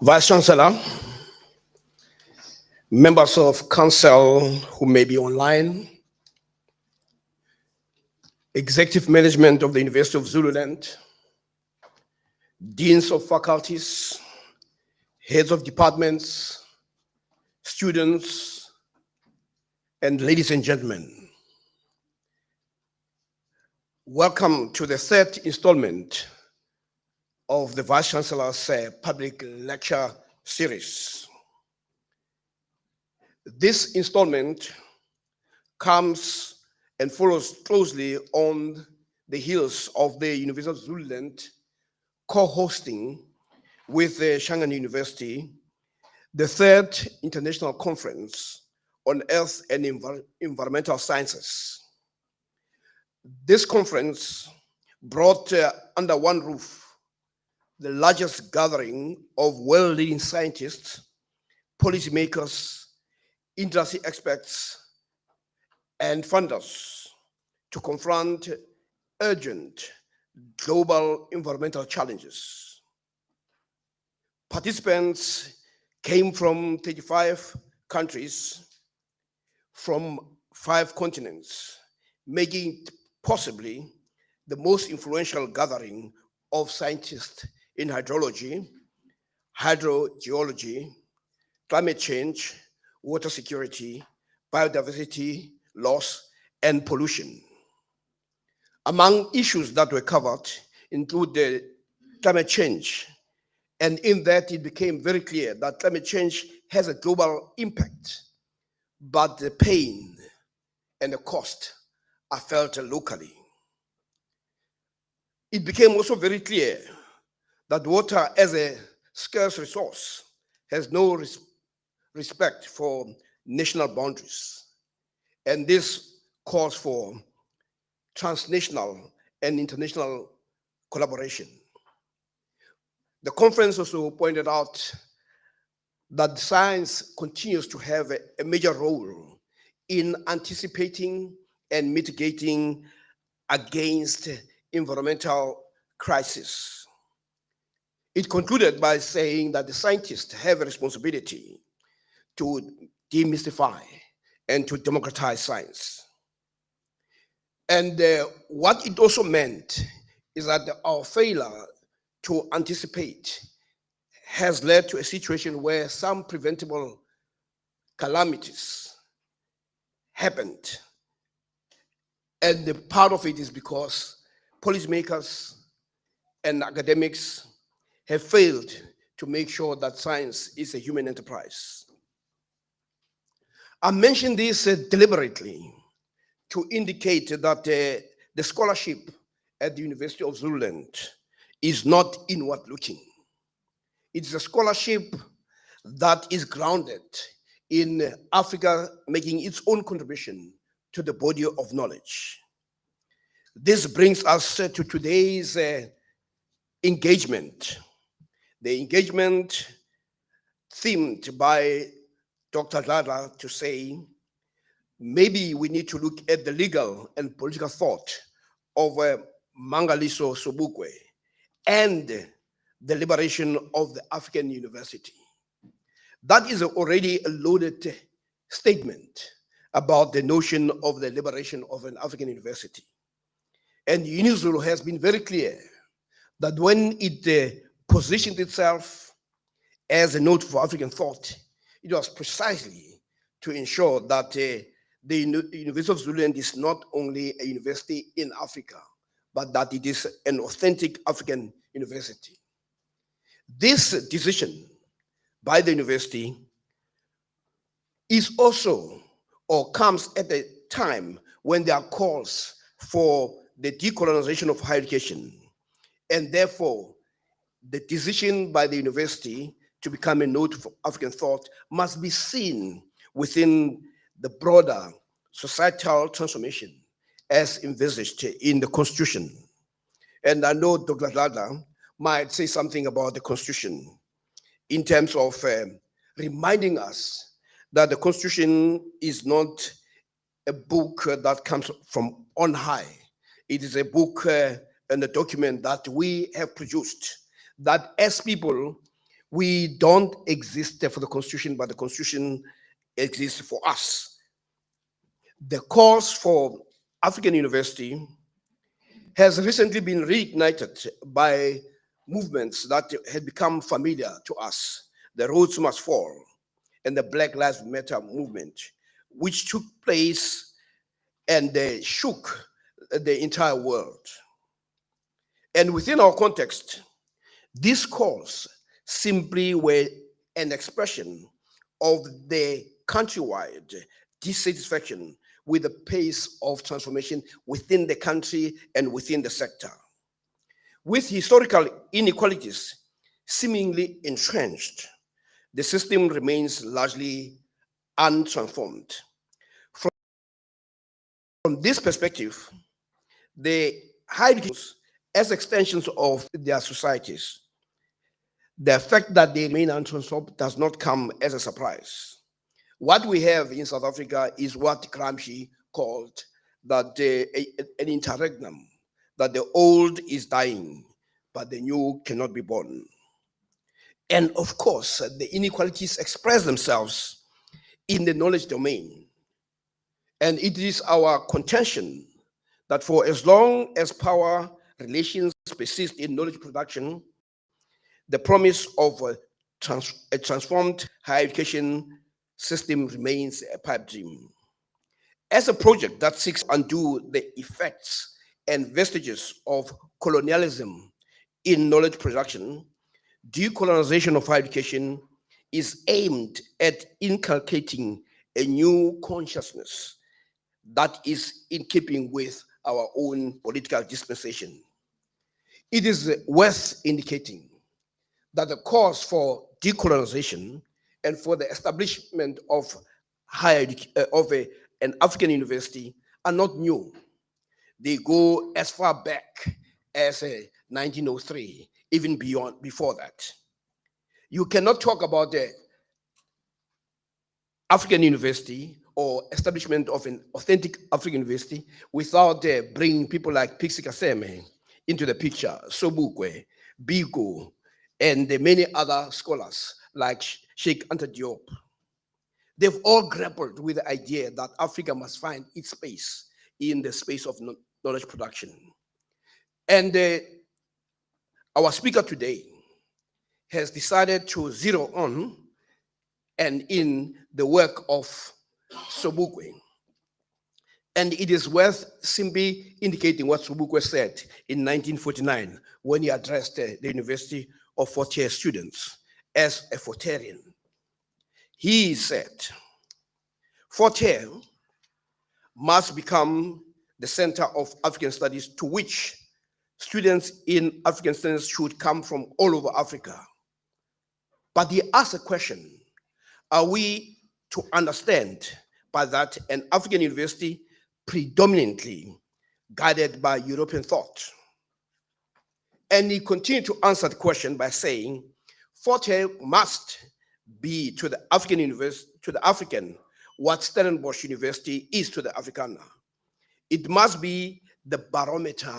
Vice-Chancellor, members of council who may be online, executive management of the University of Zululand, deans of faculties, heads of departments, students, and ladies and gentlemen. Welcome to the third installment of the Vice-Chancellor's public lecture series. This installment comes and follows closely on the heels of the University of Zululand co-hosting with the Shanghai University the third international conference on Earth and Environmental Sciences. This conference brought under one roof the largest gathering of world-leading scientists, policymakers, industry experts, and funders to confront urgent global environmental challenges. Participants came from 35 countries from 5 continents, making it possibly the most influential gathering of scientists in hydrology, hydrogeology, climate change, water security, biodiversity loss, and pollution. Among issues that were covered include the climate change, and in that it became very clear that climate change has a global impact, but the pain and the cost are felt locally. It became also very clear that water as a scarce resource has no respect for national boundaries, and this calls for transnational and international collaboration. The conference also pointed out that science continues to have a major role in anticipating and mitigating against environmental crisis. It concluded by saying that the scientists have a responsibility to demystify and to democratize science. And what it also meant is that our failure to anticipate has led to a situation where some preventable calamities happened. And the part of it is because policymakers and academics have failed to make sure that science is a human enterprise. I mention this deliberately to indicate that the scholarship at the University of Zululand is not inward looking. It's a scholarship that is grounded in Africa making its own contribution to the body of knowledge. This brings us to today's engagement. The engagement themed by Dr. Dladla to say, maybe we need to look at the legal and political thought of Mangaliso Sobukwe and the liberation of the African University. That is already a loaded statement about the notion of the liberation of an African university. And UNIZUL has been very clear that when it positioned itself as a node for African thought, it was precisely to ensure that the University of Zululand is not only a university in Africa, but that it is an authentic African university. This decision by the university is also, or comes at a time when there are calls for the decolonization of higher education, and therefore the decision by the university to become a node for African thought must be seen within the broader societal transformation as envisaged in the Constitution. And I know Dr. Dladla might say something about the Constitution in terms of reminding us that the Constitution is not a book that comes from on high. It is a book and a document that we have produced that as people, We don't exist for the Constitution, but the Constitution exists for us. The cause for African University has recently been reignited by movements that had become familiar to us. The Rhodes Must Fall and the Black Lives Matter movement, which took place and shook the entire world. And within our context, these calls simply were an expression of the countrywide dissatisfaction with the pace of transformation within the country and within the sector. With historical inequalities seemingly entrenched, the system remains largely untransformed. From this perspective, the higher education as extensions of their societies, the fact that they remain untransformed does not come as a surprise. What we have in South Africa is what Gramsci called that an interregnum, that the old is dying, but the new cannot be born. And of course, the inequalities express themselves in the knowledge domain. And it is our contention that for as long as power relations persist in knowledge production, the promise of a transformed higher education system remains a pipe dream. As a project that seeks to undo the effects and vestiges of colonialism in knowledge production, decolonization of higher education is aimed at inculcating a new consciousness that is in keeping with our own political dispensation. It is worth indicating that the cause for decolonization and for the establishment of an African university are not new. They go as far back as 1903, even before that. You cannot talk about the African university or establishment of an authentic African university without bringing people like Pixie Kaseme into the picture, Sobukwe, Biko, and many other scholars like Sheikh Anta Diop. They've all grappled with the idea that Africa must find its space in the space of knowledge production. And our speaker today has decided to zero on and in the work of Sobukwe. And it is worth simply indicating what Sobukwe said in 1949 when he addressed the University of Fort Hare students as a Fortarian. He said, Fort Hare must become the center of African studies to which students in African studies should come from all over Africa. But he asked a question, are we to understand by that an African university predominantly guided by European thought? And he continued to answer the question by saying, Fort Hare must be to the African university, to the African, what Stellenbosch University is to the Afrikaner. It must be the barometer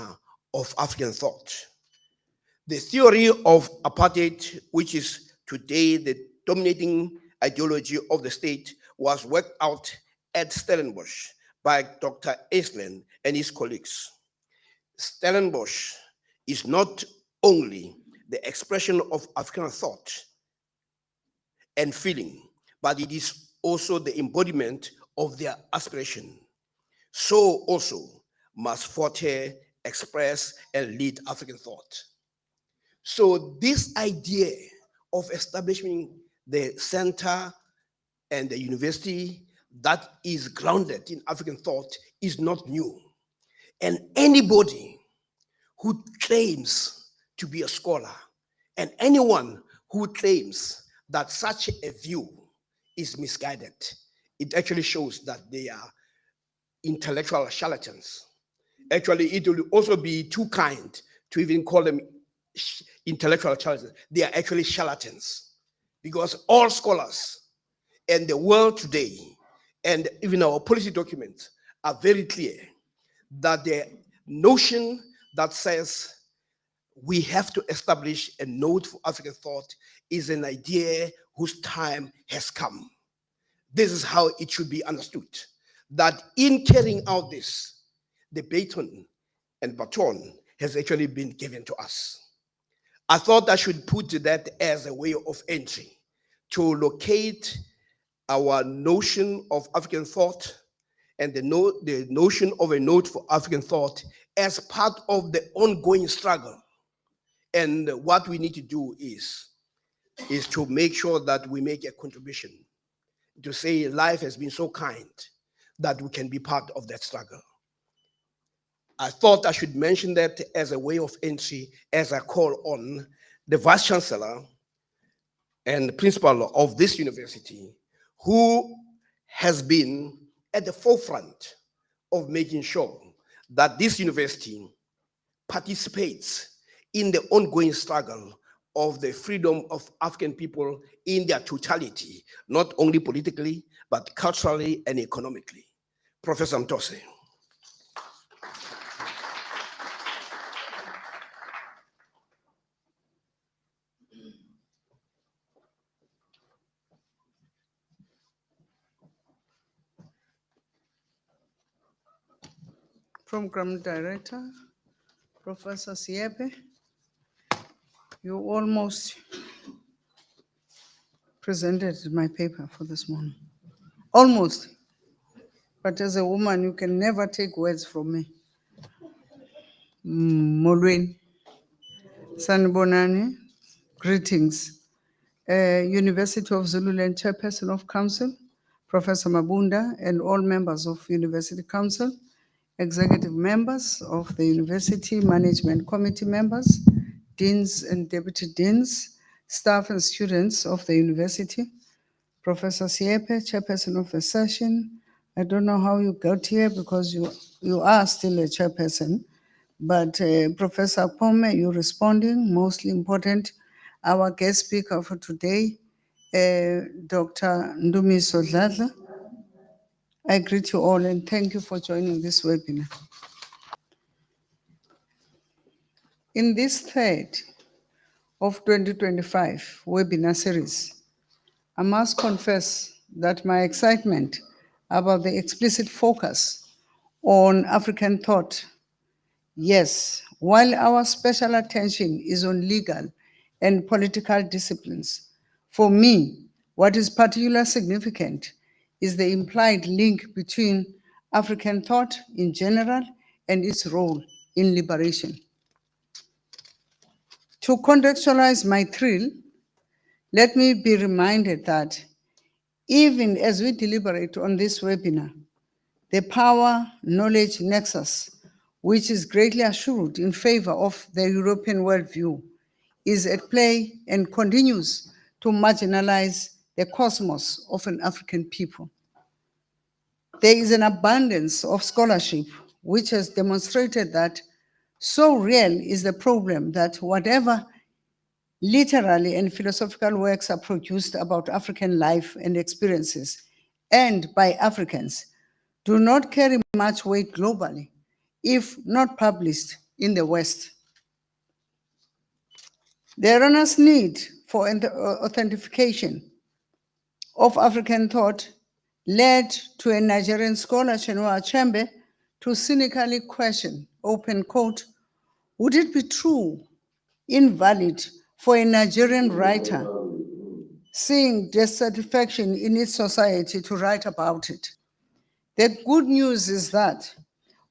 of African thought. The theory of apartheid, which is today the dominating ideology of the state, was worked out at Stellenbosch by Dr. Aislen and his colleagues. Stellenbosch is not only the expression of African thought and feeling, but it is also the embodiment of their aspiration. So also must Fort Hare express and lead African thought. So this idea of establishing the center and the university that is grounded in African thought is not new. And anybody who claims to be a scholar and anyone who claims that such a view is misguided, it actually shows that they are intellectual charlatans. Actually, it will also be too kind to even call them intellectual charlatans. They are actually charlatans, because all scholars in the world today, and even our policy documents, are very clear that the notion that says we have to establish a node for African thought is an idea whose time has come. This is how it should be understood. That in carrying out this, the baton has actually been given to us. I thought I should put that as a way of entry to locate our notion of African thought and the notion of a node for African thought as part of the ongoing struggle. And what we need to do is to make sure that we make a contribution to say life has been so kind that we can be part of that struggle. I thought I should mention that as a way of entry as I call on the Vice-Chancellor and principal of this university, who has been at the forefront of making sure that this university participates in the ongoing struggle of the freedom of African people in their totality, not only politically, but culturally and economically. Professor Mtose. Program Director, Professor Siepe, you almost presented my paper for this morning. Almost. But as a woman, you can never take words from me. Molweni, Sanibonani, greetings. University of Zululand Chairperson of Council, Professor Mabunda, and all members of University Council, executive members of the University Management Committee members, deans and deputy deans, staff and students of the university, Professor Siepe, chairperson of the session. I don't know how you got here because you are still a chairperson, but Professor Pome, you're responding, mostly important. Our guest speaker for today, Dr. Ndumiso Dladla. I greet you all and thank you for joining this webinar. In this third of 2025 webinar series, I must confess that my excitement about the explicit focus on African thought, yes, while our special attention is on legal and political disciplines, for me, what is particularly significant is the implied link between African thought in general and its role in liberation. To contextualize my thrill, let me be reminded that even as we deliberate on this webinar, the power-knowledge nexus, which is greatly assured in favor of the European worldview, is at play and continues to marginalize the cosmos of an African people. There is an abundance of scholarship which has demonstrated that so real is the problem that whatever literary and philosophical works are produced about African life and experiences and by Africans do not carry much weight globally, if not published in the West. The enormous need for authentication of African thought led to a Nigerian scholar, Chinua Achebe, to cynically question, open quote, would it be true, invalid for a Nigerian writer seeing dissatisfaction in its society to write about it? The good news is that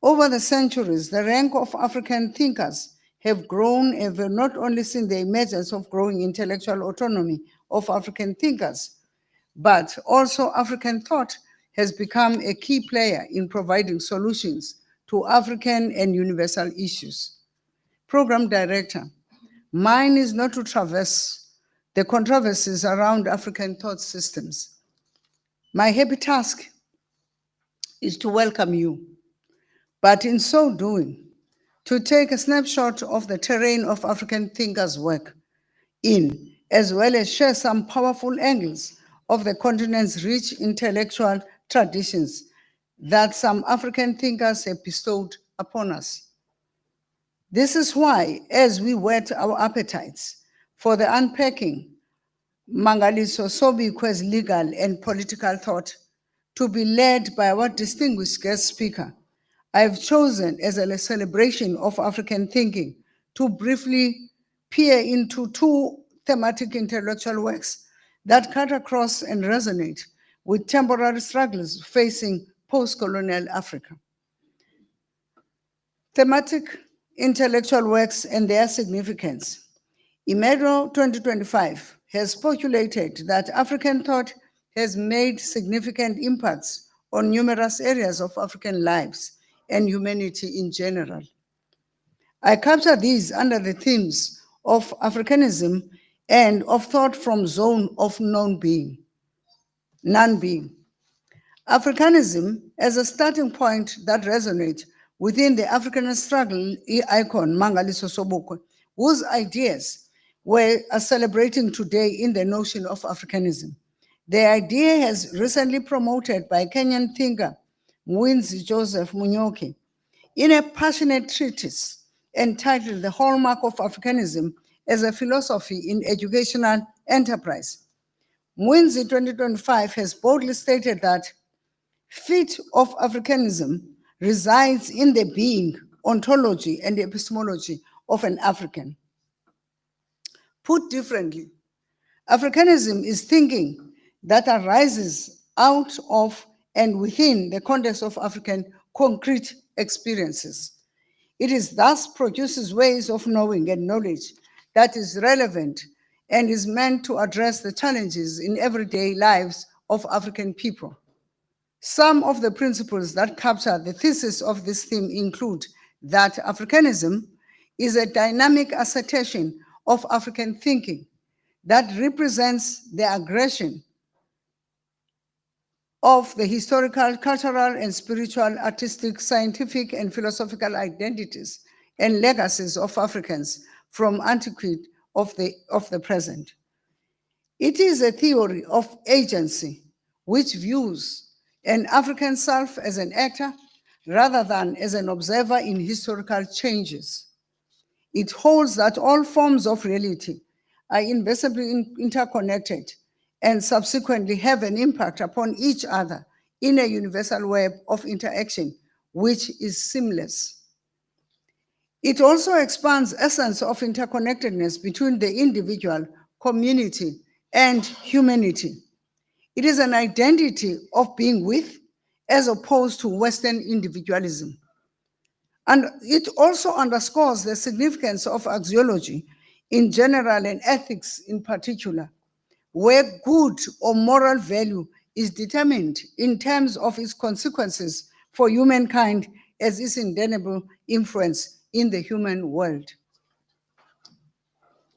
over the centuries, the rank of African thinkers have grown and have not only seen the emergence of growing intellectual autonomy of African thinkers, but also African thought has become a key player in providing solutions to African and universal issues. Program Director, mine is not to traverse the controversies around African thought systems. My happy task is to welcome you, but in so doing, to take a snapshot of the terrain of African thinkers' work in, as well as share some powerful angles of the continent's rich intellectual traditions that some African thinkers have bestowed upon us. This is why, as we whet our appetites for the unpacking Mangaliso Sobukwe's legal and political thought to be led by our distinguished guest speaker, I have chosen as a celebration of African thinking to briefly peer into two thematic intellectual works that cut across and resonate with temporary struggles facing post-colonial Africa. Thematic intellectual works and their significance. Imedo 2025 has postulated that African thought has made significant impacts on numerous areas of African lives and humanity in general. I capture these under the themes of Africanism and of thought from zone of non-being. Africanism as a starting point that resonates within the Africanist struggle icon Mangaliso Sobukwe, whose ideas are celebrating today in the notion of Africanism. The idea has recently promoted by Kenyan thinker Mwinzi Joseph Munyoki in a passionate treatise entitled The Hallmark of Africanism as a Philosophy in Educational Enterprise. Mwinzi 2025 has boldly stated that feet of Africanism resides in the being, ontology, and epistemology of an African. Put differently, Africanism is thinking that arises out of and within the context of African concrete experiences. It is thus produces ways of knowing and knowledge that is relevant and is meant to address the challenges in everyday lives of African people. Some of the principles that capture the thesis of this theme include that Africanism is a dynamic assertion of African thinking that represents the aggression of the historical, cultural, and spiritual, artistic, scientific, and philosophical identities and legacies of Africans from antiquity of the present. It is a theory of agency which views an African self as an actor rather than as an observer in historical changes. It holds that all forms of reality are invisibly interconnected and subsequently have an impact upon each other in a universal web of interaction, which is seamless. It also expands essence of interconnectedness between the individual, community, and humanity. It is an identity of being with as opposed to Western individualism. And it also underscores the significance of axiology in general and ethics in particular, where good or moral value is determined in terms of its consequences for humankind as its indelible influence in the human world.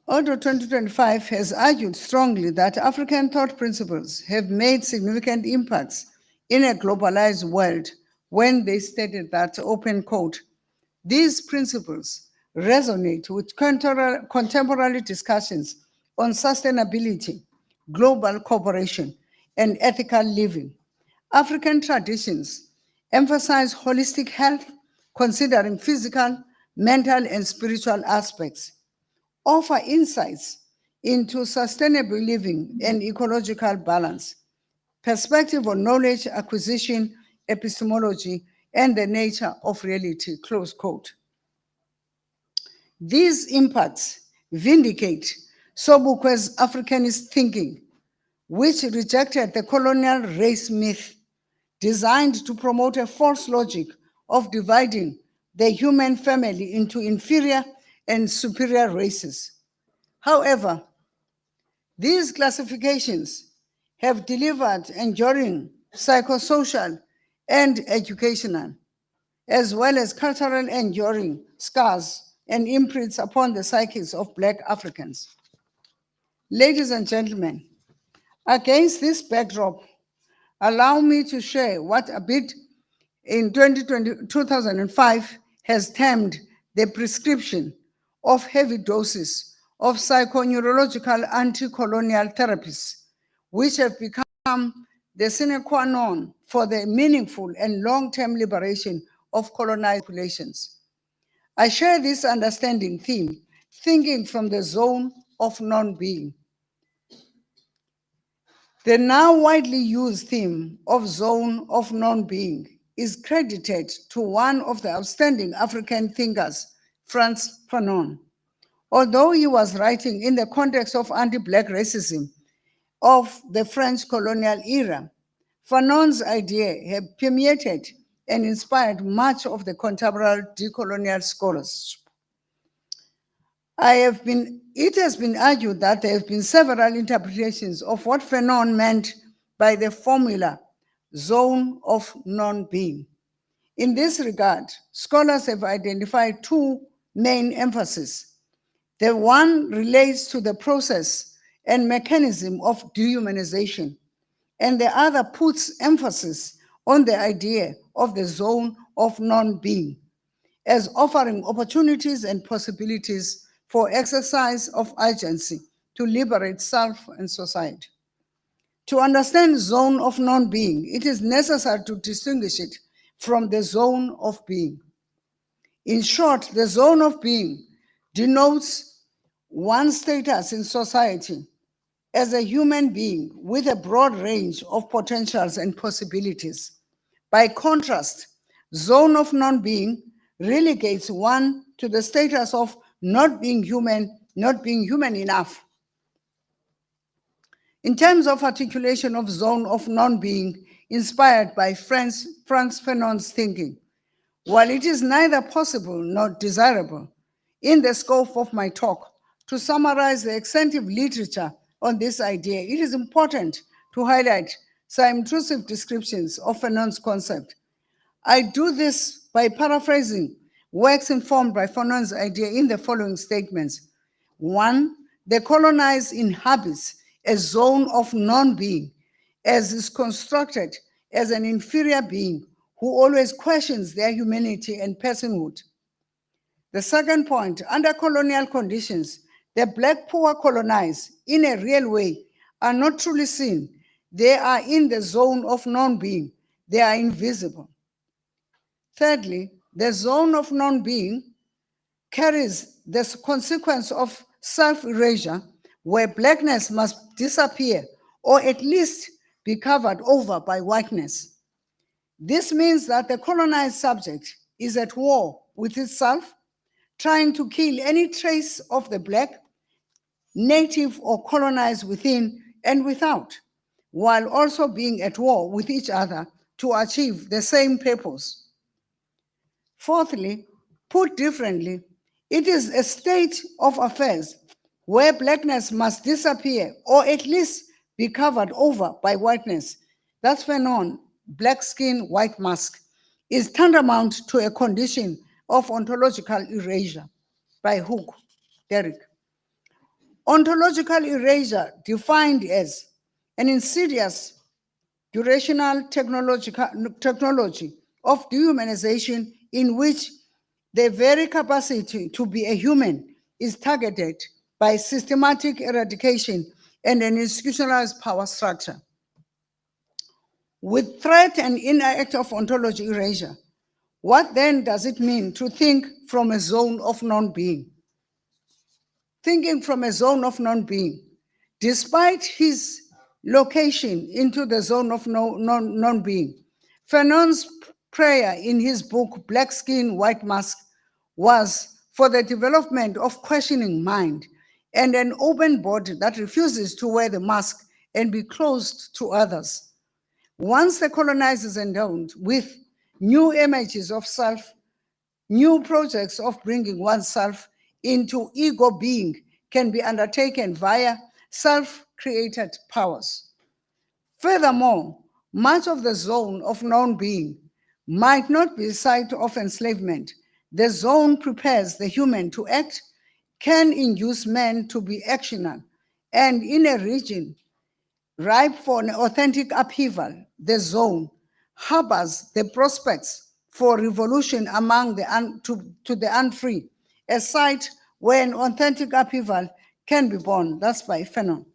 Although 2025 has argued strongly that African thought principles have made significant impacts in a globalized world when they stated that, open quote, these principles resonate with contemporary discussions on sustainability, global cooperation, and ethical living. African traditions emphasize holistic health, considering physical, mental, and spiritual aspects, offer insights into sustainable living and ecological balance, perspective on knowledge acquisition, epistemology, and the nature of reality, close quote. These impacts vindicate Sobukwe's Africanist thinking, which rejected the colonial race myth designed to promote a false logic of dividing the human family into inferior and superior races. However, these classifications have delivered enduring psychosocial and educational, as well as cultural enduring scars and imprints upon the psyches of Black Africans. Ladies and gentlemen, against this backdrop, allow me to share what a bit in 2005 has termed the prescription of heavy doses of psychoneurological anti-colonial therapies, which have become the sine qua non for the meaningful and long-term liberation of colonized populations. I share this understanding theme, thinking from the zone of non-being. The now widely used theme of zone of non-being is credited to one of the outstanding African thinkers, Frantz Fanon. Although he was writing in the context of anti-Black racism of the French colonial era, Fanon's idea had permeated and inspired much of the contemporary decolonial scholars. It has been argued that there have been several interpretations of what Fanon meant by the formula zone of non-being. In this regard, scholars have identified two main emphases. The one relates to the process and mechanism of dehumanization, and the other puts emphasis on the idea of the zone of non-being as offering opportunities and possibilities for exercise of agency to liberate self and society. To understand zone of non-being, it is necessary to distinguish it from the zone of being. In short, the zone of being denotes one's status in society as a human being with a broad range of potentials and possibilities. By contrast, zone of non-being relegates one to the status of not being human enough. In terms of articulation of zone of non-being inspired by Frantz Fanon's thinking, while it is neither possible nor desirable in the scope of my talk to summarize the extensive literature on this idea, it is important to highlight some intrusive descriptions of Fanon's concept. I do this by paraphrasing works informed by Fanon's idea in the following statements. One, the colonized inhabits a zone of non-being, as is constructed as an inferior being who always questions their humanity and personhood. The second point, under colonial conditions, the Black poor colonized in a real way are not truly seen. They are in the zone of non-being. They are invisible. Thirdly, the zone of non-being carries the consequence of self-erasure, where Blackness must disappear or at least be covered over by whiteness. This means that the colonized subject is at war with itself, trying to kill any trace of the Black, native or colonized within and without, while also being at war with each other to achieve the same purpose. Fourthly, put differently, it is a state of affairs where Blackness must disappear or at least be covered over by whiteness. That's Fanon, black skin, white mask, is tantamount to a condition of ontological erasure by Hook, Derek. Ontological erasure defined as an insidious durational technology of dehumanization in which the very capacity to be a human is targeted by systematic eradication and an institutionalized power structure. With threat and inact of ontology erasure, what then does it mean to think from a zone of non-being? Thinking from a zone of non-being, despite his location into the zone of non-being, Fanon's prayer in his book, Black Skin, White Mask, was for the development of questioning mind and an open body that refuses to wear the mask and be closed to others. Once the colonized is endowed with new images of self, new projects of bringing oneself into ego being can be undertaken via self-created powers. Furthermore, much of the zone of non-being might not be a site of enslavement. The zone prepares the human to act, can induce men to be actional, and in a region ripe for an authentic upheaval, the zone harbors the prospects for revolution among to the unfree, a site where an authentic upheaval can be born. That's by Fanon.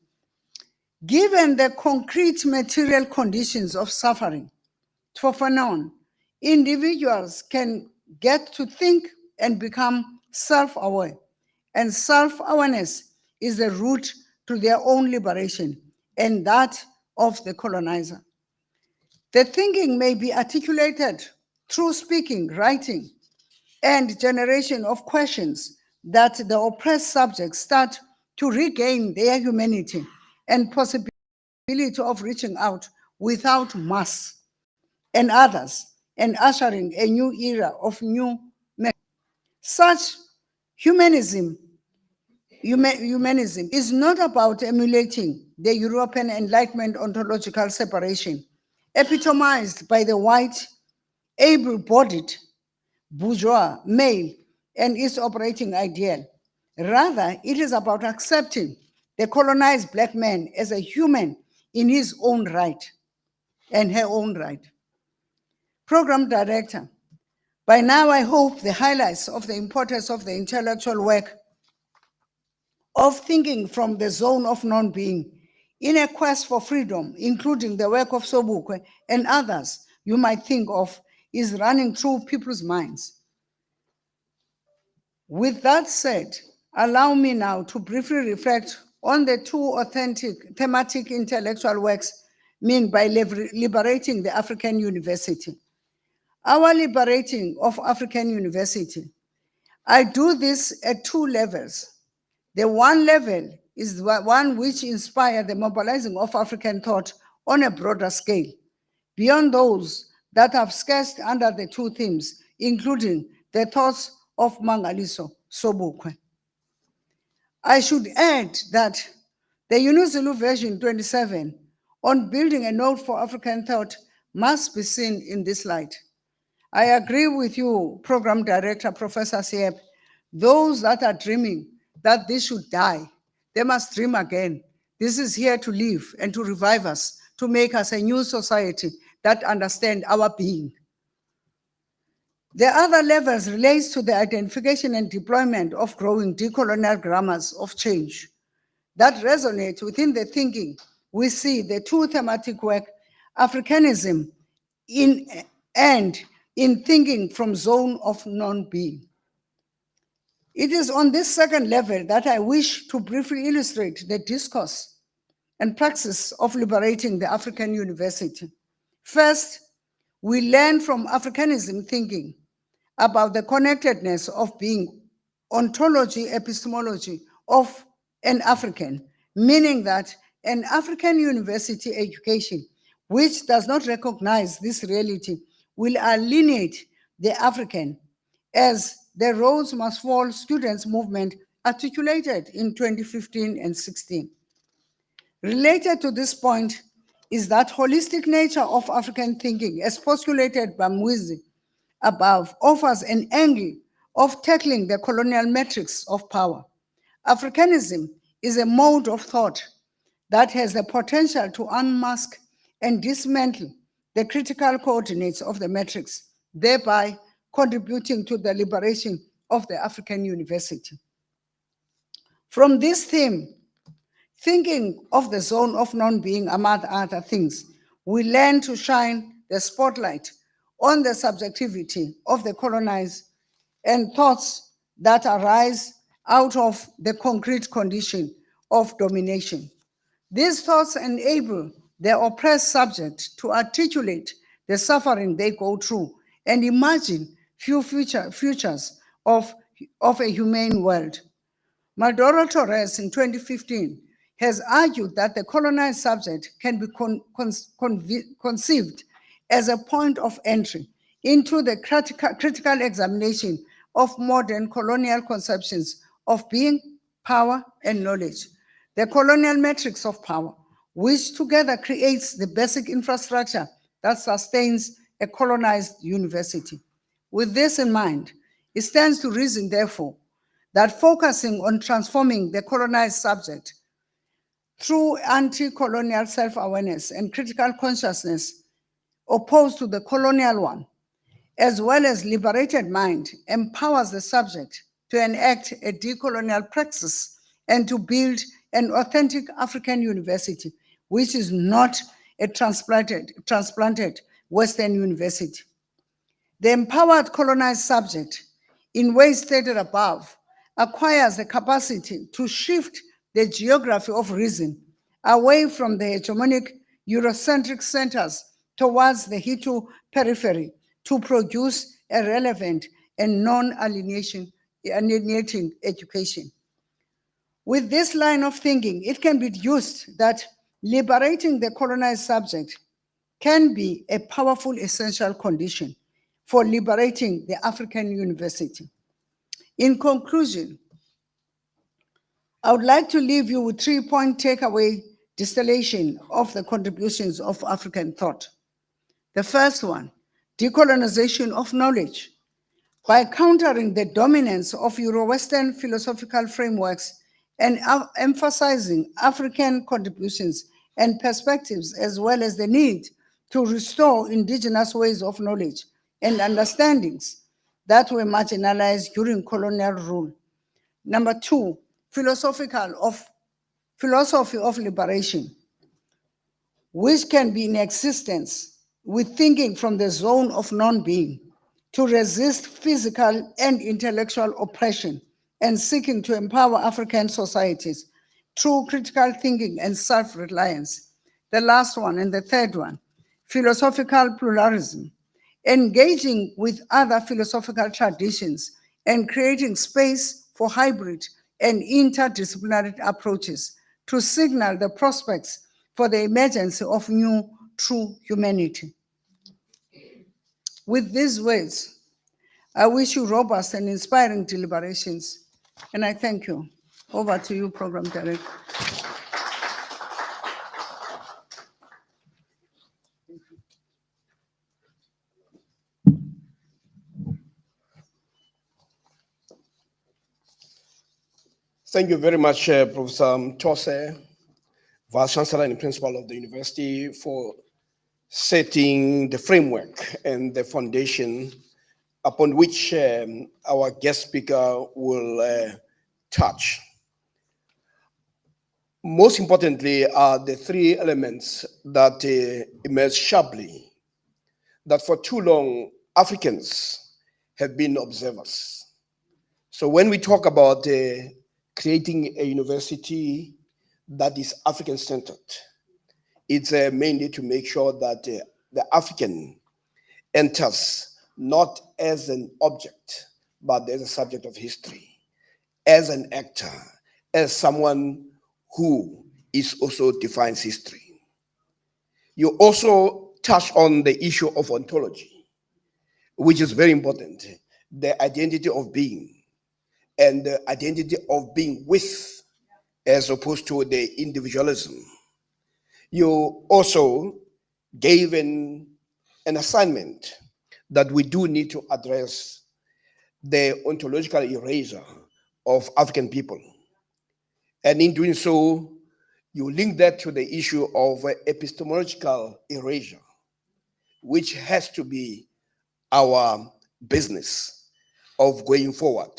Given the concrete material conditions of suffering, for Fanon, individuals can get to think and become self-aware. And self-awareness is the route to their own liberation and that of the colonizer. The thinking may be articulated through speaking, writing, and generation of questions that the oppressed subjects start to regain their humanity and possibility of reaching out without masks and others and ushering a new era of new such humanism is not about emulating the European Enlightenment ontological separation, epitomized by the white, able-bodied, bourgeois, male, and its operating ideal. Rather, it is about accepting the colonized Black man as a human in his own right and her own right. Program Director, by now I hope the highlights of the importance of the intellectual work of thinking from the zone of non-being in a quest for freedom, including the work of Sobukwe and others you might think of, is running through people's minds. With that said, allow me now to briefly reflect on the two authentic thematic intellectual works meant by liberating the African University. Our liberating of African University. I do this at two levels. The one level is the one which inspired the mobilizing of African thought on a broader scale, beyond those that have sketched under the two themes, including the thoughts of Mangaliso, Sobukwe. I should add that the UNIZILU version 27 on building a node for African thought must be seen in this light. I agree with you, Program Director, Professor Siep, those that are dreaming that this should die, they must dream again. This is here to live and to revive us, to make us a new society that understands our being. The other levels relates to the identification and deployment of growing decolonial grammars of change that resonate within the thinking. We see the two thematic work, Africanism and in thinking from zone of non-being. It is on this second level that I wish to briefly illustrate the discourse and praxis of liberating the African University. First, we learn from Africanism thinking about the connectedness of being, ontology, epistemology of an African, meaning that an African university education which does not recognize this reality will alienate the African, as the Roads Must Fall students movement articulated in 2015 and 16. Related to this point is that holistic nature of African thinking, as postulated by Mwizi above, offers an angle of tackling the colonial metrics of power. Africanism is a mode of thought that has the potential to unmask and dismantle the critical coordinates of the metrics, thereby contributing to the liberation of the African University. From this theme, thinking of the zone of non-being, among other things, we learn to shine the spotlight on the subjectivity of the colonized and thoughts that arise out of the concrete condition of domination. These thoughts enable the oppressed subject to articulate the suffering they go through and imagine few futures of a humane world. Maldoro Torres in 2015 has argued that the colonized subject can be conceived as a point of entry into the critical examination of modern colonial conceptions of being, power, and knowledge. The colonial metrics of power, which together creates the basic infrastructure that sustains a colonized university. With this in mind, it stands to reason, therefore, that focusing on transforming the colonized subject through anti-colonial self-awareness and critical consciousness opposed to the colonial one, as well as liberated mind, empowers the subject to enact a decolonial praxis and to build an authentic African university, which is not a transplanted Western university. The empowered colonized subject in ways stated above, acquires the capacity to shift the geography of reason away from the hegemonic Eurocentric centers towards the Hutu periphery to produce a relevant and non-alienating education. With this line of thinking, it can be deduced that liberating the colonized subject can be a powerful essential condition for liberating the African university. In conclusion, I would like to leave you with 3-point takeaway distillation of the contributions of African thought. The first one, decolonization of knowledge. By countering the dominance of Euro-Western philosophical frameworks and emphasizing African contributions and perspectives, as well as the need to restore indigenous ways of knowledge and understandings that were marginalized during colonial rule. Number two, philosophy of liberation, which can be in existence with thinking from the zone of non-being to resist physical and intellectual oppression and seeking to empower African societies through critical thinking and self-reliance. The last one and the third one, philosophical pluralism, engaging with other philosophical traditions and creating space for hybrid and interdisciplinary approaches to signal the prospects for the emergence of new true humanity. With these words, I wish you robust and inspiring deliberations, and I thank you. Over to you, Program Director. Thank you very much, Professor Mtose, Vice-Chancellor and Principal of the University, for setting the framework and the foundation upon which our guest speaker will touch. Most importantly are the three elements that emerge sharply, that for too long Africans have been observers. So when we talk about creating a university that is African-centered, it's mainly to make sure that the African enters not as an object, but as a subject of history, as an actor, as someone who is also defines history. You also touch on the issue of ontology, which is very important, the identity of being and the identity of being with, as opposed to the individualism. You also gave an assignment that we do need to address the ontological erasure of African people. And in doing so, you link that to the issue of epistemological erasure, which has to be our business of going forward.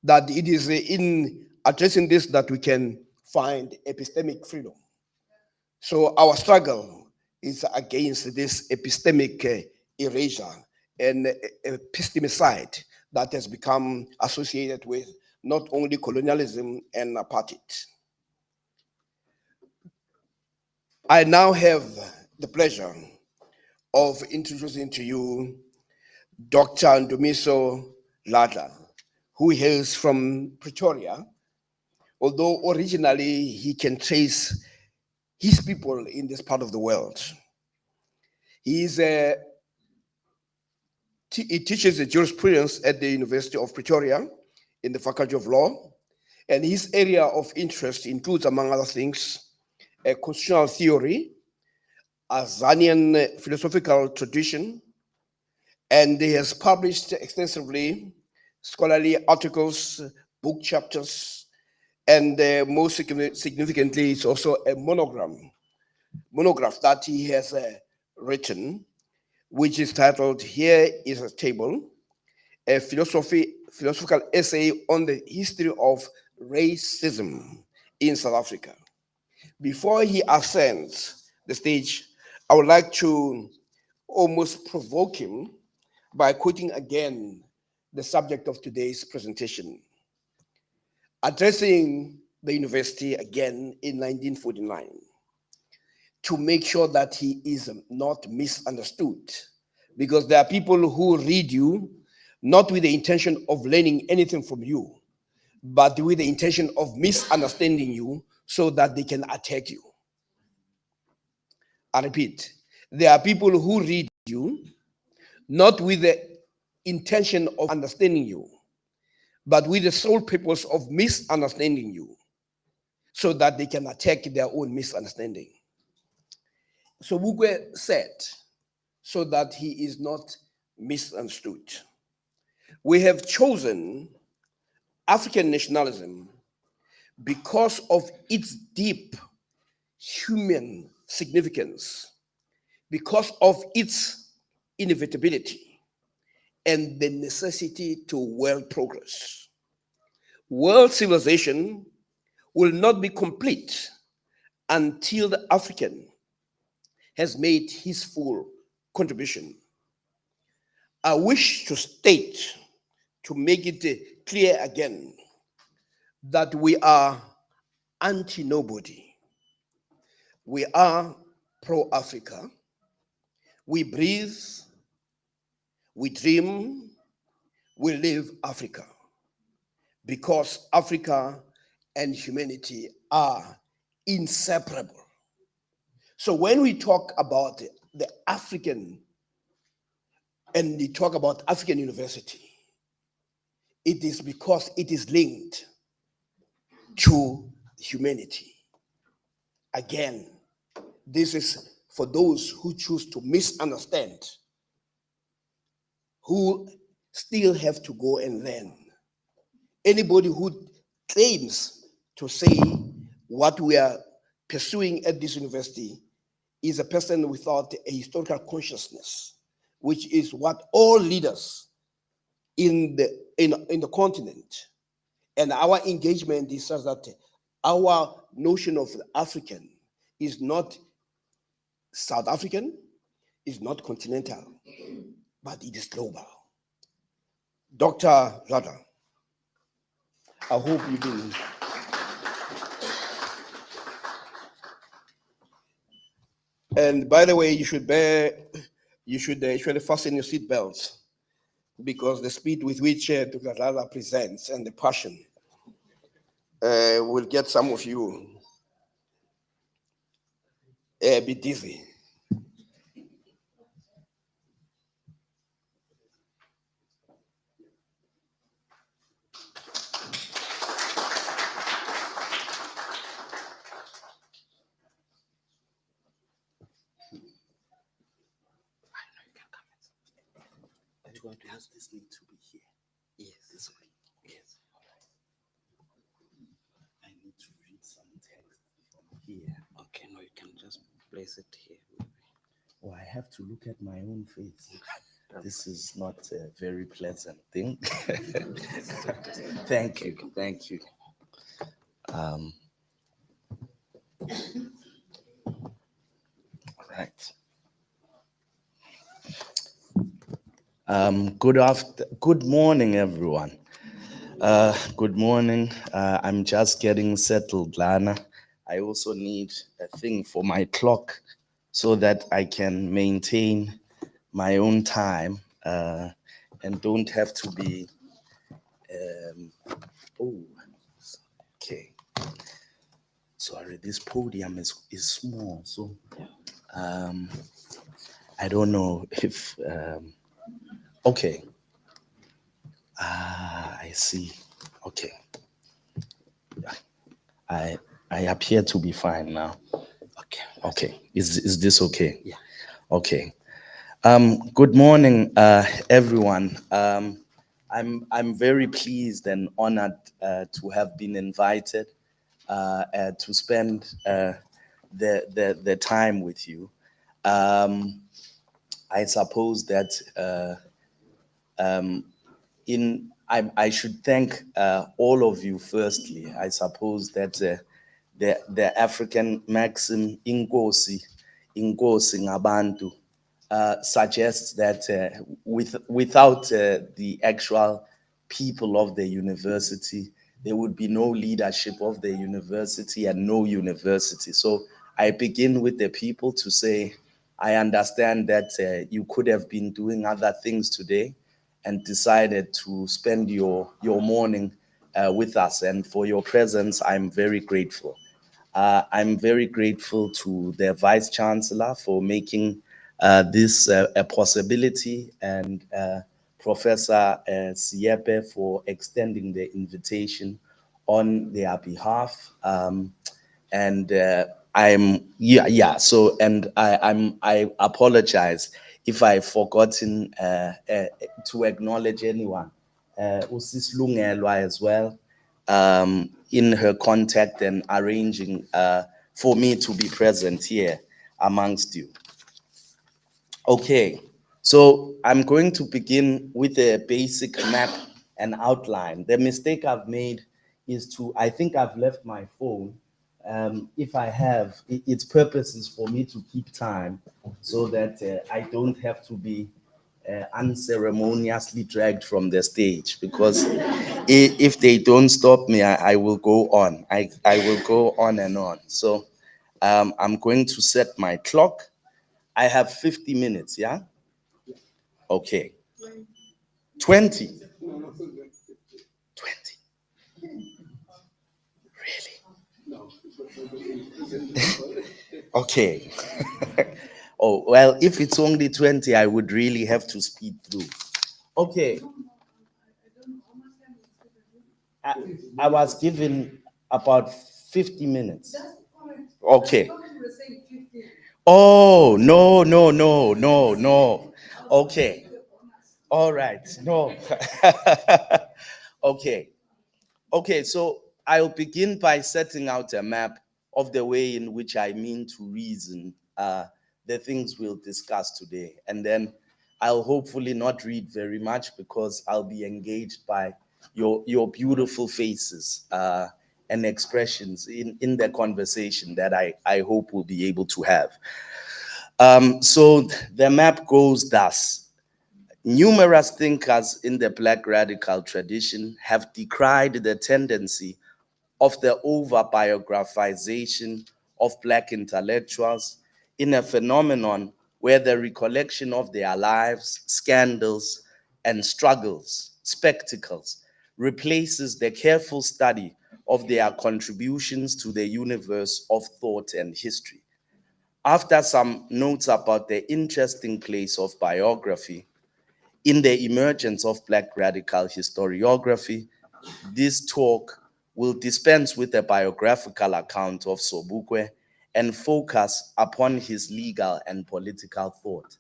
That it is in addressing this that we can find epistemic freedom. So our struggle is against this epistemic erasure and epistemicide that has become associated with not only colonialism and apartheid. I now have the pleasure of introducing to you Dr. Ndumiso Ladla, who hails from Pretoria, although originally he can trace his people in this part of the world. He teaches the jurisprudence at the University of Pretoria in the Faculty of Law, and his area of interest includes, among other things, constitutional theory, a Zanian philosophical tradition, and he has published extensively scholarly articles, book chapters, and most significantly, it's also a monograph that he has written, which is titled "Here is a Table, a philosophical essay on the history of racism in South Africa." Before he ascends the stage, I would like to almost provoke him by quoting again the subject of today's presentation. Addressing the university again in 1949 to make sure that he is not misunderstood, because there are people who read you not with the intention of learning anything from you, but with the intention of misunderstanding you so that they can attack you. I repeat, there are people who read you not with the intention of understanding you, but with the sole purpose of misunderstanding you so that they can attack their own misunderstanding. Sobukwe said, so that he is not misunderstood. We have chosen African nationalism because of its deep human significance, because of its inevitability, and the necessity to world progress. World civilization will not be complete until the African has made his full contribution. I wish to state, to make it clear again, that we are anti-nobody. We are pro-Africa. We breathe, we dream, we live Africa, because Africa and humanity are inseparable. So when we talk about the African, and we talk about African university, it is because it is linked to humanity. Again, this is for those who choose to misunderstand, who still have to go and learn. Anybody who claims to say what we are pursuing at this university is a person without a historical consciousness, which is what all leaders in the continent and our engagement is such that our notion of African is not South African, is not continental, but it is global. Dr. Zada, I hope you've been. And by the way, you should fasten your seatbelts, because the speed with which Dr. Zada presents and the passion will get some of you a bit dizzy. Does this need to be here? Yes. This way. Yes. I need to read some text from here. Okay, no, you can just place it here. Oh, I have to look at my own face. This is not a very pleasant thing. Thank you. Thank you. Right. Good morning, everyone. Good morning. I'm just getting settled, Lana. I also need a thing for my clock so that I can maintain my own time and don't have to be. Okay. Sorry, this podium is small, so I don't know if. Okay. I see. Okay. I appear to be fine now. Okay. Okay. Is this okay? Yeah. Okay. Good morning, everyone. I'm very pleased and honored to have been invited to spend the time with you. I suppose that I should thank all of you firstly. I suppose that the African maxim, inkosi ngabantu, suggests that without the actual people of the university, there would be no leadership of the university and no university. So I begin with the people to say, I understand that you could have been doing other things today and decided to spend your morning with us. And for your presence, I'm very grateful. I'm very grateful to the Vice-Chancellor for making this a possibility, and Professor Siepe for extending the invitation on their behalf. And so, and I apologize if I've forgotten to acknowledge anyone. Usis Lungelwa as well, in her contact and arranging for me to be present here amongst you. Okay, so I'm going to begin with a basic map and outline. The mistake I've made is I think I've left my phone. If I have, its purpose is for me to keep time so that I don't have to be unceremoniously dragged from the stage, because if they don't stop me, I will go on. I will go on and on. So I'm going to set my clock. I have 50 minutes, yeah? Okay. 20. 20. Really? Okay. Oh, well, if it's only 20, I would really have to speed through. Okay. I was given about 50 minutes. Okay. Oh, no. Okay. All right. No. Okay. Okay, so I'll begin by setting out a map of the way in which I mean to reason the things we'll discuss today. And then I'll hopefully not read very much, because I'll be engaged by your beautiful faces and expressions in the conversation that I hope we'll be able to have. So the map goes thus. Numerous thinkers in the Black radical tradition have decried the tendency of the over-biographization of Black intellectuals in a phenomenon where the recollection of their lives, scandals, and struggles, spectacles, replaces the careful study of their contributions to the universe of thought and history. After some notes about the interesting place of biography in the emergence of Black radical historiography, this talk will dispense with a biographical account of Sobukwe and focus upon his legal and political thought.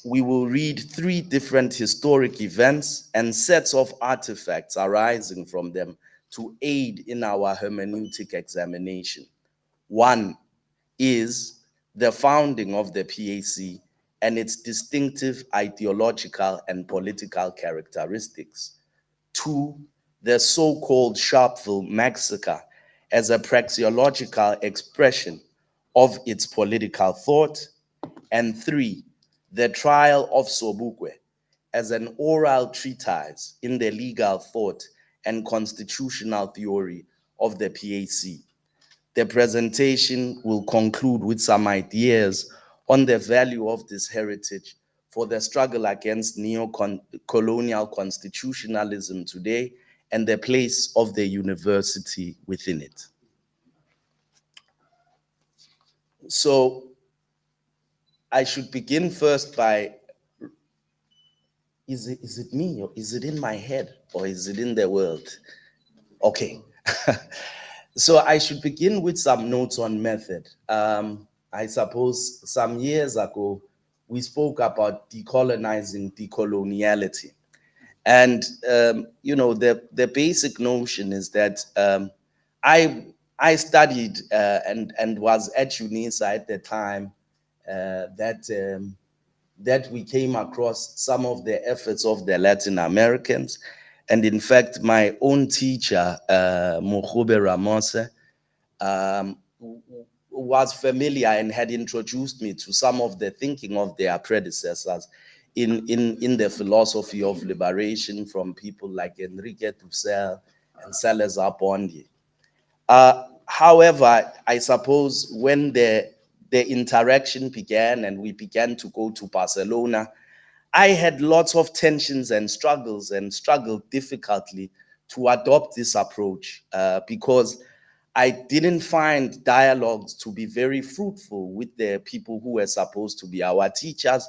We will read 3 different historic events and sets of artifacts arising from them to aid in our hermeneutic examination. One is the founding of the PAC and its distinctive ideological and political characteristics. 2, the so-called Sharpeville massacre as a praxeological expression of its political thought. And 3, the trial of Sobukwe as an oral treatise in the legal thought and constitutional theory of the PAC. The presentation will conclude with some ideas on the value of this heritage for the struggle against neo-colonial constitutionalism today and the place of the university within it. So I should begin first by, is it me, or is it in my head, or is it in the world? Okay. So I should begin with some notes on method. I suppose some years ago, we spoke about decolonizing decoloniality. And, the basic notion is that I studied and was at UNISA at the time that we came across some of the efforts of the Latin Americans. And in fact, my own teacher, Mokhube Ramose, was familiar and had introduced me to some of the thinking of their predecessors in the philosophy of liberation, from people like Enrique Dussel and Salazar Bondi. However, I suppose when the interaction began and we began to go to Barcelona, I had lots of tensions and struggles, and struggled difficultly to adopt this approach because I didn't find dialogues to be very fruitful with the people who were supposed to be our teachers,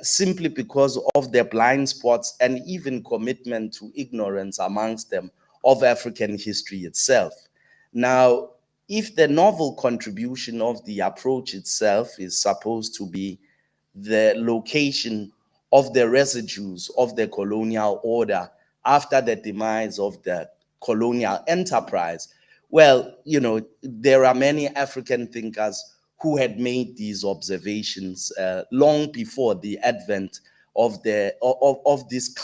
simply because of their blind spots and even commitment to ignorance amongst them of African history itself. Now, if the novel contribution of the approach itself is supposed to be the location of the residues of the colonial order after the demise of the colonial enterprise, well, there are many African thinkers who had made these observations long before the advent of this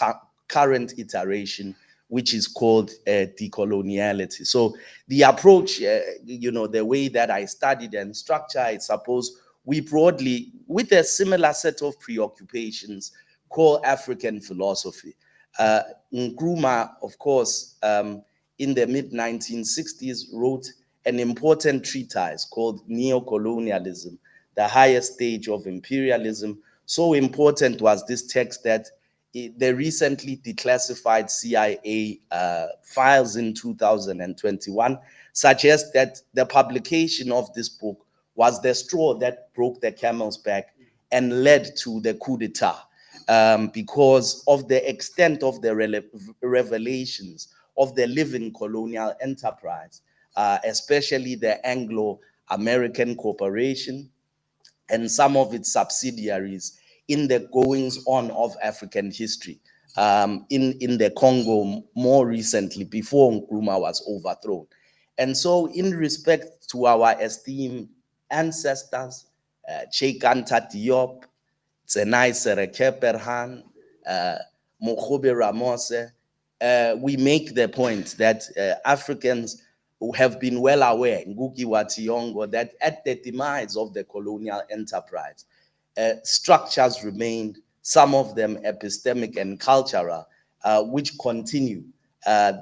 current iteration, which is called decoloniality. So the approach, the way that I studied and structure, I suppose we broadly, with a similar set of preoccupations, call African philosophy. Nkrumah, of course, in the mid-1960s, wrote an important treatise called Neocolonialism, the highest stage of imperialism. So important was this text that the recently declassified CIA files in 2021 suggest that the publication of this book was the straw that broke the camel's back and led to the coup d'etat, because of the extent of the revelations of the living colonial enterprise, especially the Anglo-American Corporation and some of its subsidiaries in the goings on of African history, in the Congo more recently, before Nkrumah was overthrown. And so in respect to our esteemed ancestors, Cheikh Anta Diop, Tsenai Sereke Perhan, Mokgobe Ramose, we make the point that Africans who have been well aware, Ngugi wa Thiong'o, that at the demise of the colonial enterprise, structures remained, some of them epistemic and cultural, which continue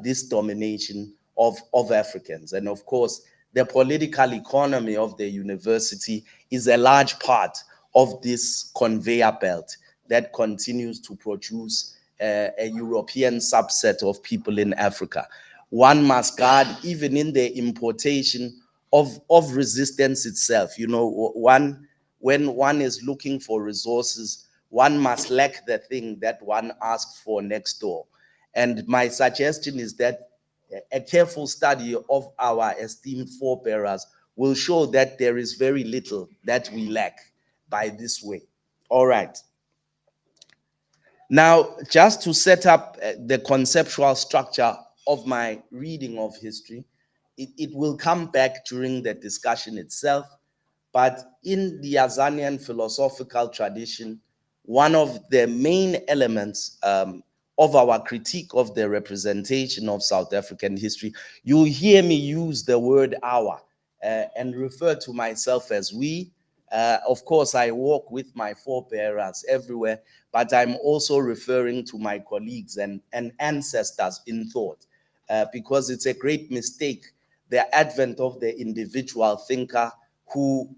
this domination of Africans. And of course, the political economy of the university is a large part of this conveyor belt that continues to produce a European subset of people in Africa. One must guard even in the importation of resistance itself. When one is looking for resources, one must lack the thing that one asks for next door. And my suggestion is that a careful study of our esteemed forebearers will show that there is very little that we lack by this way. All right. Now, just to set up the conceptual structure of my reading of history, it will come back during the discussion itself. But in the Azanian philosophical tradition, one of the main elements of our critique of the representation of South African history, you'll hear me use the word our and refer to myself as we. Of course, I walk with my forebearers everywhere, but I'm also referring to my colleagues and ancestors in thought, because it's a great mistake, the advent of the individual thinker who,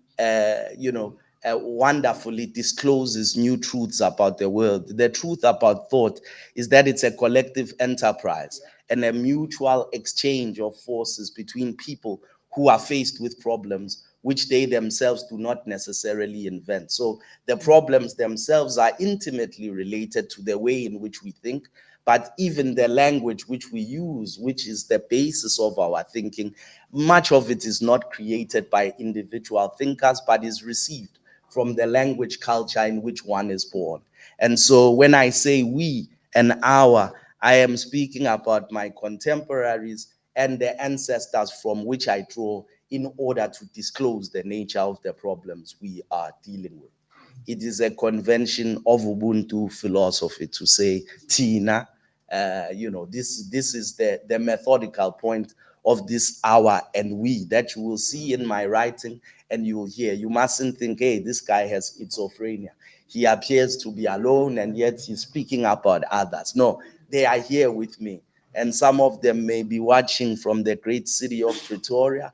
wonderfully discloses new truths about the world. The truth about thought is that it's a collective enterprise and a mutual exchange of forces between people who are faced with problems which they themselves do not necessarily invent. So the problems themselves are intimately related to the way in which we think, but even the language which we use, which is the basis of our thinking, much of it is not created by individual thinkers, but is received from the language culture in which one is born. And so when I say we and our, I am speaking about my contemporaries and the ancestors from which I draw in order to disclose the nature of the problems we are dealing with. It is a convention of Ubuntu philosophy to say Tina. This is the methodical point of this our and we that you will see in my writing and you will hear. You mustn't think, hey, this guy has schizophrenia. He appears to be alone and yet he's speaking about others. No, they are here with me. And some of them may be watching from the great city of Pretoria.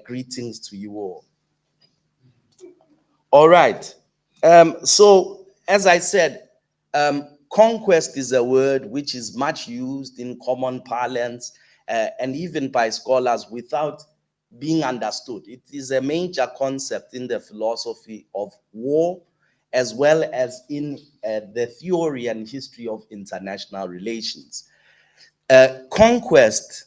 Greetings to you all. All right. So, as I said, conquest is a word which is much used in common parlance and even by scholars without being understood. It is a major concept in the philosophy of war, as well as in the theory and history of international relations. Conquest,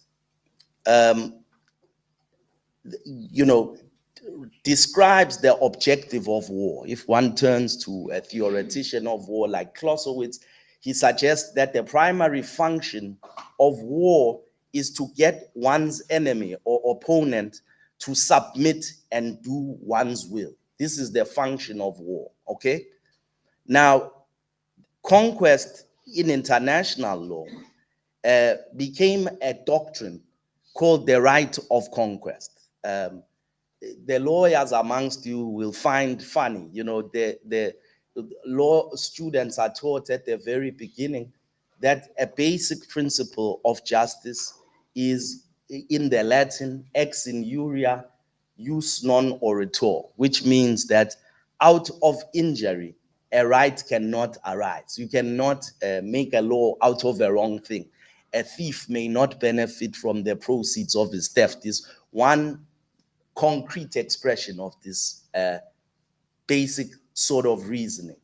describes the objective of war. If one turns to a theoretician of war like Clausewitz, he suggests that the primary function of war is to get one's enemy or opponent to submit and do one's will. This is the function of war, okay? Now, conquest in international law became a doctrine called the right of conquest. The lawyers amongst you will find funny, the law students are taught at the very beginning that a basic principle of justice is in the Latin ex injuria jus non oritur, which means that out of injury, a right cannot arise. You cannot make a law out of a wrong thing. A thief may not benefit from the proceeds of his theft. Is one concrete expression of this basic sort of reasoning.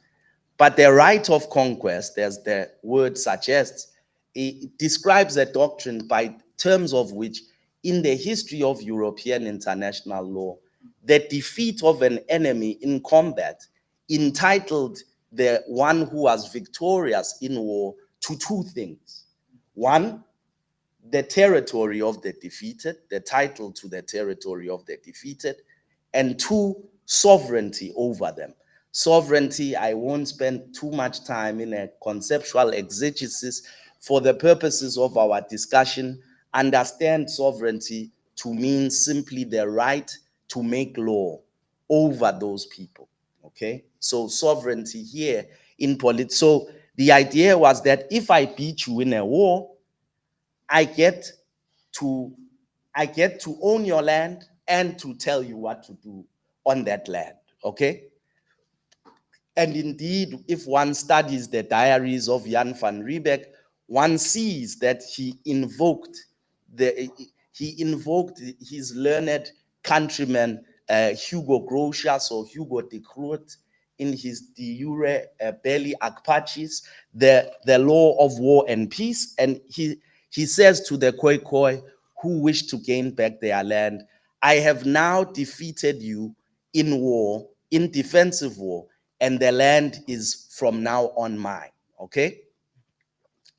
But the right of conquest, as the word suggests, it describes a doctrine by terms of which, in the history of European international law, the defeat of an enemy in combat entitled the one who was victorious in war to two things. One, the territory of the defeated, the title to the territory of the defeated, and two, sovereignty over them. Sovereignty, I won't spend too much time in a conceptual exegesis. For the purposes of our discussion, understand sovereignty to mean simply the right to make law over those people, okay? So sovereignty here in politics. So the idea was that if I beat you in a war, I get to own your land and to tell you what to do on that land, okay? And indeed, if one studies the diaries of Jan van Riebeck, one sees that he invoked his learned countryman Hugo Grotius or Hugo de Groot in his De Jure Belli ac Pacis, the law of war and peace, and he says to the Khoikhoi who wish to gain back their land, I have now defeated you in war, in defensive war, and the land is from now on mine, okay?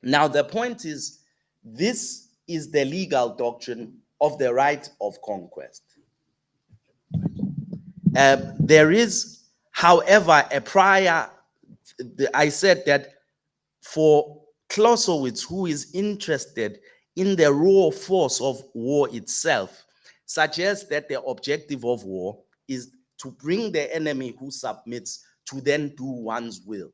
Now the point is, this is the legal doctrine of the right of conquest. There is, however, a prior, I said that for Clausewitz, who is interested in the raw force of war itself, suggests that the objective of war is to bring the enemy who submits to then do one's will.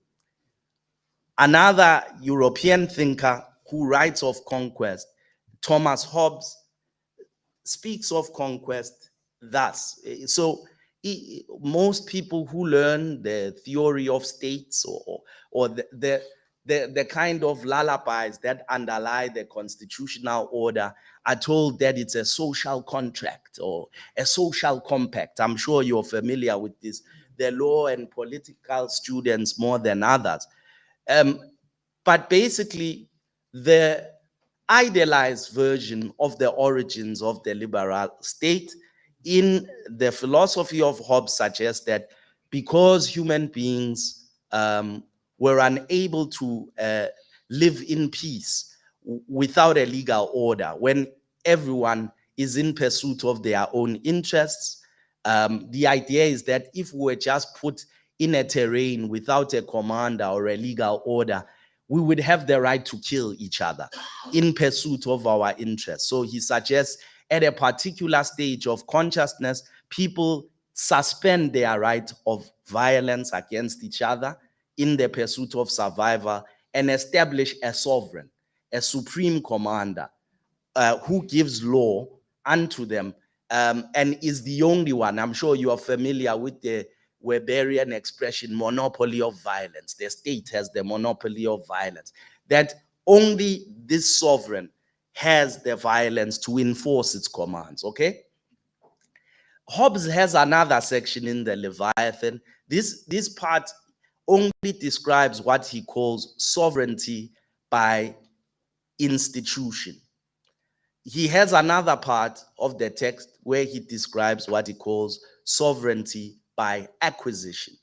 Another European thinker who writes of conquest, Thomas Hobbes, speaks of conquest thus. So most people who learn the theory of states or the kind of lullabies that underlie the constitutional order are told that it's a social contract or a social compact. I'm sure you're familiar with this. The law and political students more than others. But basically, the idealized version of the origins of the liberal state in the philosophy of Hobbes suggests that because human beings were unable to live in peace without a legal order, when everyone is in pursuit of their own interests, the idea is that if we were just put in a terrain without a commander or a legal order, we would have the right to kill each other in pursuit of our interests. So he suggests at a particular stage of consciousness, people suspend their right of violence against each other in the pursuit of survival and establish a sovereign, a supreme commander who gives law unto them and is the only one. I'm sure you are familiar with the Weberian expression, monopoly of violence. The state has the monopoly of violence. That only this sovereign has the violence to enforce its commands, okay? Hobbes has another section in the Leviathan. This part only describes what he calls sovereignty by institution. He has another part of the text where he describes what he calls sovereignty by acquisition.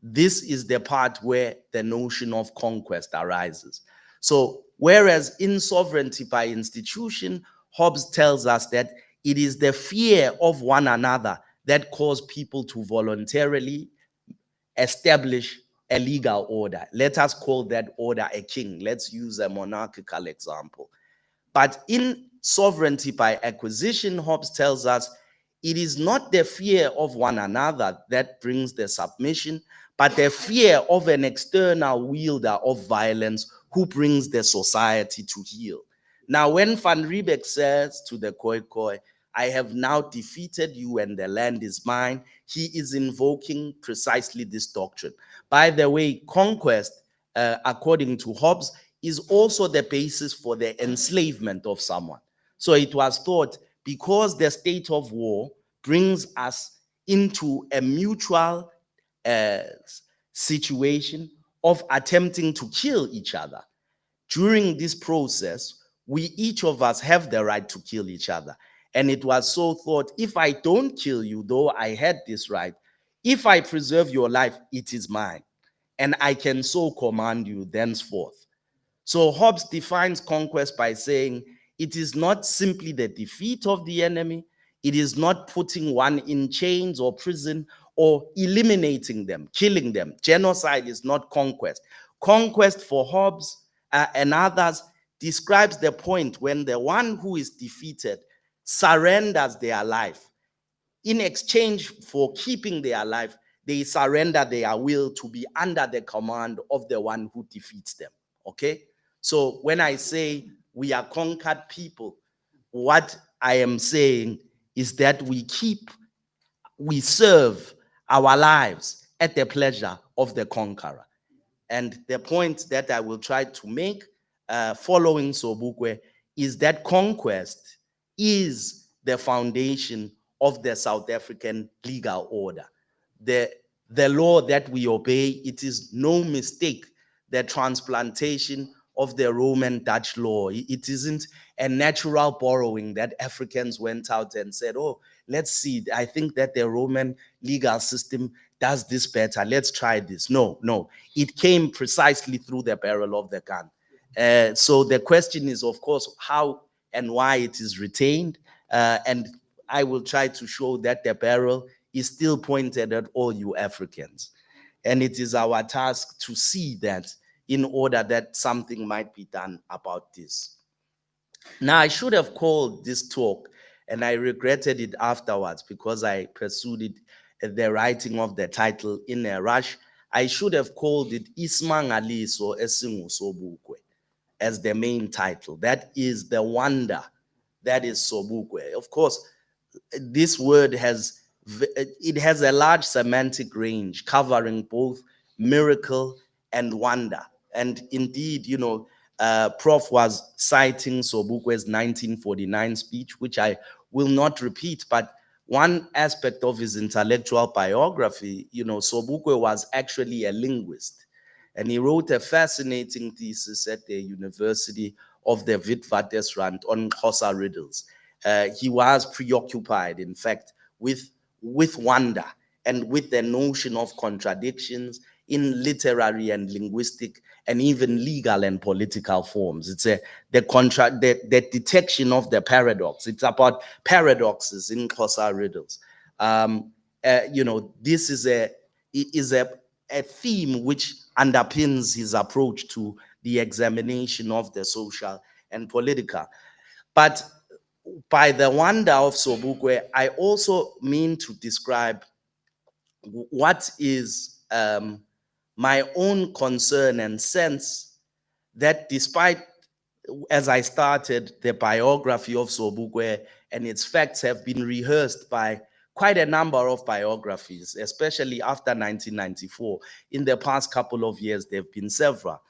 This is the part where the notion of conquest arises. So, whereas in sovereignty by institution, Hobbes tells us that it is the fear of one another that cause people to voluntarily establish a legal order. Let us call that order a king. Let's use a monarchical example. But in sovereignty by acquisition, Hobbes tells us it is not the fear of one another that brings the submission, but the fear of an external wielder of violence who brings the society to heel. Now, when Van Riebeck says to the Khoikhoi, I have now defeated you and the land is mine, he is invoking precisely this doctrine. By the way, conquest, according to Hobbes, is also the basis for the enslavement of someone. So it was thought, because the state of war brings us into a mutual situation of attempting to kill each other. During this process, we each of us have the right to kill each other. And it was so thought, if I don't kill you, though I had this right, if I preserve your life, it is mine. And I can so command you thenceforth. So Hobbes defines conquest by saying it is not simply the defeat of the enemy, it is not putting one in chains or prison or eliminating them, killing them. Genocide is not conquest. Conquest for Hobbes and others describes the point when the one who is defeated surrenders their life. In exchange for keeping their life, they surrender their will to be under the command of the one who defeats them, okay? So when I say we are conquered people, what I am saying is that we serve our lives at the pleasure of the conqueror. And the point that I will try to make following Sobukwe is that conquest is the foundation of the South African legal order. The law that we obey, it is no mistake the transplantation of the Roman Dutch law. It isn't a natural borrowing that Africans went out and said, oh, let's see, I think that the Roman legal system does this better, let's try this. No, it came precisely through the barrel of the gun. So the question is, of course, how and why it is retained. And I will try to show that the barrel is still pointed at all you Africans. And it is our task to see that in order that something might be done about this. Now, I should have called this talk, and I regretted it afterwards because I pursued it, the writing of the title in a rush. I should have called it Mangaliso Sobukwe as the main title. That is the wonder that is Sobukwe. Of course, this word has a large semantic range covering both miracle and wonder. And indeed, Prof was citing Sobukwe's 1949 speech, which I will not repeat, but one aspect of his intellectual biography, Sobukwe was actually a linguist. And he wrote a fascinating thesis at the University of the Witwatersrand on Xhosa riddles. He was preoccupied, in fact, with wonder and with the notion of contradictions in literary and linguistic and even legal and political forms. It's the detection of the paradox. It's about paradoxes in Xhosa riddles. This is a theme which underpins his approach to the examination of the social and political. But by the wonder of Sobukwe, I also mean to describe what is my own concern and sense that despite, as I started, the biography of Sobukwe and its facts have been rehearsed by quite a number of biographies, especially after 1994. In the past couple of years, there have been several.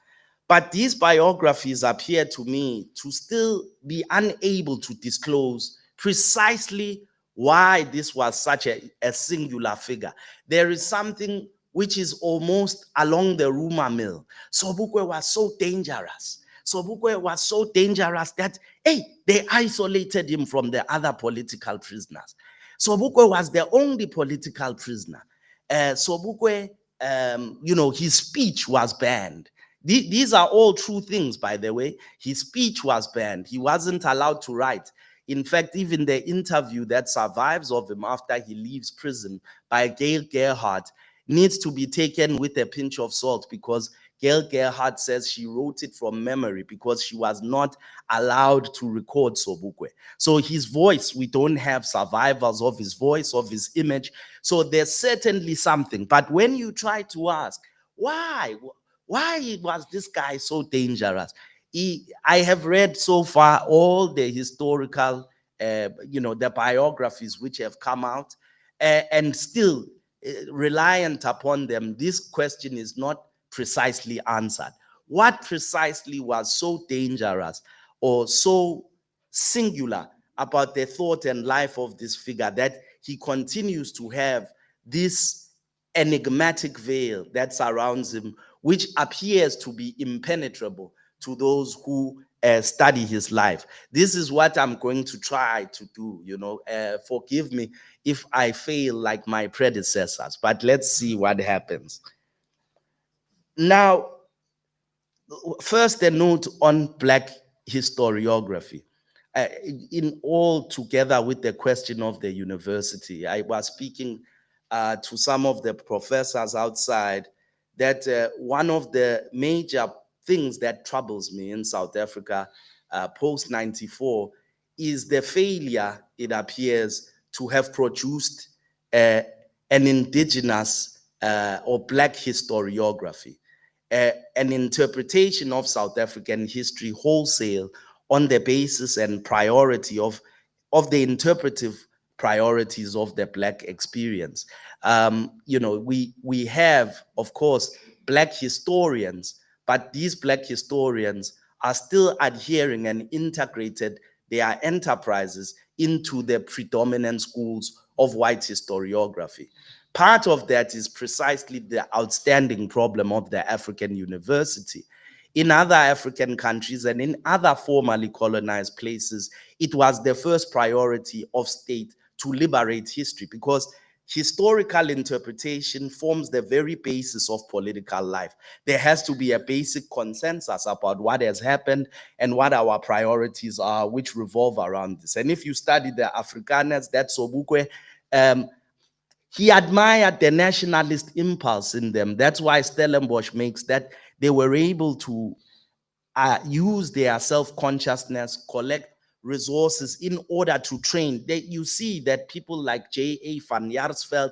But these biographies appear to me to still be unable to disclose precisely why this was such a singular figure. There is something which is almost along the rumor mill. Sobukwe was so dangerous. Sobukwe was so dangerous that, hey, they isolated him from the other political prisoners. Sobukwe was the only political prisoner. Sobukwe, his speech was banned. These are all true things, by the way. His speech was banned. He wasn't allowed to write. In fact, even the interview that survives of him after he leaves prison by Gail Gerhardt needs to be taken with a pinch of salt, because Gail Gerhardt says she wrote it from memory because she was not allowed to record Sobukwe. So his voice, we don't have survivors of his voice, of his image. So there's certainly something. But when you try to ask, why was this guy so dangerous? I have read so far all the historical, the biographies which have come out, and still reliant upon them, this question is not precisely answered. What precisely was so dangerous or so singular about the thought and life of this figure that he continues to have this enigmatic veil that surrounds him, which appears to be impenetrable to those who study his life? This is what I'm going to try to do. Forgive me if I fail like my predecessors, but let's see what happens. Now, first, a note on Black historiography. In all together with the question of the university, I was speaking to some of the professors outside that one of the major things that troubles me in South Africa post-94 is the failure, it appears, to have produced an indigenous or Black historiography, an interpretation of South African history wholesale on the basis and priority of the interpretive priorities of the Black experience. We have, of course, Black historians, but these Black historians are still adhering and integrated their enterprises into the predominant schools of white historiography. Part of that is precisely the outstanding problem of the African university. In other African countries and in other formerly colonized places, it was the first priority of state to liberate history, because historical interpretation forms the very basis of political life. There has to be a basic consensus about what has happened and what our priorities are, which revolve around this. And if you study the Africanist, that Sobukwe, he admired the nationalist impulse in them. That's why Stellenbosch makes that they were able to use their self-consciousness, collect resources in order to train. You see that people like J.A. van Jaarsveld,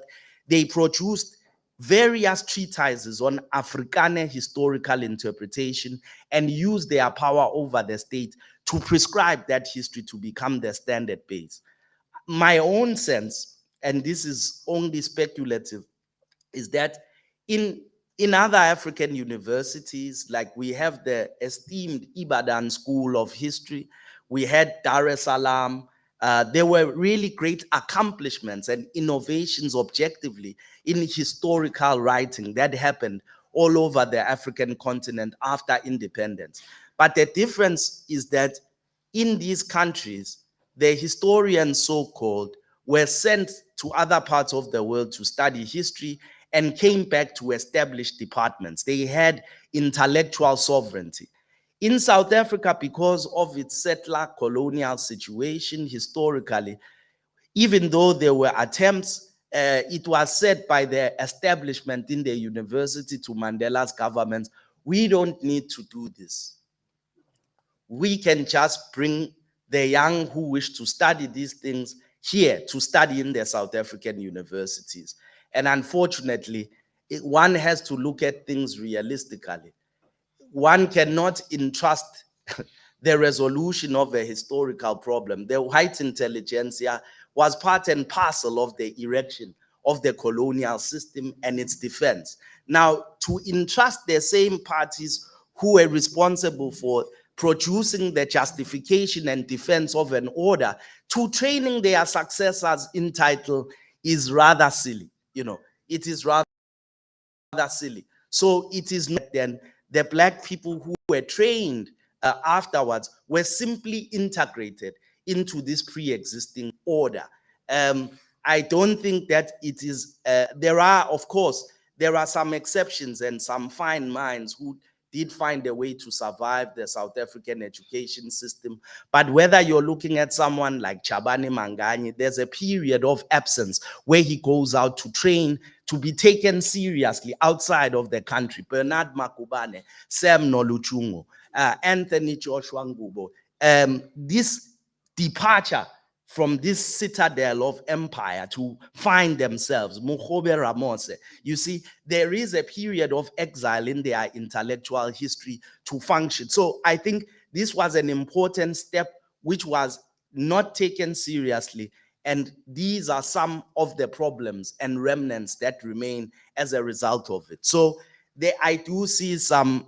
they produced various treatises on Afrikaner historical interpretation and used their power over the state to prescribe that history to become the standard base. My own sense, and this is only speculative, is that in other African universities, like we have the esteemed Ibadan School of History, we had Dar es Salaam, there were really great accomplishments and innovations objectively in historical writing that happened all over the African continent after independence. But the difference is that in these countries, the historians, so-called, were sent to other parts of the world to study history and came back to establish departments. They had intellectual sovereignty. In South Africa, because of its settler colonial situation historically, even though there were attempts, it was said by the establishment in the university to Mandela's government, we don't need to do this. We can just bring the young who wish to study these things here, to study in the South African universities. And unfortunately, one has to look at things realistically. One cannot entrust the resolution of a historical problem. The white intelligentsia was part and parcel of the erection of the colonial system and its defense. Now, to entrust the same parties who were responsible for producing the justification and defense of an order to training their successors in title is rather silly. It is rather silly. So it is not then the black people who were trained afterwards were simply integrated into this pre-existing order. I don't think that it is, there are some exceptions and some fine minds who did find a way to survive the South African education system. But whether you're looking at someone like Chabane Manganyi, there's a period of absence where he goes out to train, to be taken seriously outside of the country. Bernard Makubane, Sam Noluchungu, Anthony Joshua Ngubo. This departure from this citadel of empire to find themselves, Mugobe Ramose. You see, there is a period of exile in their intellectual history to function. So I think this was an important step which was not taken seriously. And these are some of the problems and remnants that remain as a result of it. So I do see some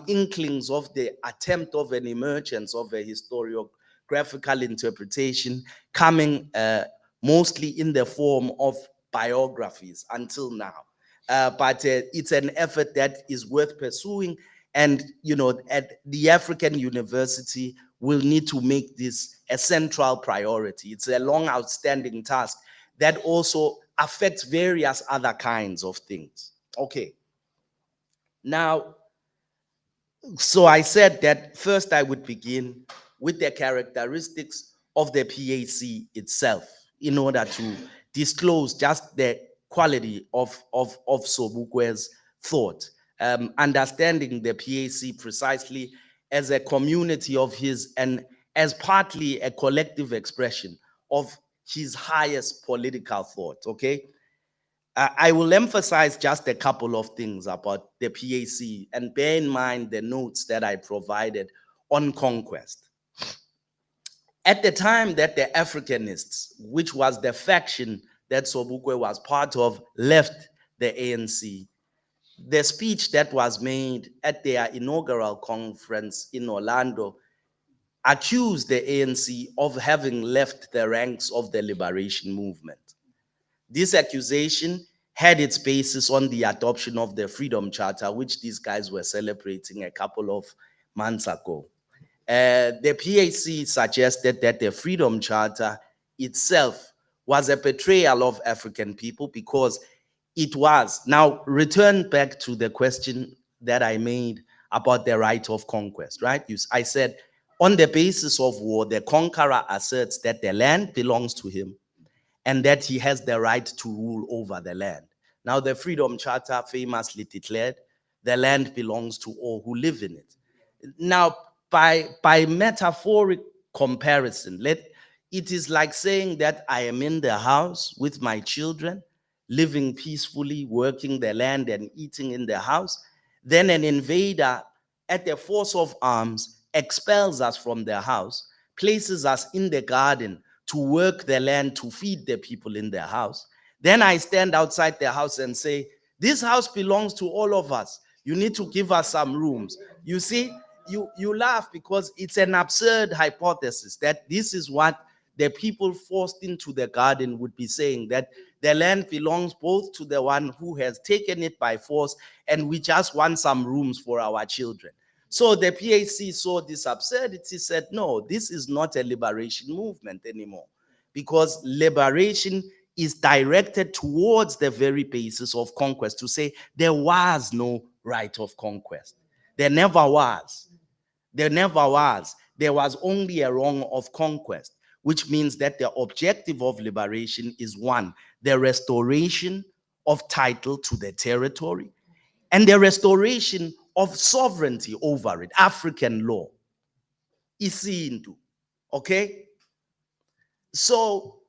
inklings of the attempt of an emergence of a historiographical interpretation coming mostly in the form of biographies until now. But it's an effort that is worth pursuing. And, at the African University, will need to make this a central priority. It's a long outstanding task that also affects various other kinds of things. Okay. Now, so I said that first I would begin with the characteristics of the PAC itself in order to disclose just the quality of Sobukwe's thought, understanding the PAC precisely as a community of his and as partly a collective expression of his highest political thought, okay? I will emphasize just a couple of things about the PAC and bear in mind the notes that I provided on conquest. At the time that the Africanists, which was the faction that Sobukwe was part of, left the ANC, the speech that was made at their inaugural conference in Orlando accused the ANC of having left the ranks of the liberation movement. This accusation had its basis on the adoption of the Freedom Charter, which these guys were celebrating a couple of months ago. The PAC suggested that the Freedom Charter itself was a betrayal of African people because it was. Now, return back to the question that I made about the right of conquest, right? I said, on the basis of war, the conqueror asserts that the land belongs to him and that he has the right to rule over the land. Now, the Freedom Charter famously declared the land belongs to all who live in it. Now, by metaphoric comparison, it is like saying that I am in the house with my children, living peacefully, working the land and eating in the house. Then an invader at the force of arms expels us from the house, places us in the garden to work the land to feed the people in the house. Then I stand outside the house and say, this house belongs to all of us. You need to give us some rooms. You see, you laugh because it's an absurd hypothesis that this is what the people forced into the garden would be saying, that the land belongs both to the one who has taken it by force and we just want some rooms for our children. So the PAC saw this absurdity, said, no, this is not a liberation movement anymore, because liberation is directed towards the very basis of conquest, to say there was no right of conquest. There never was. There never was. There was only a wrong of conquest, which means that the objective of liberation is one, the restoration of title to the territory and the restoration of sovereignty over it, African law. isintu. Okay? So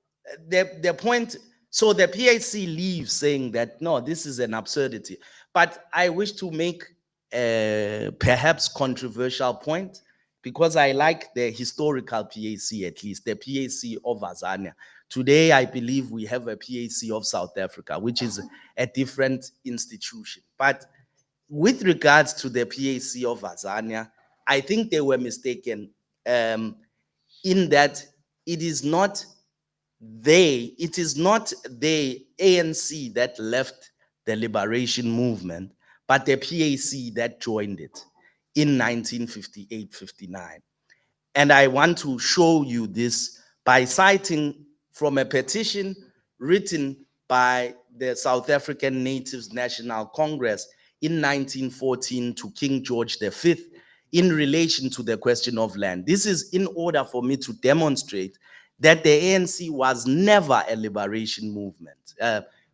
the point, so the PAC leaves saying that, no, this is an absurdity. But I wish to make a perhaps controversial point, because I like the historical PAC, at least, the PAC of Azania. Today, I believe we have a PAC of South Africa, which is a different institution. But with regards to the PAC of Azania, I think they were mistaken in that it is not the ANC that left the liberation movement, but the PAC that joined it in 1958-59. And I want to show you this by citing from a petition written by the South African Natives National Congress in 1914 to King George V in relation to the question of land. This is in order for me to demonstrate that the ANC was never a liberation movement.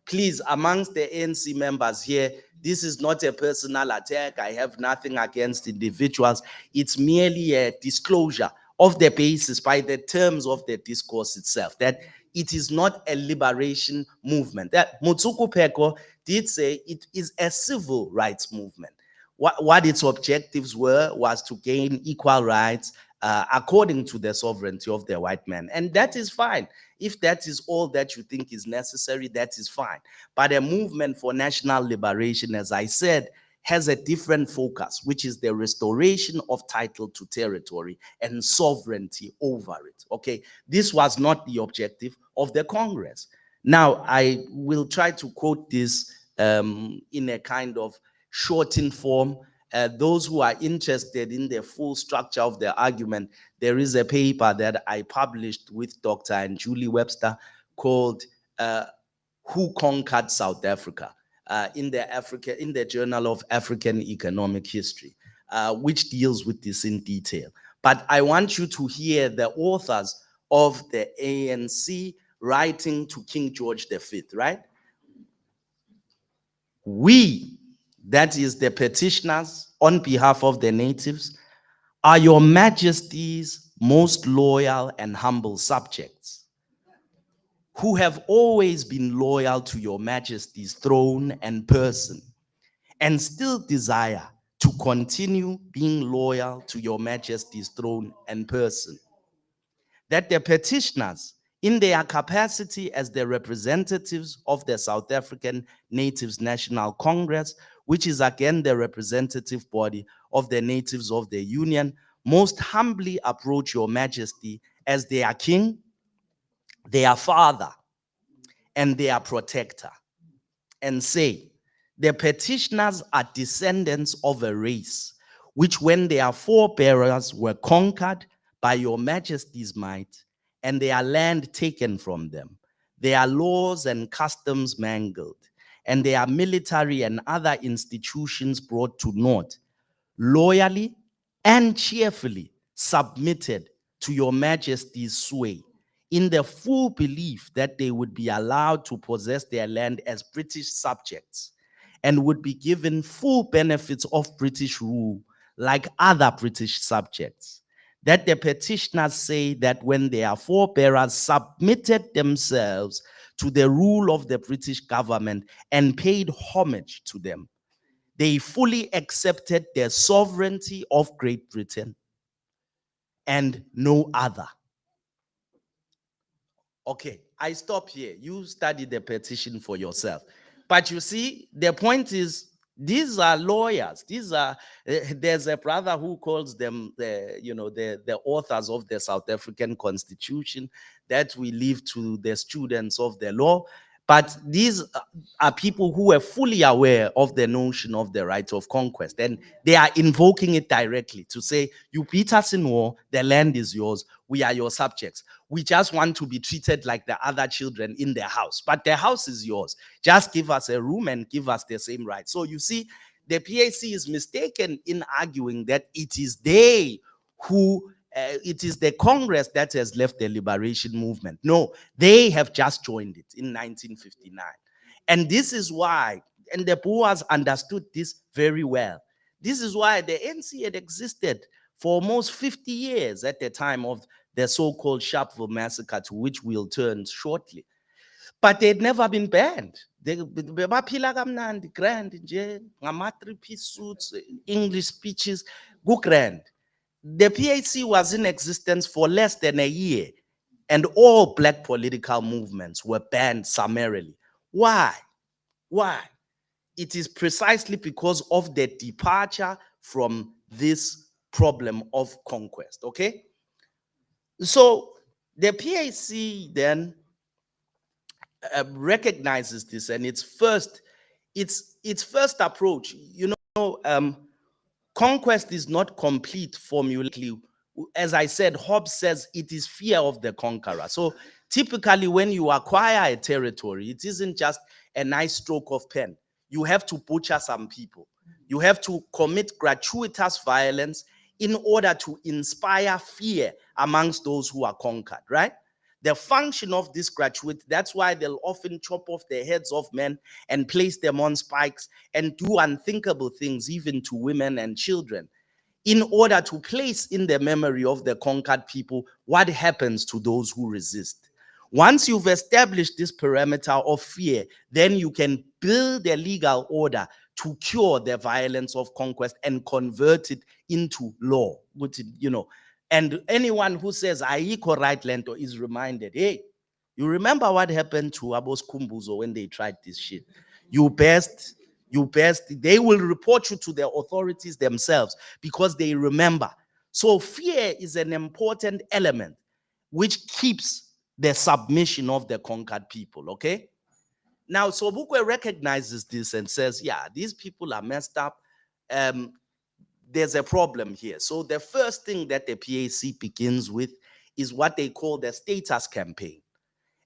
Please, amongst the ANC members here, this is not a personal attack. I have nothing against individuals. It's merely a disclosure of the basis by the terms of the discourse itself, that it is not a liberation movement. That Motsuku Peko did say it is a civil rights movement. What its objectives was to gain equal rights according to the sovereignty of the white man. And that is fine. If that is all that you think is necessary, that is fine. But a movement for national liberation, as I said, has a different focus, which is the restoration of title to territory and sovereignty over it. Okay, this was not the objective of the Congress. Now, I will try to quote this in a kind of shortened form. Those who are interested in the full structure of the argument, there is a paper that I published with Dr. and Julie Webster called Who Conquered South Africa? In the Journal of African Economic History, which deals with this in detail. But I want you to hear the authors of the ANC writing to King George V, right? We, that is the petitioners on behalf of the natives, are your majesty's most loyal and humble subjects, who have always been loyal to your majesty's throne and person, and still desire to continue being loyal to your majesty's throne and person. That the petitioners, in their capacity as the representatives of the South African Natives National Congress, which is again the representative body of the natives of the Union, most humbly approach your majesty as their king, their father, and their protector, and say, the petitioners are descendants of a race which, when their forebears were conquered by your majesty's might and their land taken from them, their laws and customs mangled, and their military and other institutions brought to naught, loyally and cheerfully submitted to your majesty's sway, in the full belief that they would be allowed to possess their land as British subjects and would be given full benefits of British rule like other British subjects. That the petitioners say that when their forebears submitted themselves to the rule of the British government and paid homage to them, they fully accepted the sovereignty of Great Britain and no other. Okay, I stop here. You study the petition for yourself. But you see, the point is, these are lawyers. These are, there's a brother who calls them the authors of the South African Constitution, that we leave to the students of the law. But these are people who are fully aware of the notion of the right of conquest. And they are invoking it directly to say, you beat us in war, the land is yours, we are your subjects. We just want to be treated like the other children in their house. But the house is yours. Just give us a room and give us the same rights. So you see, the PAC is mistaken in arguing that it is they who it is the Congress that has left the liberation movement. No, they have just joined it in 1959. And this is why, and the Boers understood this very well. This is why the ANC had existed for almost 50 years at the time of the so-called Sharpeville massacre, to which we'll turn shortly. But they'd never been banned. They bebaphila kamnandi, grand nje, ngama 3-piece suits, English speeches, go grand. The PAC was in existence for less than a year, and all Black political movements were banned summarily. Why? Why? It is precisely because of the departure from this problem of conquest, okay? So the PAC then recognizes this, and its first approach, conquest is not complete formulaically. As I said, Hobbes says it is fear of the conqueror. So typically when you acquire a territory, it isn't just a nice stroke of pen. You have to butcher some people. You have to commit gratuitous violence in order to inspire fear amongst those who are conquered, right? The function of this gratuity, that's why they'll often chop off the heads of men and place them on spikes and do unthinkable things, even to women and children, in order to place in the memory of the conquered people what happens to those who resist. Once you've established this parameter of fear, then you can build a legal order to cure the violence of conquest and convert it into law, and anyone who says Aiko right land is reminded, hey, you remember what happened to Abos Kumbuzo when they tried this shit? You best, they will report you to the authorities themselves because they remember. So fear is an important element which keeps the submission of the conquered people, okay? Now, Sobukwe recognizes this and says, yeah, these people are messed up. There's a problem here. So the first thing that the PAC begins with is what they call the status campaign.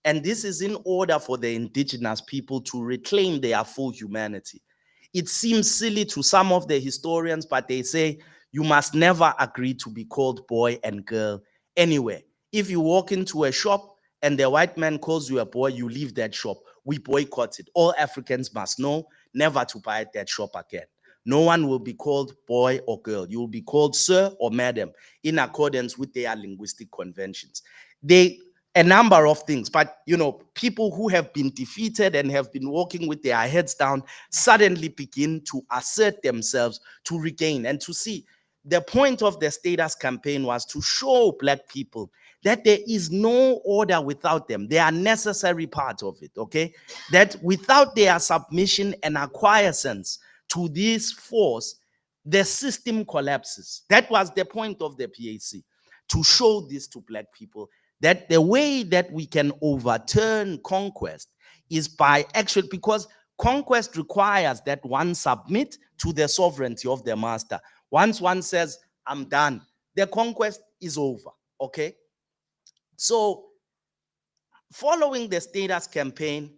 And this is in order for the indigenous people to reclaim their full humanity. It seems silly to some of the historians, but they say you must never agree to be called boy and girl anywhere. If you walk into a shop and the white man calls you a boy, you leave that shop. We boycott it. All Africans must know never to buy at that shop again. No one will be called boy or girl. You will be called sir or madam in accordance with their linguistic conventions. A number of things, but people who have been defeated and have been walking with their heads down suddenly begin to assert themselves, to regain and to see. The point of the status campaign was to show Black people that there is no order without them. They are a necessary part of it, okay? That without their submission and acquiescence to this force, the system collapses. That was the point of the PAC, to show this to Black people, that the way that we can overturn conquest is by actually, because conquest requires that one submit to the sovereignty of the master. Once one says, I'm done, the conquest is over, okay? So following the status campaign,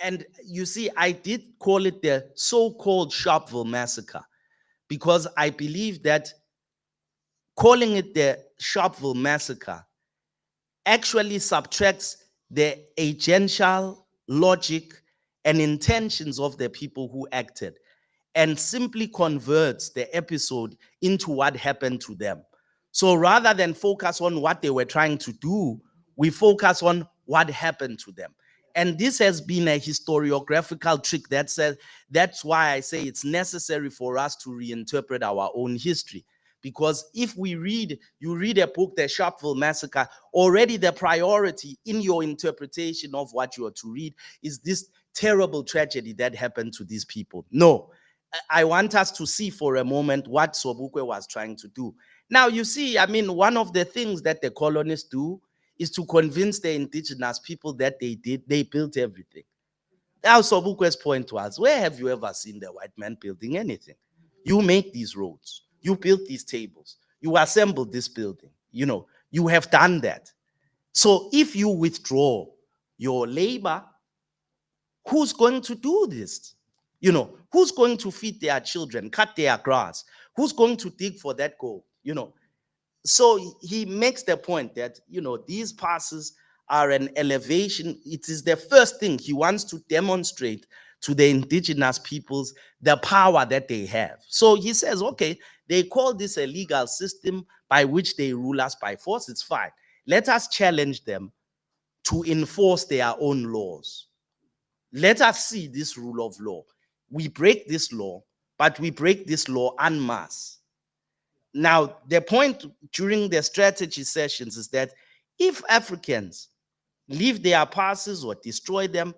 and you see, I did call it the so-called Sharpeville massacre because I believe that calling it the Sharpeville massacre actually subtracts the agential logic and intentions of the people who acted and simply converts the episode into what happened to them. So rather than focus on what they were trying to do, we focus on what happened to them. And this has been a historiographical trick that says, that's why I say it's necessary for us to reinterpret our own history. Because if you read a book, The Sharpeville Massacre, already the priority in your interpretation of what you are to read is this terrible tragedy that happened to these people. No, I want us to see for a moment what Sobukwe was trying to do. Now, you see, one of the things that the colonists do is to convince the indigenous people that they built everything. Now, Sobukwe's point was, where have you ever seen the white man building anything? You make these roads. You built these tables. You assembled this building. You have done that. So if you withdraw your labor, who's going to do this? Who's going to feed their children, cut their grass? Who's going to dig for that gold? So he makes the point that, these passes are an elevation. It is the first thing he wants to demonstrate to the indigenous peoples the power that they have. So he says, okay, they call this a legal system by which they rule us by force. It's fine. Let us challenge them to enforce their own laws. Let us see this rule of law. We break this law, but we break this law en masse. Now, the point during the strategy sessions is that if Africans leave their passes or destroy them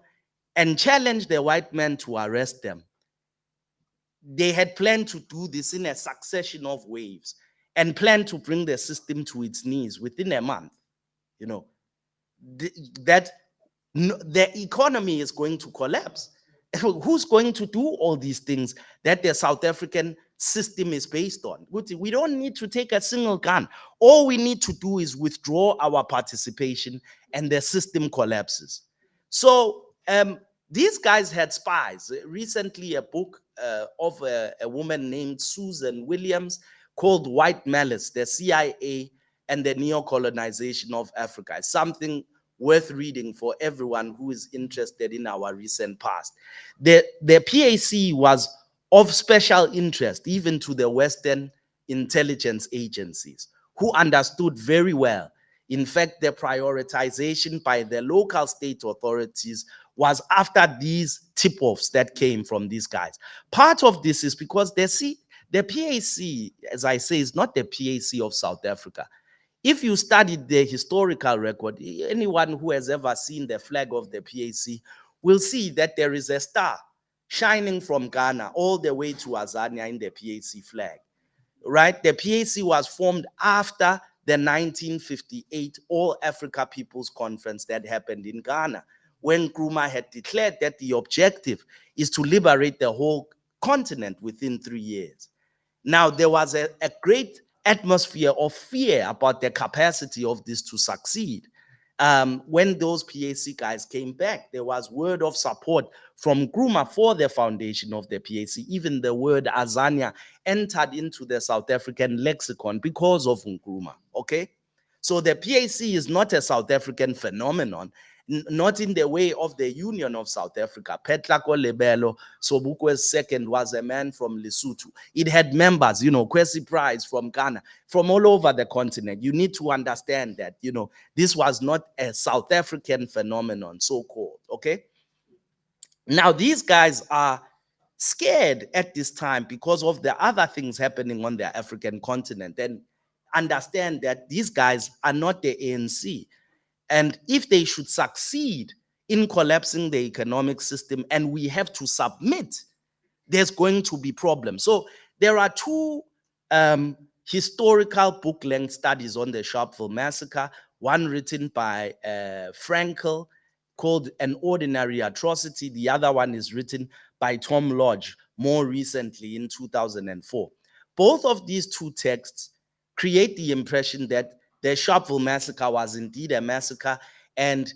and challenge the white man to arrest them, they had planned to do this in a succession of waves and planned to bring the system to its knees within a month. You know, that the economy is going to collapse. Who's going to do all these things that the South African system is based on? We don't need to take a single gun. All we need to do is withdraw our participation and the system collapses. So these guys had spies. Recently, a book of a woman named Susan Williams called White Malice, the CIA and the Neocolonization of Africa. It's something worth reading for everyone who is interested in our recent past. The PAC was of special interest even to the Western intelligence agencies, who understood very well. In fact, the prioritization by the local state authorities was after these tip-offs that came from these guys. Part of this is because they see the PAC, as I say, is not the PAC of South Africa. If you study the historical record, anyone who has ever seen the flag of the PAC will see that there is a star shining from Ghana all the way to Azania in the PAC flag, right? The PAC was formed after the 1958 All Africa People's Conference that happened in Ghana, when Nkrumah had declared that the objective is to liberate the whole continent within 3 years. Now, there was a great atmosphere of fear about the capacity of this to succeed. When those PAC guys came back, there was word of support from Nkrumah for the foundation of the PAC. Even the word Azania entered into the South African lexicon because of Nkrumah, okay? So the PAC is not a South African phenomenon, not in the way of the Union of South Africa. Petlako Lebelo, Sobukwe's second, was a man from Lesotho. It had members, you know, Kwesi Price from Ghana, from all over the continent. You need to understand that, you know, this was not a South African phenomenon, so-called, okay? Now, these guys are scared at this time because of the other things happening on the African continent, and understand that these guys are not the ANC. And if they should succeed in collapsing the economic system and we have to submit, there's going to be problems. So there are two historical book-length studies on the Sharpeville massacre, one written by Frankel called An Ordinary Atrocity. The other one is written by Tom Lodge more recently in 2004. Both of these two texts create the impression that the Sharpeville massacre was indeed a massacre, and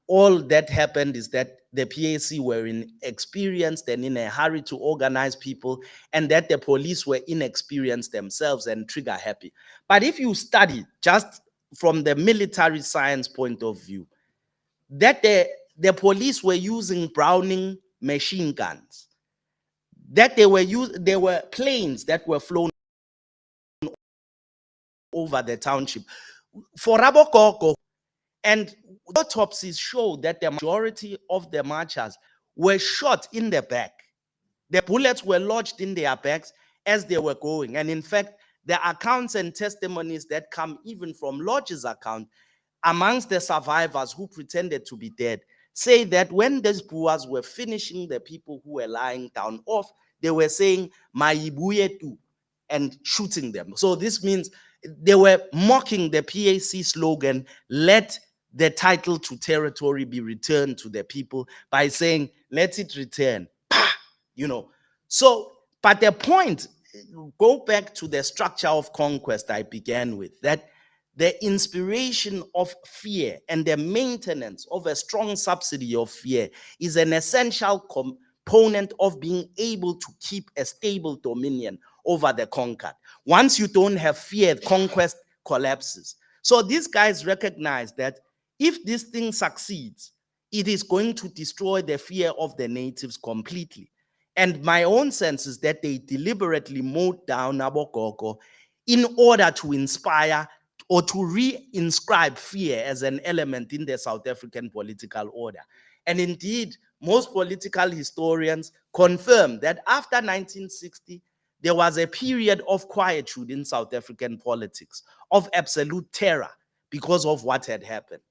all that happened is that the PAC were inexperienced and in a hurry to organize people, and that the police were inexperienced themselves and trigger happy. But if you study just from the military science point of view, that the police were using Browning machine guns, that there were planes that were flown over the township for Rabokoko, and autopsies show that the majority of the marchers were shot in the back. The bullets were lodged in their backs as they were going. And in fact, the accounts and testimonies that come even from Lodge's account amongst the survivors who pretended to be dead say that when these Boers were finishing the people who were lying down off, they were saying, "Maibuye tu," and shooting them. So this means they were mocking the PAC slogan, "Let the title to territory be returned to the people," by saying, "Let it return." You know. So, but the point, go back to the structure of conquest I began with, that the inspiration of fear and the maintenance of a strong subsidy of fear is an essential component of being able to keep a stable dominion over the conquered. Once you don't have fear, conquest collapses. So these guys recognize that if this thing succeeds, it is going to destroy the fear of the natives completely. And my own sense is that they deliberately mowed down Abogogo in order to inspire or to reinscribe fear as an element in the South African political order. And indeed, most political historians confirm that after 1960, there was a period of quietude in South African politics, of absolute terror because of what had happened.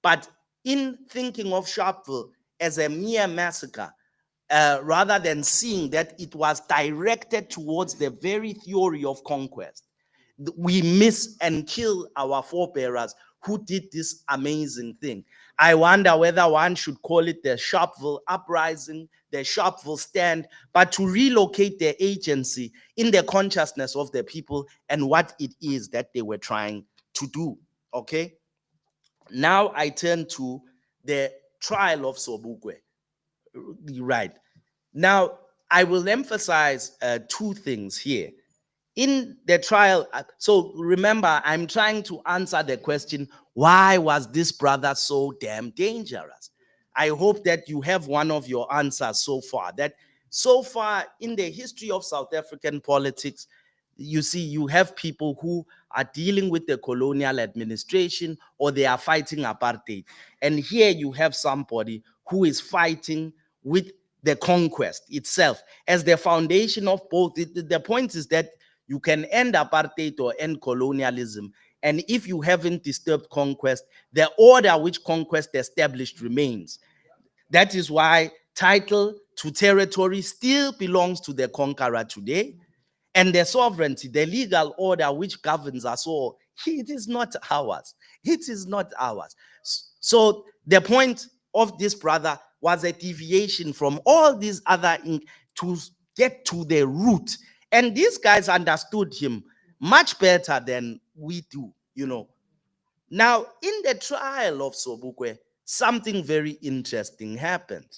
But in thinking of Sharpeville as a mere massacre, rather than seeing that it was directed towards the very theory of conquest, we miss and kill our forebearers who did this amazing thing. I wonder whether one should call it the Sharpeville uprising, the Sharpeville stand, but to relocate their agency in the consciousness of the people and what it is that they were trying to do, okay? Now I turn to the trial of Sobukwe, right? Now, I will emphasize two things here. In the trial, so remember, I'm trying to answer the question, why was this brother so damn dangerous? I hope that you have one of your answers so far, that so far in the history of South African politics, you see, you have people who are dealing with the colonial administration or they are fighting apartheid. And here you have somebody who is fighting with the conquest itself as the foundation of both. The point is that you can end apartheid or end colonialism. And if you haven't disturbed conquest, the order which conquest established remains. That is why title to territory still belongs to the conqueror today. And the sovereignty, the legal order which governs us all, it is not ours. It is not ours. So the point of this brother was a deviation from all these other to get to the root. And these guys understood him much better than we do, you know. Now, in the trial of Sobukwe, something very interesting happened.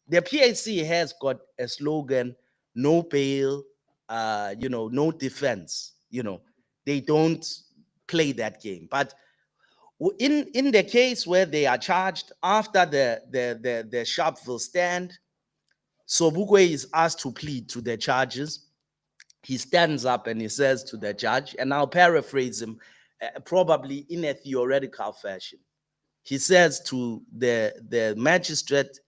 The PAC has got a slogan, no bail, no defense. They don't play that game. But in the case where they are charged after the Sharpeville stand, Sobukwe is asked to plead to the charges. He stands up and he says to the judge, and I'll paraphrase him, probably in a theoretical fashion. He says to the magistrate,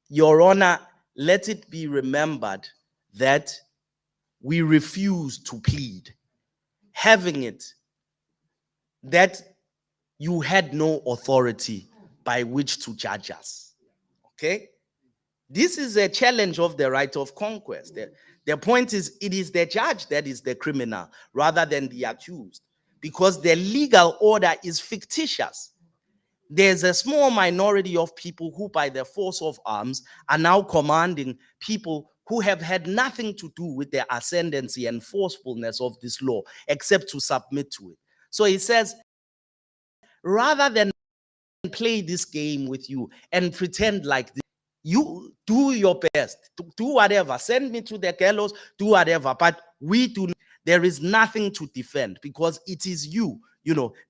Your Honor, let it be remembered that we refuse to plead, having it that you had no authority by which to judge us. Okay? This is a challenge of the right of conquest. The point is, it is the judge that is the criminal rather than the accused, because the legal order is fictitious. There's a small minority of people who, by the force of arms, are now commanding people who have had nothing to do with the ascendancy and forcefulness of this law, except to submit to it. So he says, rather than play this game with you and pretend like this, you do your best, do whatever, send me to the gallows, do whatever, but there is nothing to defend because it is you,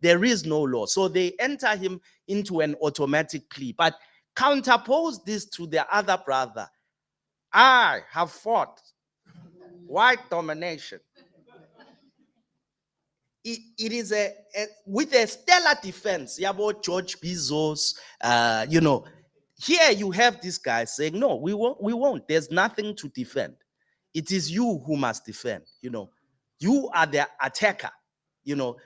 there is no law. So they enter him into an automatic plea, but counterpose this to the other brother. I have fought white domination. It is with a stellar defense, about George Bezos, Here you have this guy saying, no, we won't. There's nothing to defend. It is you who must defend. You are the attacker. You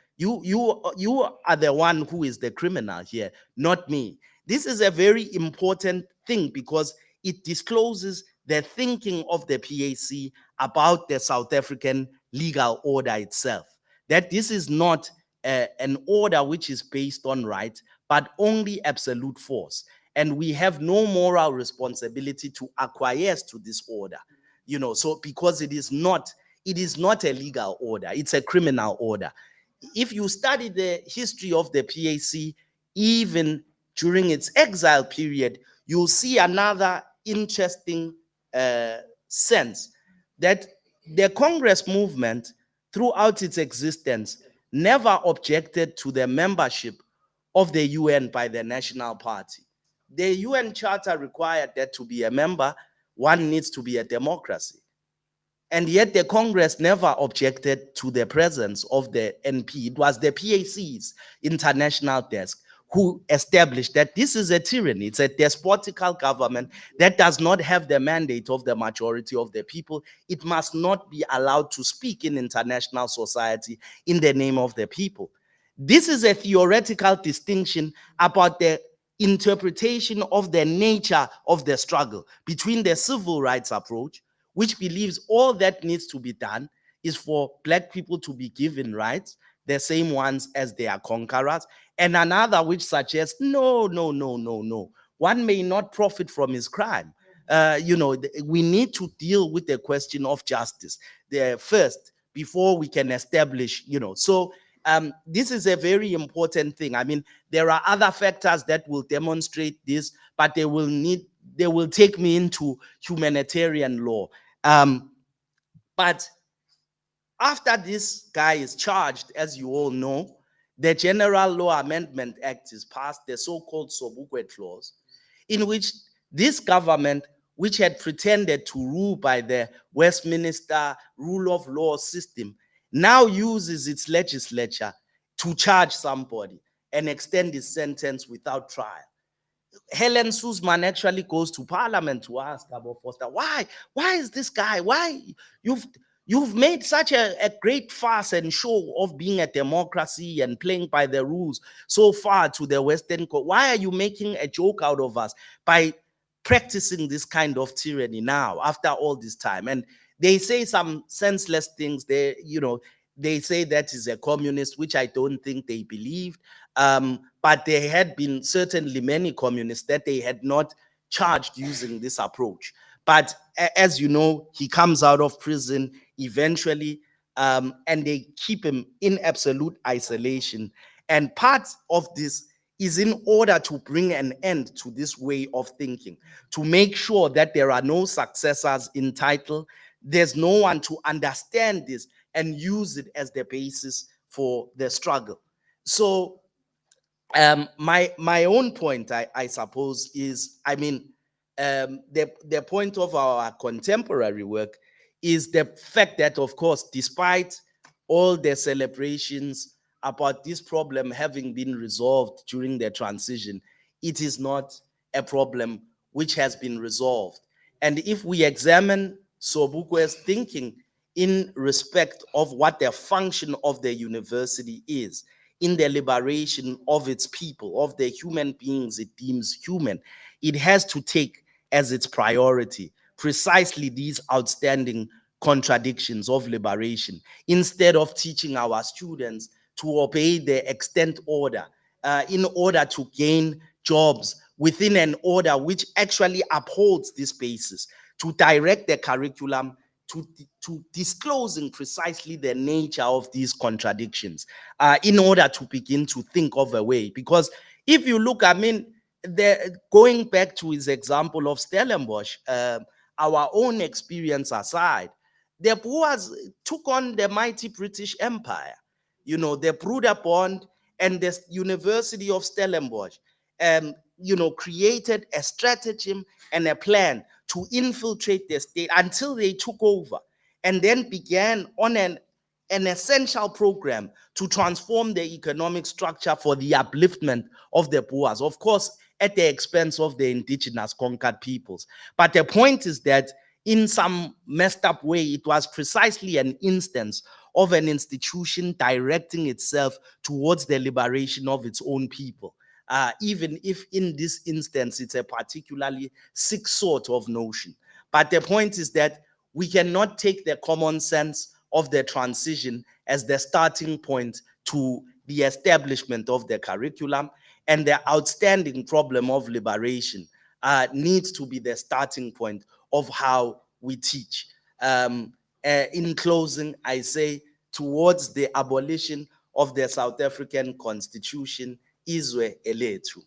are the one who is the criminal here, not me. This is a very important thing because it discloses the thinking of the PAC about the South African legal order itself. That this is not an order which is based on right, but only absolute force. And we have no moral responsibility to acquiesce to this order, so because it is not a legal order, it's a criminal order. If you study the history of the PAC, even during its exile period, you'll see another interesting sense that the Congress movement, throughout its existence, never objected to the membership of the UN by the National Party. the UN Charter required that to be a member, one needs to be a democracy. And yet the Congress never objected to the presence of the NP. It was the PAC's international desk who established that this is a tyranny. It's a despotical government that does not have the mandate of the majority of the people. It must not be allowed to speak in international society in the name of the people. This is a theoretical distinction about the interpretation of the nature of the struggle between the civil rights approach, which believes all that needs to be done is for Black people to be given rights, the same ones as their conquerors, and another which suggests, no. One may not profit from his crime. We need to deal with the question of justice first before we can establish, So this is a very important thing. I mean, there are other factors that will demonstrate this, but they will take me into humanitarian law. But after this guy is charged, as you all know, the General Law Amendment Act is passed, the so-called Sobukwe clause, in which this government, which had pretended to rule by the Westminster rule of law system, now uses its legislature to charge somebody and extend his sentence without trial. Helen Suzman actually goes to Parliament to ask Gabo Foster, why is this guy, why you've made such a great fuss and show of being a democracy and playing by the rules so far to the Western court. Why are you making a joke out of us by practicing this kind of tyranny now after all this time? And they say some senseless things. They say that is a communist, which I don't think they believed. But there had been certainly many communists that they had not charged using this approach. But as you know, he comes out of prison eventually, and they keep him in absolute isolation. And part of this is in order to bring an end to this way of thinking, to make sure that there are no successors in title, there's no one to understand this and use it as the basis for the struggle. So my own point, I suppose, is, the point of our contemporary work is the fact that, of course, despite all the celebrations about this problem having been resolved during the transition, it is not a problem which has been resolved. And if we examine Sobukwe's thinking in respect of what the function of the university is, in the liberation of its people, of the human beings it deems human, it has to take as its priority precisely these outstanding contradictions of liberation, instead of teaching our students to obey the extant order in order to gain jobs within an order which actually upholds this basis, to direct the curriculum to disclosing precisely the nature of these contradictions in order to begin to think of a way. Because if you look, going back to his example of Stellenbosch, our own experience aside, the Boers took on the mighty British Empire, the Broederbond and the University of Stellenbosch, created a stratagem and a plan to infiltrate the state until they took over, and then began on an essential program to transform the economic structure for the upliftment of the Boers, of course, at the expense of the indigenous conquered peoples. But the point is that in some messed up way, it was precisely an instance of an institution directing itself towards the liberation of its own people. Even if in this instance, it's a particularly sick sort of notion. But the point is that we cannot take the common sense of the transition as the starting point to the establishment of the curriculum, and the outstanding problem of liberation needs to be the starting point of how we teach. In closing, I say, towards the abolition of the South African Constitution, Izwe elethu.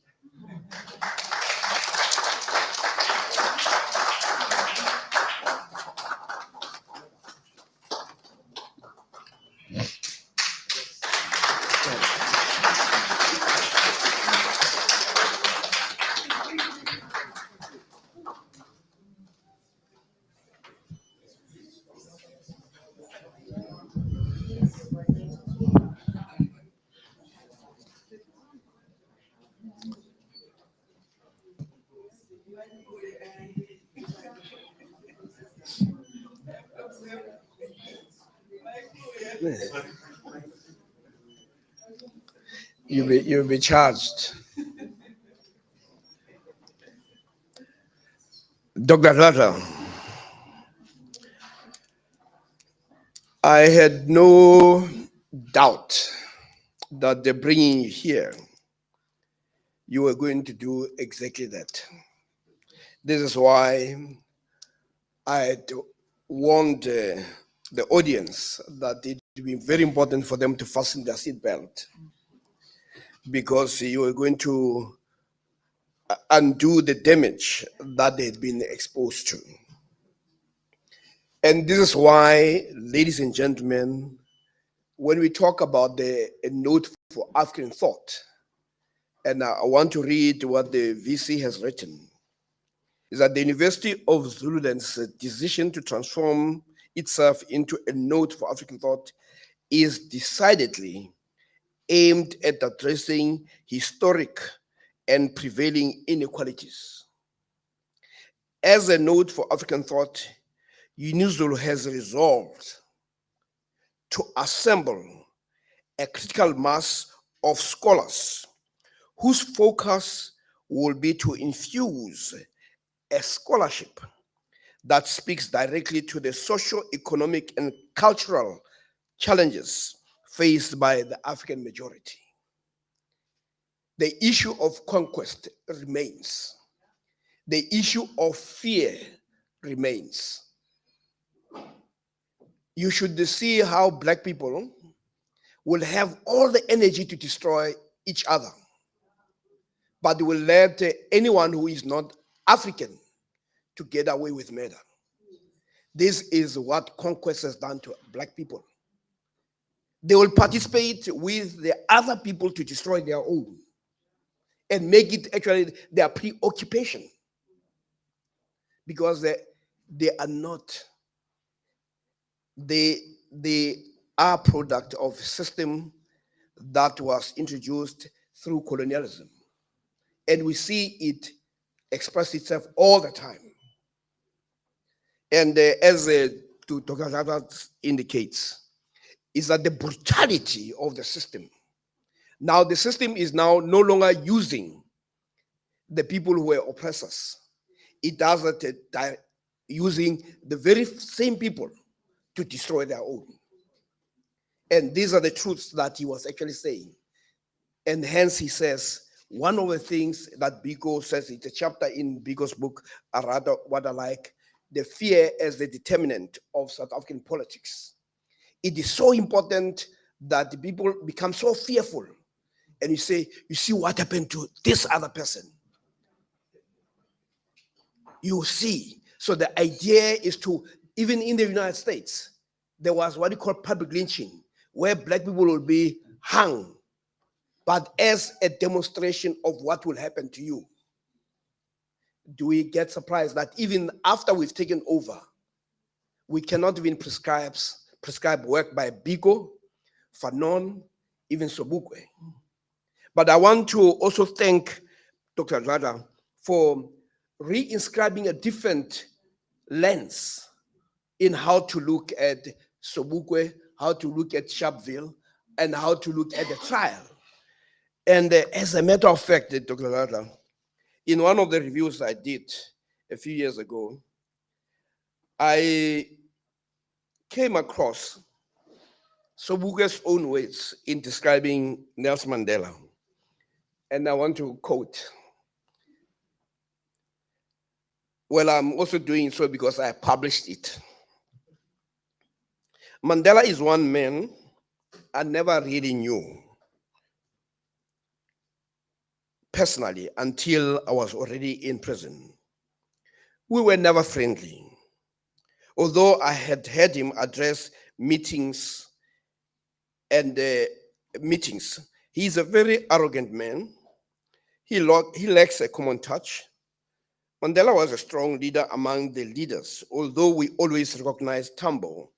You'll be charged. Dr. Lata, I had no doubt that they're bringing you here, you were going to do exactly that. This is why I had warned the audience that it would be very important for them to fasten their seatbelt, because you were going to undo the damage that they had been exposed to. And this is why, ladies and gentlemen, when we talk about a note for African thought, and I want to read what the VC has written, is that the University of Zululand's decision to transform itself into a note for African thought is decidedly aimed at addressing historic and prevailing inequalities. As a note for African thought, UniZulu has resolved to assemble a critical mass of scholars whose focus will be to infuse a scholarship that speaks directly to the socio-economic and cultural challenges faced by the African majority. The issue of conquest remains. The issue of fear remains. You should see how Black people will have all the energy to destroy each other, but they will let anyone who is not African to get away with murder. This is what conquest has done to Black people. They will participate with the other people to destroy their own and make it actually their preoccupation, because they are not, they are product of a system that was introduced through colonialism. And we see it express itself all the time. And as Dr. Zavat indicates, is that the brutality of the system. Now the system is now no longer using the people who were oppressors. It does it using the very same people to destroy their own. And these are the truths that he was actually saying. And hence he says, one of the things that Biko says, it's a chapter in Biko's book, Arada What I Like, the fear as the determinant of South African politics. It is so important that the people become so fearful. And you say, you see what happened to this other person. You see. So the idea is to, even in the United States, there was what you call public lynching, where Black people will be hung, but as a demonstration of what will happen to you. Do we get surprised that even after we've taken over, we cannot even prescribe work by Biko, Fanon, even Sobukwe? But I want to also thank Dr. Rada for reinscribing a different lens in how to look at Sobukwe, how to look at Sharpeville, and how to look at the trial. And as a matter of fact, Dr. Rada, in one of the reviews I did a few years ago, I came across Sobukwe's own words in describing Nelson Mandela. And I want to quote. Well, I'm also doing so because I published it. Mandela is one man I never really knew personally until I was already in prison. We were never friendly. Although I had heard him address meetings and meetings, he is a very arrogant man. He lacks a common touch. Mandela was a strong leader among the leaders, although we always recognized Tambo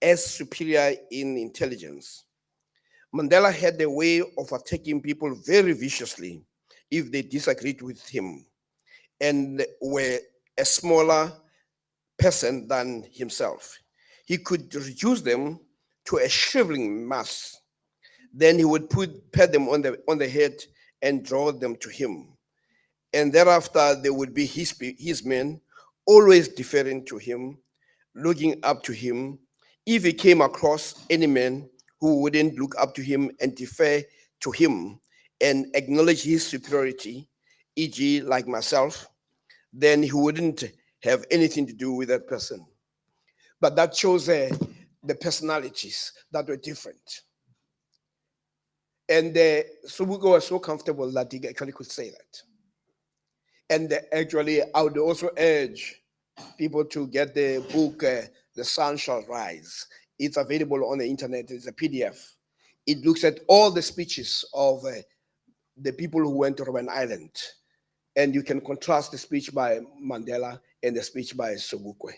as superior in intelligence. Mandela had a way of attacking people very viciously if they disagreed with him and were a smaller person than himself. He could reduce them to a shriveling mass. Then he would pat them on the head and draw them to him. And thereafter, there would be his men, always deferring to him, looking up to him. If he came across any man who wouldn't look up to him and defer to him and acknowledge his superiority, e.g., like myself, then he wouldn't have anything to do with that person. But that shows the personalities that were different. And Sobukwe was so comfortable that he actually could say that. And actually, I would also urge people to get the book, The Sun Shall Rise. It's available on the internet. It's a PDF. It looks at all the speeches of the people who went to Robben Island. And you can contrast the speech by Mandela and the speech by Sobukwe.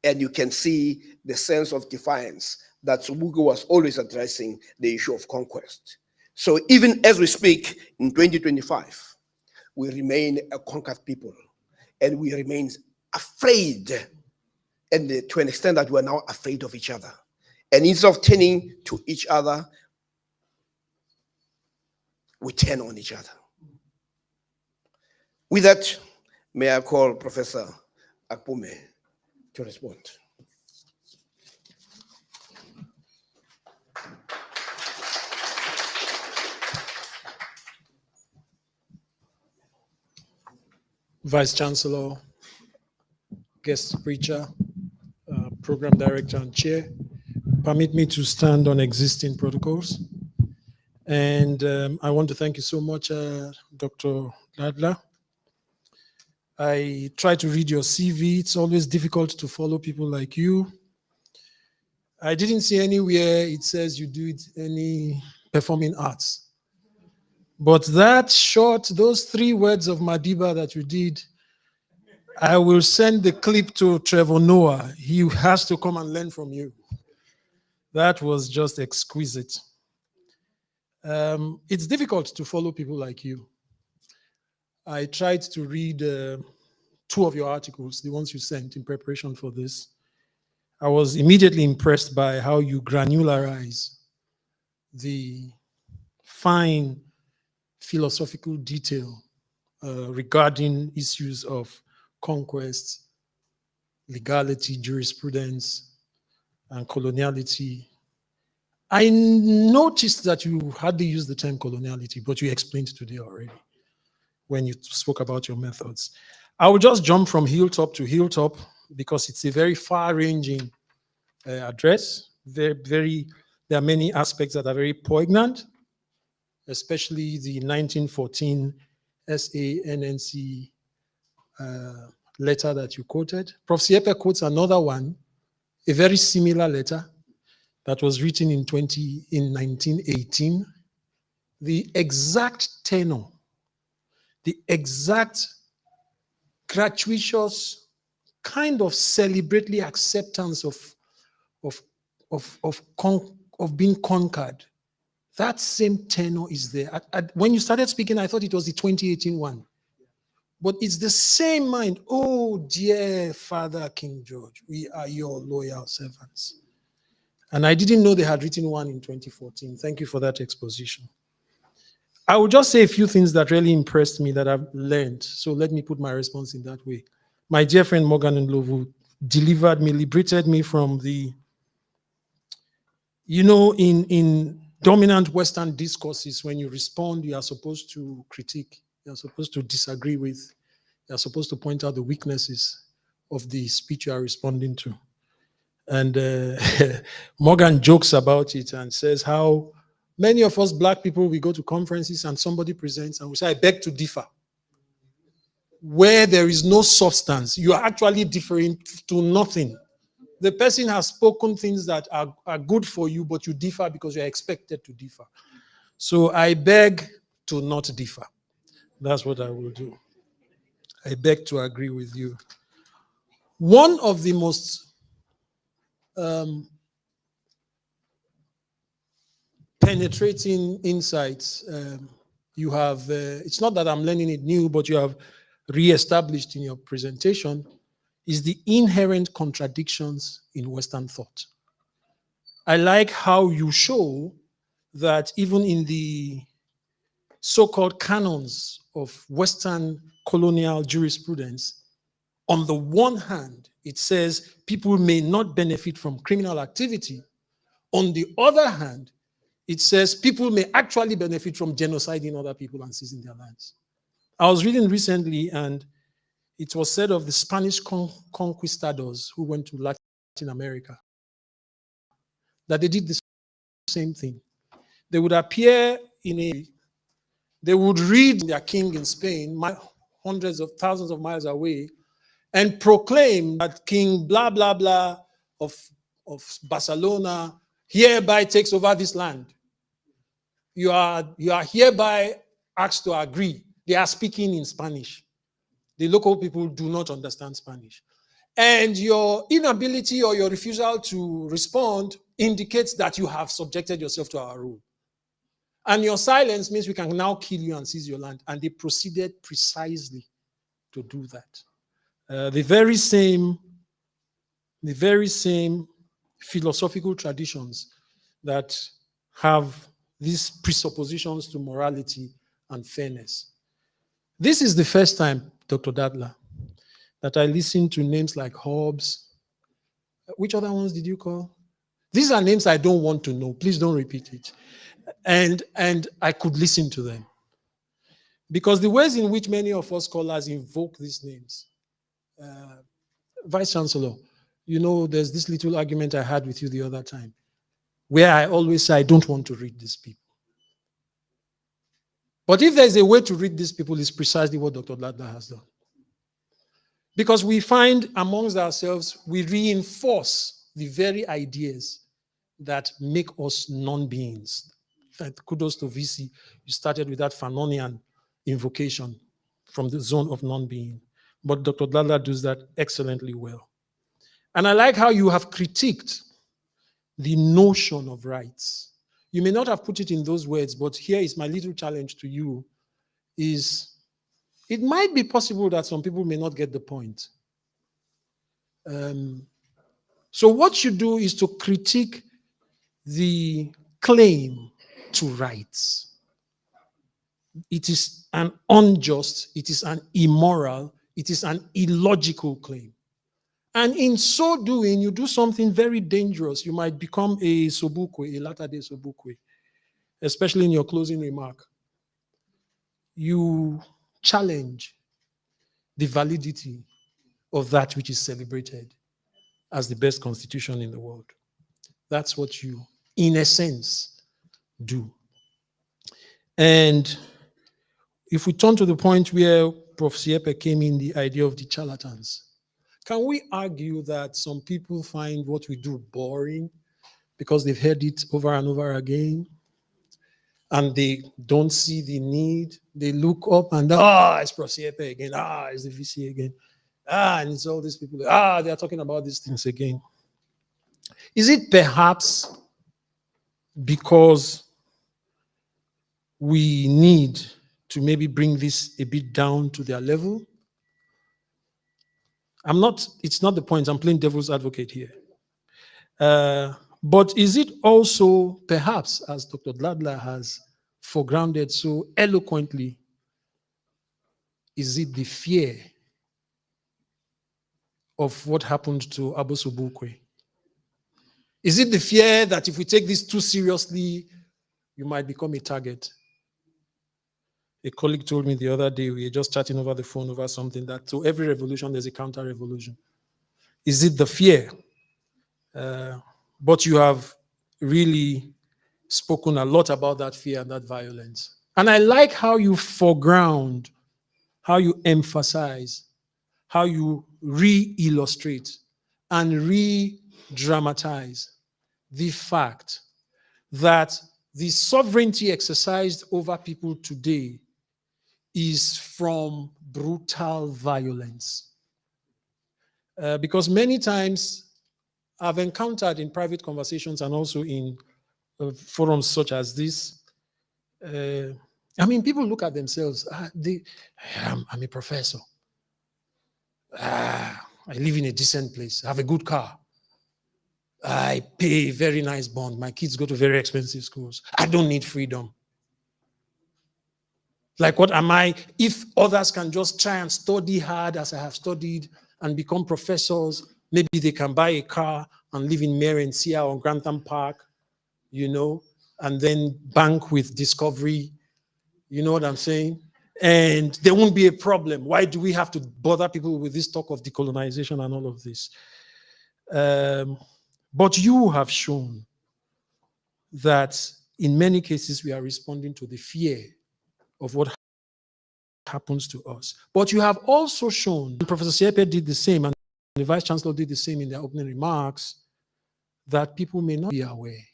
And you can see the sense of defiance that Sobukwe was always addressing the issue of conquest. So even as we speak in 2025, we remain a conquered people, and we remain afraid, and to an extent that we're now afraid of each other. And instead of turning to each other, we turn on each other. With that, may I call Professor Akpume to respond. Vice-Chancellor, guest preacher, program director and chair, permit me to stand on existing protocols. And I want to thank you so much, Dr. Ladla. I try to read your CV. It's always difficult to follow people like you. I didn't see anywhere it says you do any performing arts. But that short, those 3 words of Madiba that you did, I will send the clip to Trevor Noah. He has to come and learn from you. That was just exquisite. It's difficult to follow people like you. I tried to read 2 of your articles, the ones you sent in preparation for this. I was immediately impressed by how you granularize the fine philosophical detail regarding issues of conquest, legality, jurisprudence, and coloniality. I noticed that you hardly use the term coloniality, but you explained today already when you spoke about your methods. I will just jump from hilltop to hilltop because it's a very far-ranging address. There are many aspects that are very poignant, especially the 1914 SANNC letter that you quoted. Prof. Siepe quotes another one, a very similar letter that was written in 1918. The exact tenor, the exact gratuitous kind of celebratory acceptance of being conquered. That same tenor is there. When you started speaking, I thought it was the 2018 one. But it's the same mind. Oh, dear Father King George, we are your loyal servants. And I didn't know they had written one in 2014. Thank you for that exposition. I will just say a few things that really impressed me that I've learned. So let me put my response in that way. My dear friend Morgan Ndlovu delivered me, liberated me from the, in dominant Western discourses, when you respond, you are supposed to critique, you're supposed to disagree with, you're supposed to point out the weaknesses of the speech you are responding to. And Morgan jokes about it and says how many of us Black people, we go to conferences and somebody presents and we say, I beg to differ. Where there is no substance, you are actually differing to nothing. The person has spoken things that are good for you, but you differ because you're expected to differ. So I beg to not differ. That's what I will do. I beg to agree with you. One of the most penetrating insights you have, it's not that I'm learning it new, but you have re-established in your presentation, is the inherent contradictions in Western thought. I like how you show that even in the so-called canons of Western colonial jurisprudence, on the one hand, it says people may not benefit from criminal activity. On the other hand, it says people may actually benefit from genociding other people and seizing their lands. I was reading recently, and it was said of the Spanish conquistadors who went to Latin America that they did the same thing. They would appear they would read their king in Spain, hundreds of thousands of miles away, and proclaim that King blah, blah, blah of Barcelona hereby takes over this land. You are hereby asked to agree. They are speaking in Spanish. The local people do not understand Spanish. And your inability or your refusal to respond indicates that you have subjected yourself to our rule. And your silence means we can now kill you and seize your land. And they proceeded precisely to do that. The very same philosophical traditions that have these presuppositions to morality and fairness. This is the first time, Dr. Dadla, that I listened to names like Hobbes. Which other ones did you call? These are names I don't want to know. Please don't repeat it. And I could listen to them. Because the ways in which many of us scholars invoke these names, Vice-Chancellor, you know, there's this little argument I had with you the other time, where I always say I don't want to read these people. But if there's a way to read these people, it's precisely what Dr. Dadla has done. Because we find amongst ourselves, we reinforce the very ideas that make us non-beings. Kudos to VC. You started with that Fanonian invocation from the zone of non-being. But Dr. Dadla does that excellently well. And I like how you have critiqued the notion of rights. You may not have put it in those words, but here is my little challenge to you, is it might be possible that some people may not get the point. So what you do is to critique the claim to rights. It is an unjust, it is an immoral, it is an illogical claim. And in so doing, you do something very dangerous. You might become a Sobukwe, a latter-day Sobukwe, especially in your closing remark. You challenge the validity of that which is celebrated as the best constitution in the world. That's what you, in a sense, do. And if we turn to the point where Prof. Siepe came in, the idea of the charlatans, can we argue that some people find what we do boring because they've heard it over and over again and they don't see the need? They look up and, it's Prof. Siepe again, it's the VC again, and it's all these people, they're talking about these things again. Is it perhaps because we need to maybe bring this a bit down to their level? It's not the point, I'm playing devil's advocate here. But is it also perhaps, as Dr. Dadla has foregrounded so eloquently, is it the fear of what happened to Abu Sobukwe? Is it the fear that if we take this too seriously, you might become a target? A colleague told me the other day, we were just chatting over the phone over something, that to every revolution, there's a counter-revolution. Is it the fear? But you have really spoken a lot about that fear and that violence. And I like how you foreground, how you emphasize, how you re-illustrate and re-dramatize the fact that the sovereignty exercised over people today is from brutal violence. Because many times I've encountered in private conversations and also in forums such as this, people look at themselves, I'm a professor. I live in a decent place, I have a good car. I pay a very nice bond. My kids go to very expensive schools. I don't need freedom. Like, what am I? If others can just try and study hard as I have studied and become professors, maybe they can buy a car and live in Merencia or Grantham Park, you know, and then bank with Discovery. You know what I'm saying? And there won't be a problem. Why do we have to bother people with this talk of decolonization and all of this? But you have shown that in many cases we are responding to the fear of what happens to us. But you have also shown, and Professor Siepe did the same, and the Vice-Chancellor did the same in their opening remarks, that people may not be aware.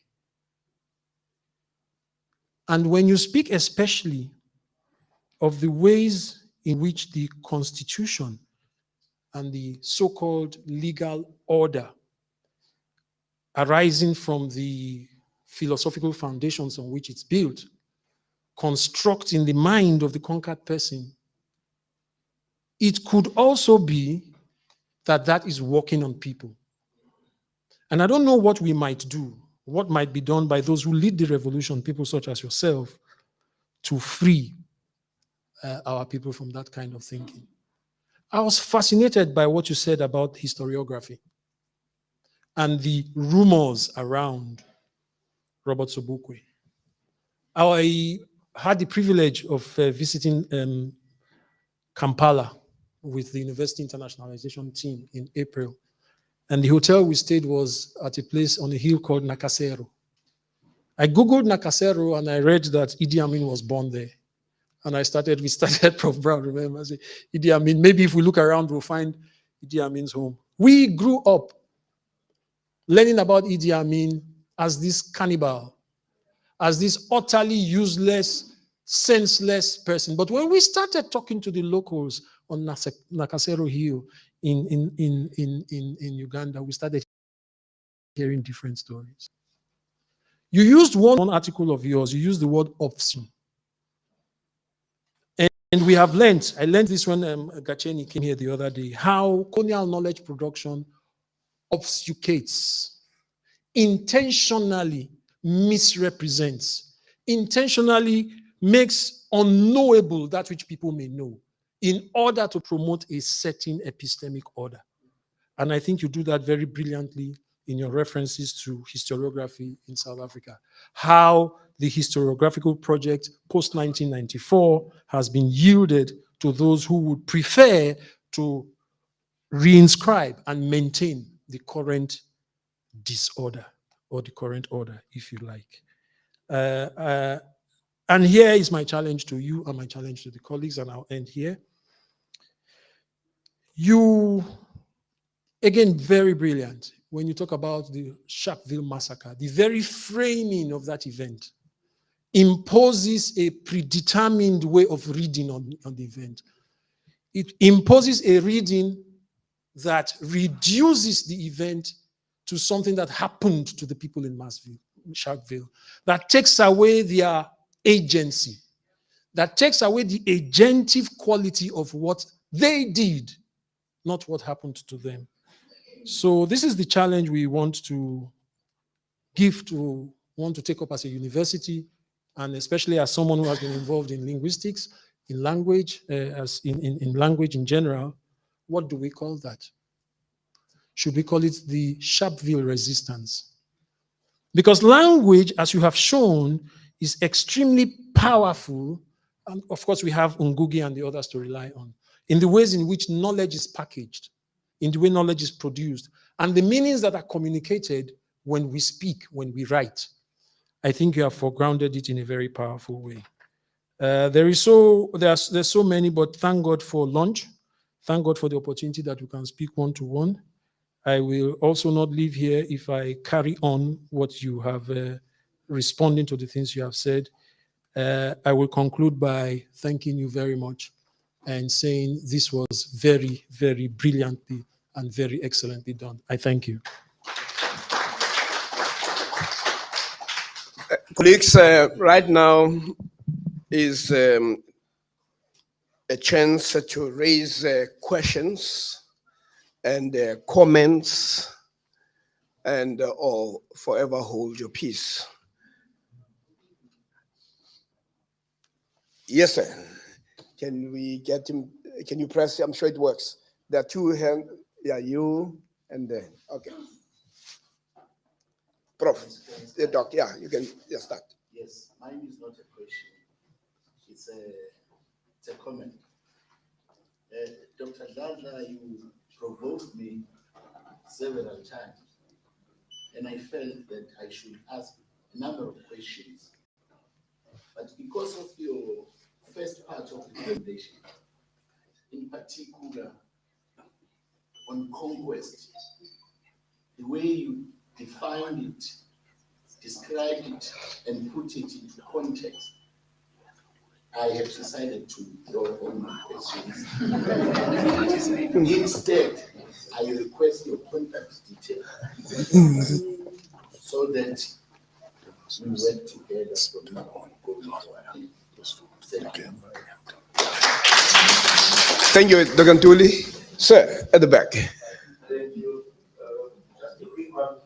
And when you speak especially of the ways in which the Constitution and the so-called legal order arising from the philosophical foundations on which it's built construct in the mind of the conquered person, it could also be that that is working on people. And I don't know what we might do, what might be done by those who lead the revolution, people such as yourself, to free our people from that kind of thinking. I was fascinated by what you said about historiography and the rumors around Robert Sobukwe. I had the privilege of visiting Kampala with the University Internationalization team in April. And the hotel we stayed was at a place on a hill called Nakasero. I Googled Nakasero and I read that Idi Amin was born there. And we started, Prof. Brown, remember, I said, Idi Amin, maybe if we look around, we'll find Idi Amin's home. We grew up learning about Idi Amin as this cannibal, as this utterly useless, senseless person. But when we started talking to the locals on Nakasero Hill in Uganda, we started hearing different stories. You used one article of yours, you used the word option. And we have learned, I learned this when Gacheni came here the other day, how colonial knowledge production obfuscates, intentionally misrepresents, intentionally makes unknowable that which people may know in order to promote a certain epistemic order. And I think you do that very brilliantly in your references to historiography in South Africa. How the historiographical project post-1994 has been yielded to those who would prefer to reinscribe and maintain the current disorder or the current order, if you like. And here is my challenge to you and my challenge to the colleagues, and I'll end here. You, again, very brilliant when you talk about the Sharpeville massacre. The very framing of that event imposes a predetermined way of reading on the event. It imposes a reading that reduces the event to something that happened to the people in Sharpeville, that takes away their agency, that takes away the agentive quality of what they did, not what happened to them. So this is the challenge we want to take up as a university, and especially as someone who has been involved in linguistics, in language, in language in general. What do we call that? Should we call it the Sharpeville resistance? Because language, as you have shown, is extremely powerful. And of course, we have Ngugi and the others to rely on, in the ways in which knowledge is packaged, in the way knowledge is produced, and the meanings that are communicated when we speak, when we write. I think you have foregrounded it in a very powerful way. There's so many, but thank God for lunch. Thank God for the opportunity that we can speak one-to-one. I will also not leave here if I carry on what you have responding to the things you have said. I will conclude by thanking you very much and saying this was very, very brilliantly and very excellently done. I thank you. Colleagues, right now is a chance to raise questions and comments and or forever hold your peace. Yes, sir. Can we get him? Can you press? I'm sure it works. There are two hands. Yeah, you and then okay. Prof, the doc. Yeah, you can just start. Yes, mine is not a question. It's a comment. Dr. Dladla, you provoked me several times, and I felt that I should ask a number of questions. But because of your first part of the presentation, in particular on conquest, the way you defined it, described it, and put it into context, I have decided to withdraw all my questions. Instead, I request your contact details so that we work together from now on going forward. Thank you. Thank you, Dr. Ntuli. Sir, at the back. Thank you. Just a quick one.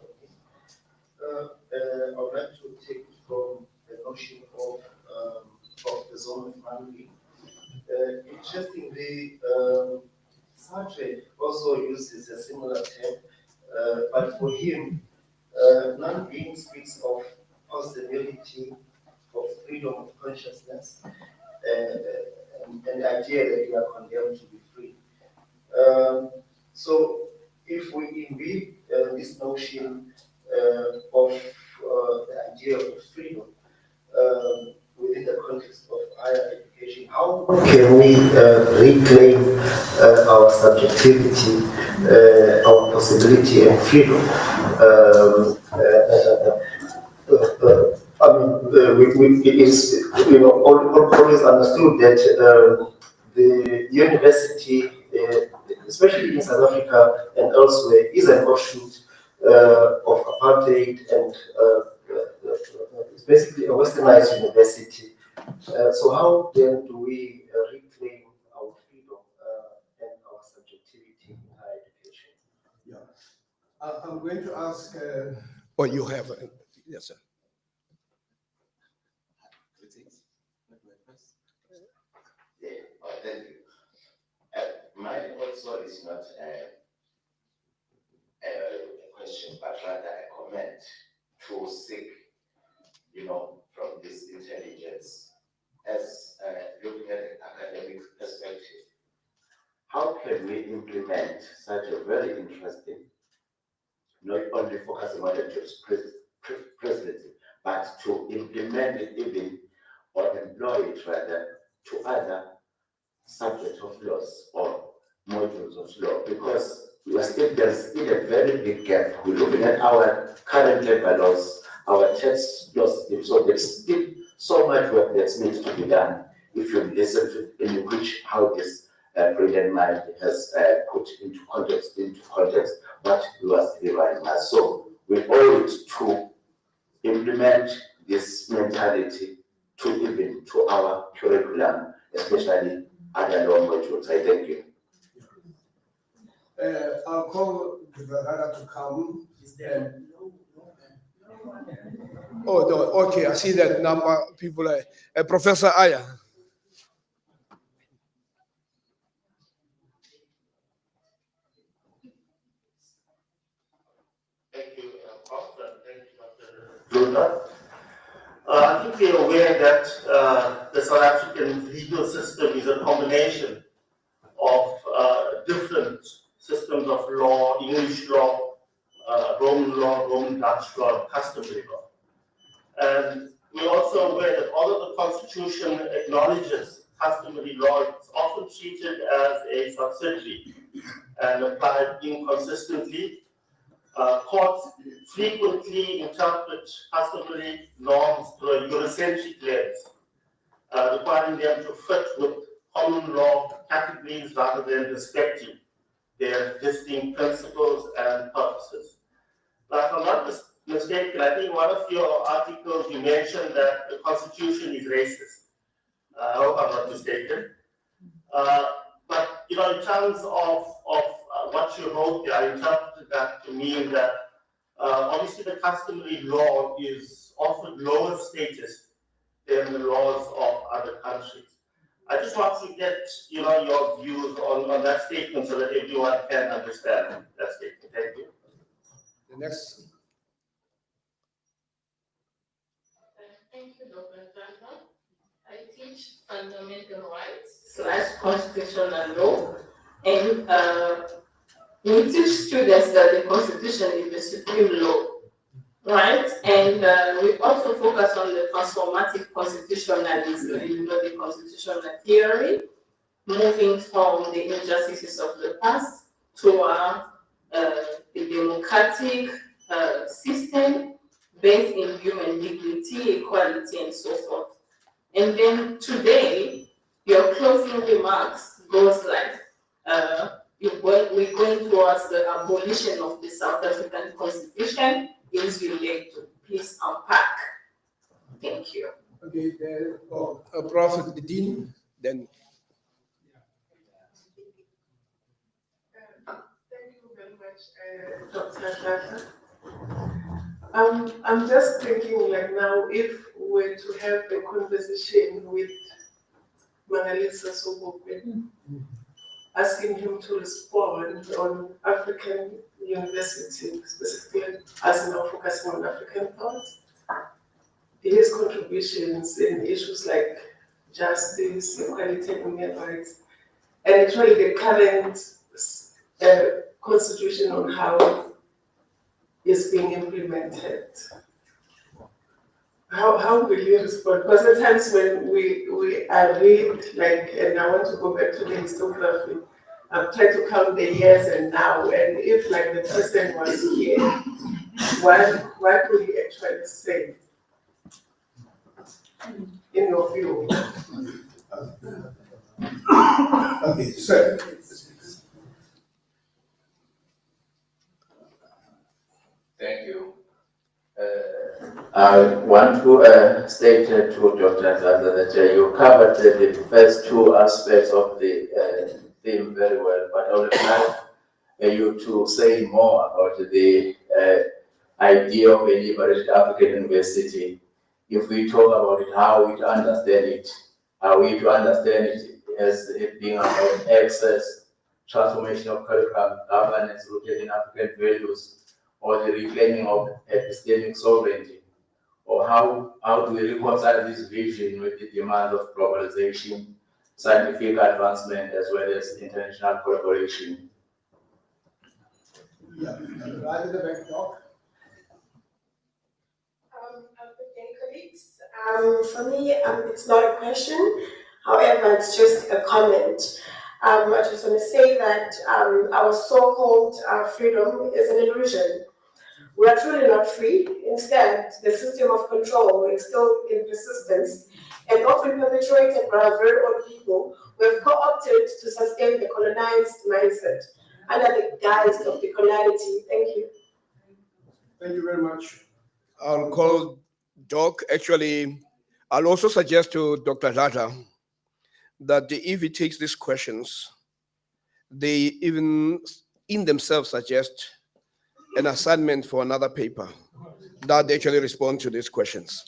I would like to take it from the notion of the zone of Mali. Interestingly, Sartre also uses a similar term, but for him, non-being speaks of possibility of freedom of consciousness and the idea that you are condemned to be free. So if we indeed this notion of the idea of freedom within the context of higher education, how can we reclaim our subjectivity, our possibility and freedom? It is always understood that the university, especially in South Africa and elsewhere, is an offshoot of apartheid, and it's basically a westernized university. So how then do we reclaim our freedom and our subjectivity in higher education? Yeah, I'm going to ask. Oh, you have. Yes, sir. Yeah, thank you. Mine also is not a question, but rather a comment to seek, from this intelligence, as looking at an academic perspective. How can we implement such a very interesting, not only focusing on the presidency, but to implement it even, or employ it rather, to other subjects of laws or modules of law, because there's still a very big gap. We're looking at our current labor laws, our tax laws, so there's still so much work that needs to be done if you listen to in which how this brilliant mind has put into context what we was deriving as. So we owe it to implement this mentality to our curriculum, especially other law modules. I thank you. I'll call the brother to come. Oh, no, okay, I see that number of people. Professor Aya. Thank you, Prof. Thank you, Dr. Lula. I think we're aware that the South African legal system is a combination of different systems of law, English law, Roman Dutch law, and customary law. And we're also aware that although the Constitution acknowledges customary law, it's often treated as a subsidiary and applied inconsistently. Courts frequently interpret customary norms through a Eurocentric lens, requiring them to fit with common law categories rather than respecting their distinct principles and purposes. Now, if I'm not mistaken, I think one of your articles you mentioned that the Constitution is racist. I hope I'm not mistaken. But in terms of what you wrote there, I interpreted that to mean that obviously the customary law is offered lower status than the laws of other countries. I just want to get, your views on that statement so that everyone can understand that statement. Thank you. The next. Thank you, Dr. Tata. I teach fundamental rights / constitutional law, and we teach students that the Constitution is the supreme law, right? And we also focus on the transformative constitutionalism, the constitutional theory, moving from the injustices of the past toward the democratic system based in human dignity, equality, and so forth. And then today, your closing remarks goes like, we're going towards the abolition of the South African Constitution is related to. Please unpack. Thank you. Okay, Prof. Dean, then. Thank you very much, Dr. Tata. I'm just thinking like now, if we're to have a conversation with Mangaliso Sobukwe, asking him to respond on African university, specifically as now focusing on African thought, his contributions in issues like justice, equality, and human rights, and actually the current constitution on how it's being implemented. How will you respond? Because at times when we read, like, and I want to go back to the historiography, I'm trying to count the years and now, and if like the president was here, what could he actually say? In your view? Okay, sir. Thank you. I want to state to Dr. Zaza that you covered the first two aspects of the theme very well, but I would like you to say more about the idea of a liberated African university. If we talk about it, how we to understand it, are we to understand it as it being about access, transformation of curriculum, governance rooted in African values, or the reclaiming of epistemic sovereignty? Or how do we reconcile this vision with the demands of globalization, scientific advancement, as well as international collaboration? Yeah, rather the back talk. African colleagues, for me, it's not a question. However, it's just a comment. I just want to say that our so-called freedom is an illusion. We are truly not free. Instead, the system of control is still in persistence and often perpetuated by very old people who have co-opted to sustain the colonized mindset under the guise of decoloniality. Thank you. Thank you very much. I'll call Doc. Actually, I'll also suggest to Dr. Lata that if he takes these questions, they even in themselves suggest an assignment for another paper that actually respond to these questions.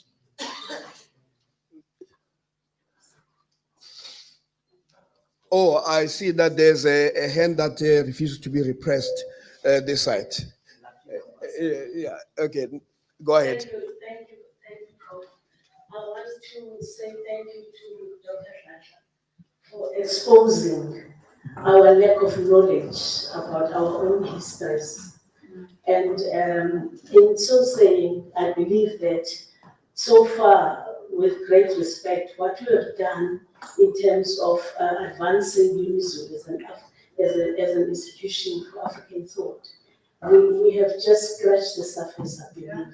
Oh, I see that there's a hand that refuses to be repressed this side. Yeah, okay, go ahead. Thank you, Prof. I want to say thank you to Dr. Nacha for exposing our lack of knowledge about our own histories. And in so saying, I believe that so far, with great respect, what you have done in terms of advancing UNISO as an institution for African thought, we have just scratched the surface, I believe.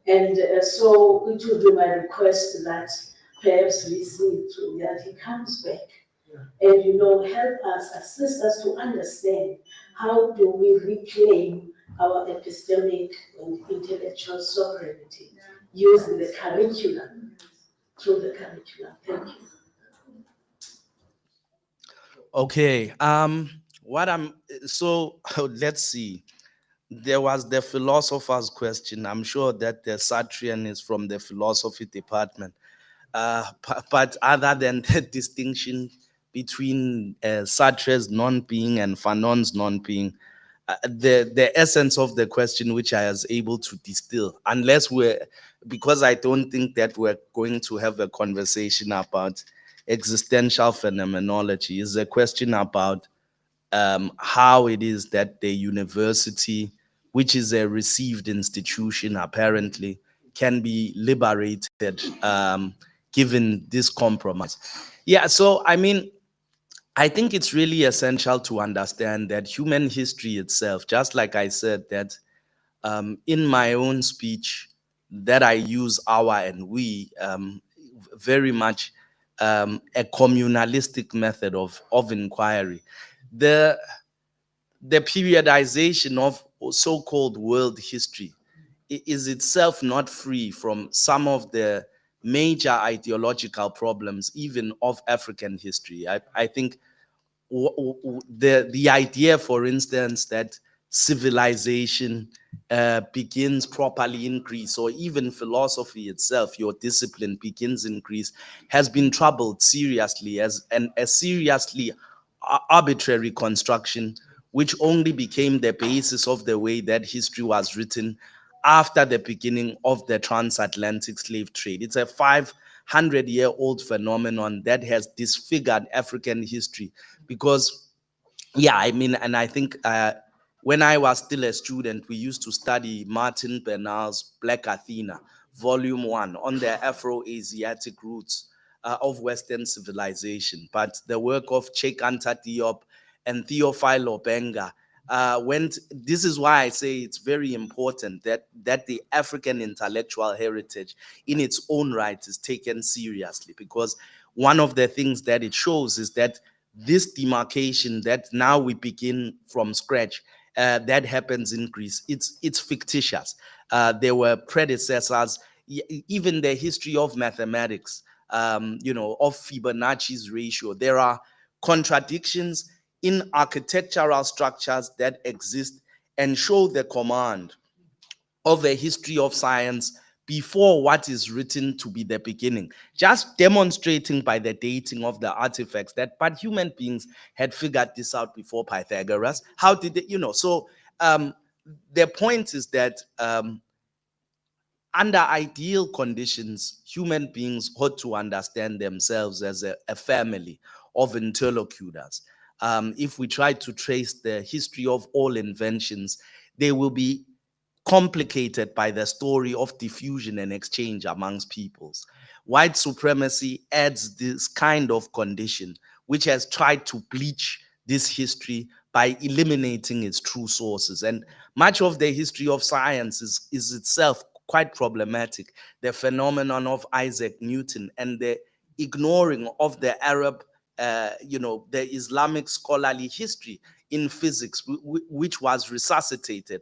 And so it would be my request that perhaps we see through that he comes back and, help us, assist us to understand how do we reclaim our epistemic and intellectual sovereignty using the curriculum, through the curriculum. Thank you. Okay, let's see. There was the philosopher's question. I'm sure that the Satrian is from the philosophy department. But other than the distinction between Sartre's non-being and Fanon's non-being, the essence of the question which I was able to distill, because I don't think that we're going to have a conversation about existential phenomenology, is a question about how it is that the university, which is a received institution apparently, can be liberated given this compromise. Yeah, so I mean, I think it's really essential to understand that human history itself, just like I said, that in my own speech, that I use our and we, very much a communalistic method of inquiry. The periodization of so-called world history is itself not free from some of the major ideological problems, even of African history. I think the idea, for instance, that civilization begins properly in Greece, or even philosophy itself, your discipline begins in Greece, has been troubled seriously as a seriously arbitrary construction, which only became the basis of the way that history was written after the beginning of the transatlantic slave trade. It's a 500-year-old phenomenon that has disfigured African history because, yeah, I mean, and I think when I was still a student, we used to study Martin Bernal's Black Athena, Volume 1, on the Afro-Asiatic roots of Western civilization. But the work of Cheikh Anta Diop and Theophile Obenga this is why I say it's very important that the African intellectual heritage in its own right is taken seriously, because one of the things that it shows is that this demarcation that now we begin from scratch, that happens in Greece, it's fictitious. There were predecessors, even the history of mathematics, of Fibonacci's ratio. There are contradictions in architectural structures that exist and show the command of a history of science before what is written to be the beginning, just demonstrating by the dating of the artifacts but human beings had figured this out before Pythagoras. How did they, so the point is that under ideal conditions, human beings ought to understand themselves as a family of interlocutors. If we try to trace the history of all inventions, they will be complicated by the story of diffusion and exchange amongst peoples. White supremacy adds this kind of condition, which has tried to bleach this history by eliminating its true sources. And much of the history of science is itself quite problematic. The phenomenon of Isaac Newton and the ignoring of the Arab, the Islamic scholarly history in physics, which was resuscitated,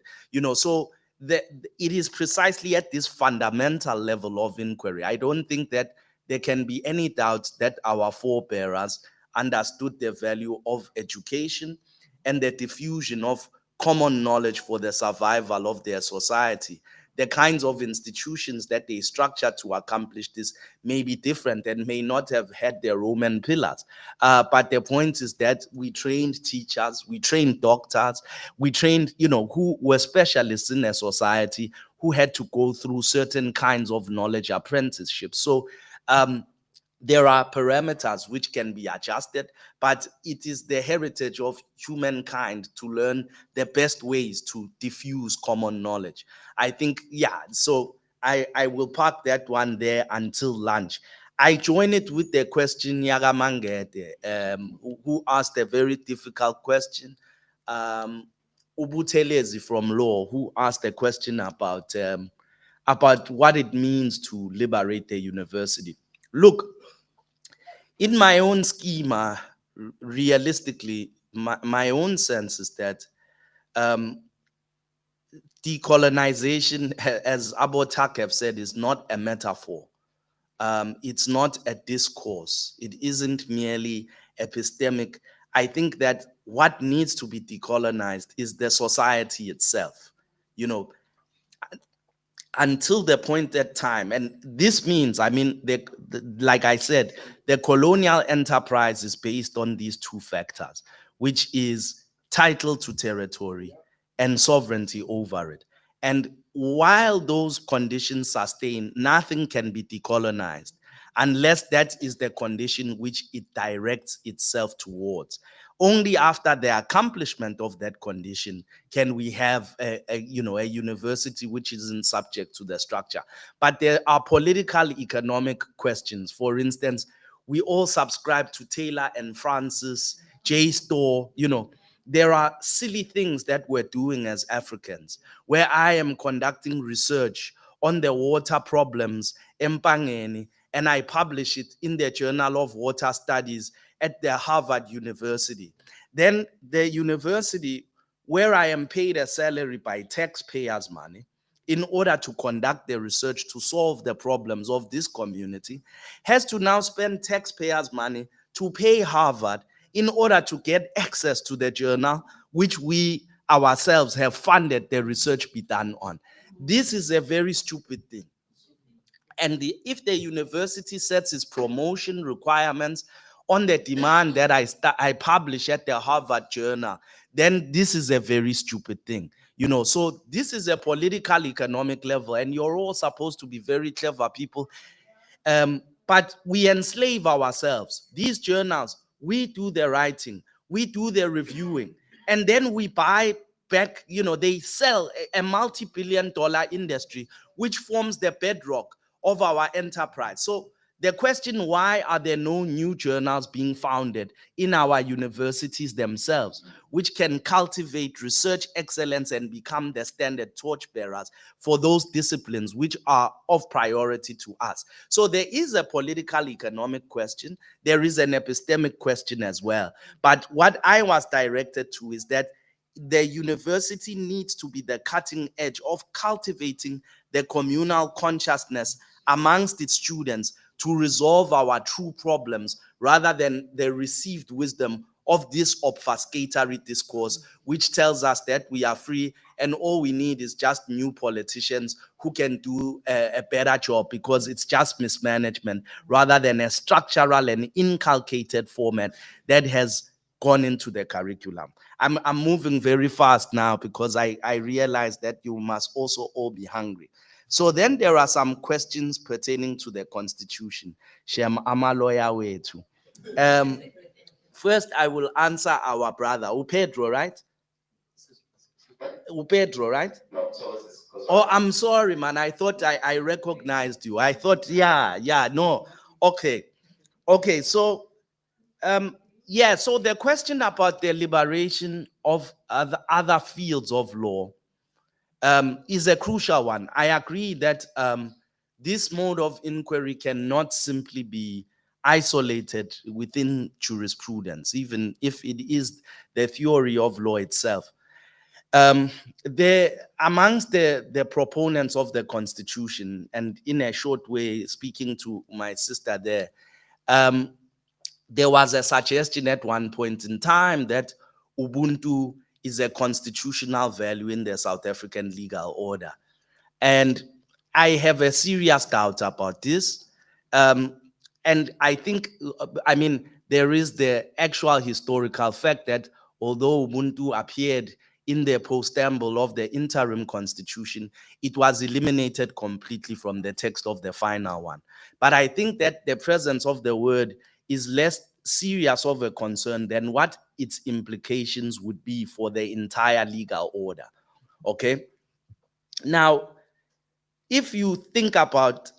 so it is precisely at this fundamental level of inquiry. I don't think that there can be any doubt that our forebearers understood the value of education and the diffusion of common knowledge for the survival of their society. The kinds of institutions that they structured to accomplish this may be different and may not have had their Roman pillars. But the point is that we trained teachers, we trained doctors, we trained, who were specialists in a society who had to go through certain kinds of knowledge apprenticeships. So there are parameters which can be adjusted, but it is the heritage of humankind to learn the best ways to diffuse common knowledge. I think, so I will park that one there until lunch. I join it with the question Yaga Mangete, who asked a very difficult question. Ubutelezi from law, who asked a question about what it means to liberate the university. Look, in my own schema, realistically, my own sense is that decolonization, as Abu Takev said, is not a metaphor. It's not a discourse. It isn't merely epistemic. I think that what needs to be decolonized is the society itself. you know, until the appointed time. And this means, I mean, like I said, the colonial enterprise is based on these two factors, which is title to territory and sovereignty over it. And while those conditions sustain, nothing can be decolonized unless that is the condition which it directs itself towards. Only after the accomplishment of that condition can we have a university which isn't subject to the structure. But there are political economic questions. For instance, we all subscribe to Taylor and Francis, J. Store, there are silly things that we're doing as Africans, where I am conducting research on the water problems in Pangeni, and I publish it in the Journal of Water Studies at the Harvard University. Then the university, where I am paid a salary by taxpayers' money in order to conduct the research to solve the problems of this community, has to now spend taxpayers' money to pay Harvard in order to get access to the journal, which we ourselves have funded the research be done on. This is a very stupid thing. And if the university sets its promotion requirements on the demand that I publish at the Harvard Journal, then this is a very stupid thing. So this is a political economic level, and you're all supposed to be very clever people. But we enslave ourselves. These journals, we do the writing, we do the reviewing, and then we buy back, they sell a multi-billion-dollar industry, which forms the bedrock of our enterprise. So the question, why are there no new journals being founded in our universities themselves, which can cultivate research excellence and become the standard torchbearers for those disciplines which are of priority to us? So there is a political economic question. There is an epistemic question as well. But what I was directed to is that the university needs to be the cutting edge of cultivating the communal consciousness amongst its students to resolve our true problems, rather than the received wisdom of this obfuscatory discourse, which tells us that we are free and all we need is just new politicians who can do a better job, because it's just mismanagement, rather than a structural and inculcated format that has gone into the curriculum. I'm moving very fast now because I realize that you must also all be hungry. So then there are some questions pertaining to the Constitution. Shem, I'm a lawyer way too. First, I will answer our brother, Pedro, right? Pedro, right? No, so Oh, I'm sorry, man. I thought I recognized you. I thought, no. Okay. So, so the question about the liberation of other fields of law is a crucial one. I agree that this mode of inquiry cannot simply be isolated within jurisprudence, even if it is the theory of law itself. Amongst the proponents of the Constitution, and in a short way, speaking to my sister there was a suggestion at one point in time that Ubuntu is a constitutional value in the South African legal order. And I have a serious doubt about this. And I think, there is the actual historical fact that although Ubuntu appeared in the preamble of the interim constitution, it was eliminated completely from the text of the final one. But I think that the presence of the word is less serious of a concern than what its implications would be for the entire legal order. Okay? Now, if you think about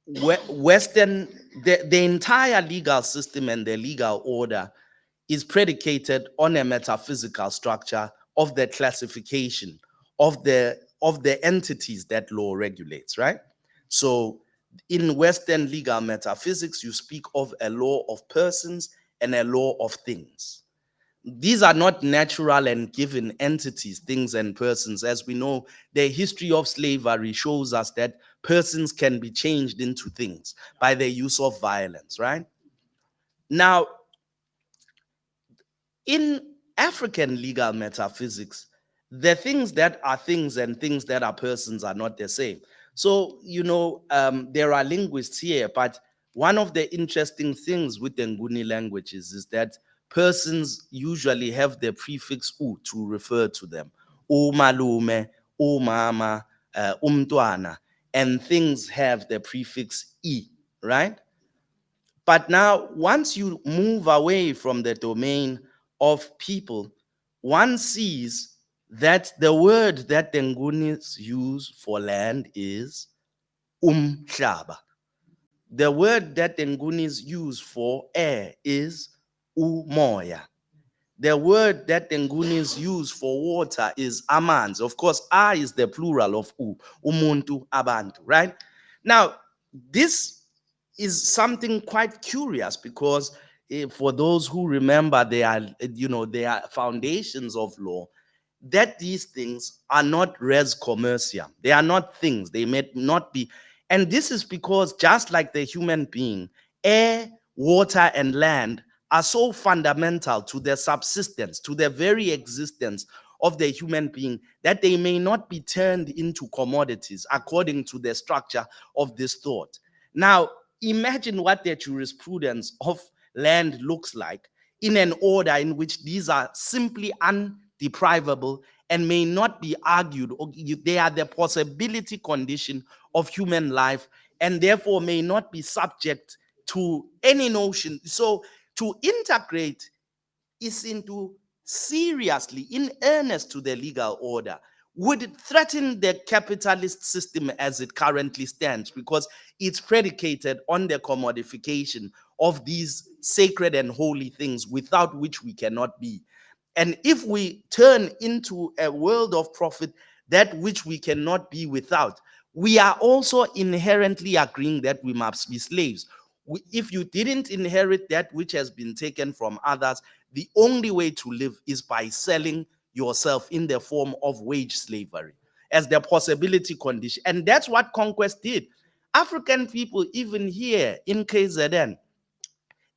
Western, the entire legal system and the legal order is predicated on a metaphysical structure of the classification of the entities that law regulates, right? So in Western legal metaphysics, you speak of a law of persons and a law of things. These are not natural and given entities, things and persons. As we know, the history of slavery shows us that persons can be changed into things by the use of violence, right? Now, in African legal metaphysics, the things that are things and things that are persons are not the same. So, there are linguists here, but one of the interesting things with the Nguni languages is that persons usually have the prefix u to refer to them. Umalume, umama, umntwana, and things have the prefix e, right? But now, once you move away from the domain of people, one sees that the word that the Ngunis use for land is umhlaba. The word that the Ngunis use for air is umoya. The word that the Ngunis use for water is amanzi. Of course, a is the plural of umuntu, abantu, right? Now, this is something quite curious because for those who remember, they are foundations of law, that these things are not res commercium. They are not things. They may not be. And this is because just like the human being, air, water, and land are so fundamental to their subsistence, to their very existence of the human being, that they may not be turned into commodities according to the structure of this thought. Now, imagine what the jurisprudence of land looks like in an order in which these are simply undeprivable and may not be argued, or they are the possibility condition of human life and therefore may not be subject to any notion. So to integrate is into seriously, in earnest, to the legal order would threaten the capitalist system as it currently stands, because it's predicated on the commodification of these sacred and holy things without which we cannot be. And if we turn into a world of profit, that which we cannot be without, we are also inherently agreeing that we must be slaves. If you didn't inherit that which has been taken from others, the only way to live is by selling yourself in the form of wage slavery as the possibility condition. And that's what conquest did. African people, even here in KZN,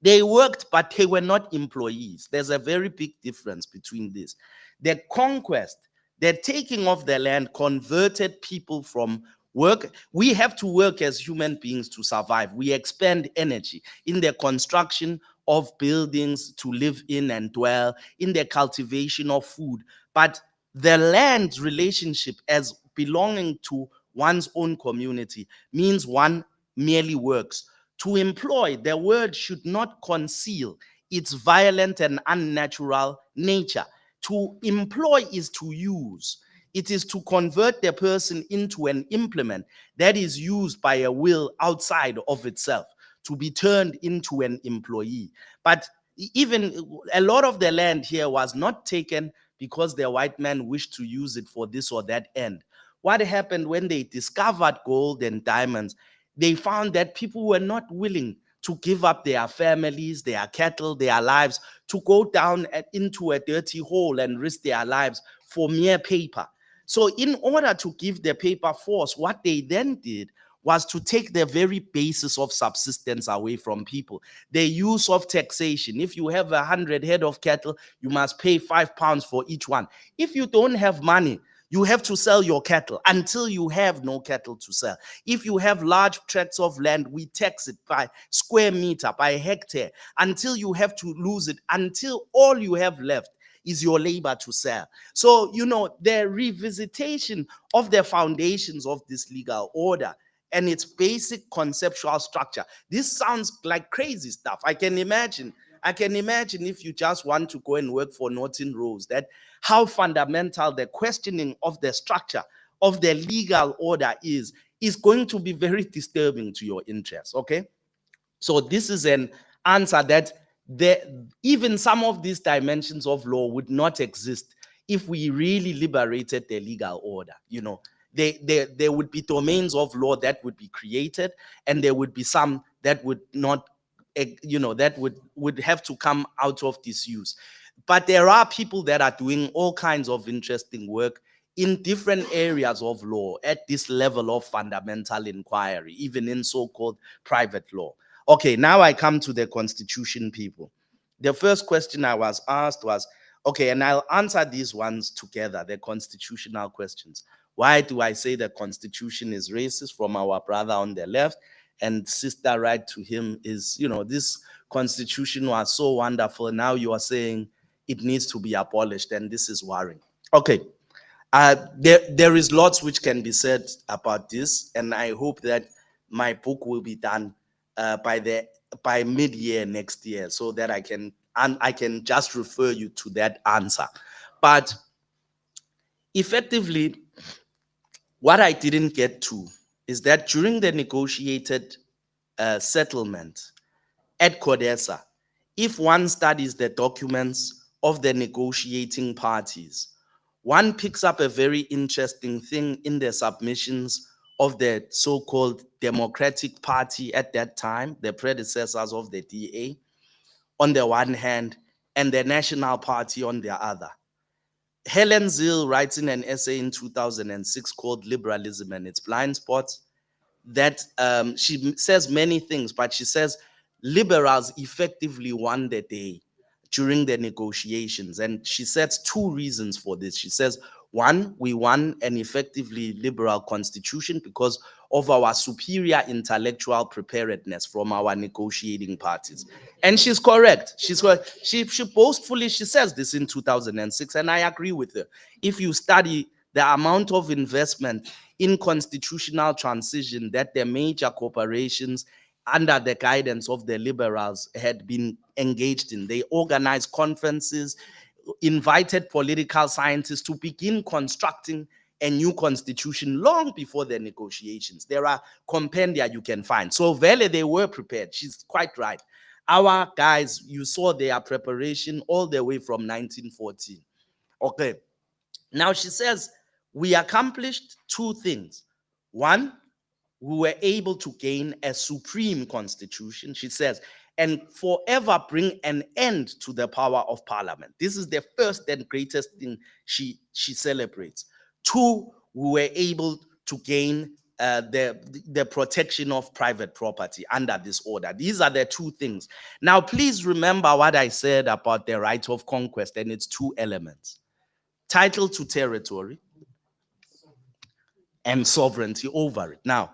they worked, but they were not employees. There's a very big difference between this. The conquest, the taking of the land, converted people from work. We have to work as human beings to survive. We expend energy in the construction of buildings to live in and dwell, in the cultivation of food. But the land relationship as belonging to one's own community means one merely works. To employ, the word should not conceal its violent and unnatural nature. To employ is to use. It is to convert the person into an implement that is used by a will outside of itself, to be turned into an employee. But even a lot of the land here was not taken because the white man wished to use it for this or that end. What happened when they discovered gold and diamonds? They found that people were not willing to give up their families, their cattle, their lives, to go down into a dirty hole and risk their lives for mere paper. So in order to give the paper force, what they then did was to take the very basis of subsistence away from people. The use of taxation. If you have 100 head of cattle, you must pay £5 for each one. If you don't have money, you have to sell your cattle until you have no cattle to sell. If you have large tracts of land, we tax it by square meter, by hectare, until you have to lose it, until all you have left is your labor to sell. So, the revisitation of the foundations of this legal order and its basic conceptual structure. This sounds like crazy stuff. I can imagine if you just want to go and work for Norton Rose, that how fundamental the questioning of the structure of the legal order is going to be very disturbing to your interests, okay? So this is an answer that even some of these dimensions of law would not exist if we really liberated the legal order. There would be domains of law that would be created, and there would be some that would not, that would have to come out of disuse. But there are people that are doing all kinds of interesting work in different areas of law at this level of fundamental inquiry, even in so-called private law. Okay, now I come to the constitution people. The first question I was asked was, Okay, and I'll answer these ones together, the constitutional questions. Why do I say the constitution is racist from our brother on the left? And sister right to him is, this constitution was so wonderful. Now you are saying it needs to be abolished, and this is worrying. Okay, there is lots which can be said about this, and I hope that my book will be done by mid-year next year, so that I can just refer you to that answer. But effectively, what I didn't get to is that during the negotiated settlement at CODESA, if one studies the documents of the negotiating parties, one picks up a very interesting thing in the submissions of the so-called Democratic Party at that time, the predecessors of the DA, on the one hand, and the National Party on the other. Helen Zille writes in an essay in 2006 called Liberalism and Its Blind Spots that she says many things, but she says liberals effectively won the day during the negotiations. And she sets two reasons for this. She says, one, we won an effectively liberal constitution because of our superior intellectual preparedness from our negotiating parties. And she's correct. She boastfully, she says this in 2006, and I agree with her. If you study the amount of investment in constitutional transition that the major corporations under the guidance of the liberals had been engaged in, they organized conferences, invited political scientists to begin constructing a new constitution long before the negotiations. There are compendia you can find. So Vele, they were prepared. She's quite right. Our guys, you saw their preparation all the way from 1914. Okay. Now she says, we accomplished two things. One, we were able to gain a supreme constitution, she says, and forever bring an end to the power of parliament. This is the first and greatest thing she celebrates. Two, we were able to gain the protection of private property under this order. These are the two things. Now, please remember what I said about the right of conquest and its two elements: title to territory and sovereignty over it. Now,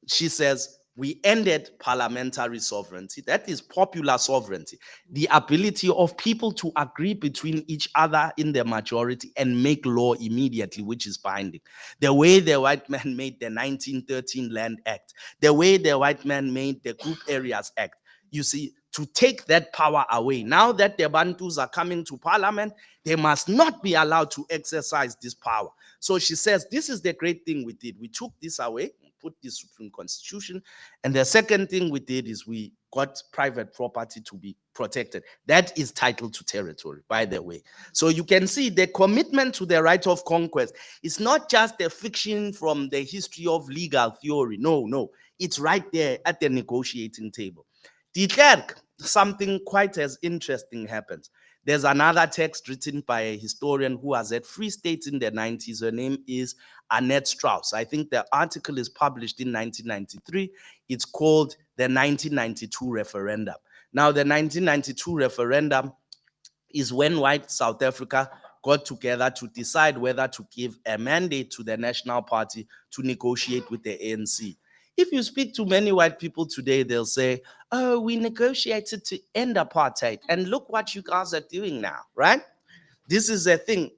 she says, we ended parliamentary sovereignty. That is popular sovereignty, the ability of people to agree between each other in the majority and make law immediately, which is binding. The way the white man made the 1913 Land Act, the way the white man made the Group Areas Act, you see, to take that power away. Now that the Bantus are coming to parliament, they must not be allowed to exercise this power. So she says, this is the great thing we did. We took this away, put this Supreme Constitution. And the second thing we did is we got private property to be protected. That is title to territory, by the way. So you can see the commitment to the right of conquest is not just a fiction from the history of legal theory. No, it's right there at the negotiating table. De Klerk, something quite as interesting happens. There's another text written by a historian who was at Free State in the 90s. Her name is Annette Strauss. I think the article is published in 1993. It's called the 1992 referendum. Now, the 1992 referendum is when white South Africa got together to decide whether to give a mandate to the National Party to negotiate with the ANC. If you speak to many white people today, they'll say, oh, we negotiated to end apartheid, and look what you guys are doing now, right? This is a thing.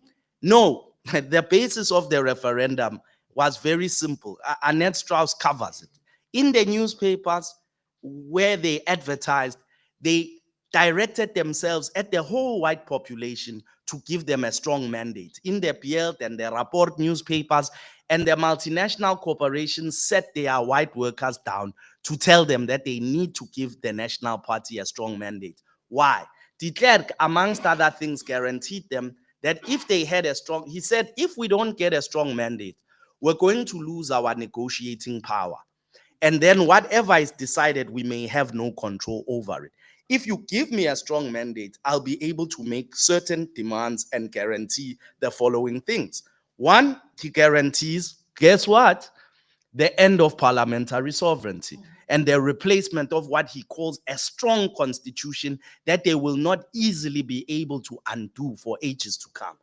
No, the basis of the referendum was very simple. Annette Strauss covers it. In the newspapers where they advertised, they directed themselves at the whole white population to give them a strong mandate. In the Bild and the Rapport newspapers, and the multinational corporations set their white workers down to tell them that they need to give the National Party a strong mandate. Why? De Klerk, amongst other things, guaranteed them that if they had a strong, he said, if we don't get a strong mandate, we're going to lose our negotiating power. And then whatever is decided, we may have no control over it. If you give me a strong mandate, I'll be able to make certain demands and guarantee the following things. One, he guarantees, guess what? The end of parliamentary sovereignty. and the replacement of what he calls a strong constitution that they will not easily be able to undo for ages to come.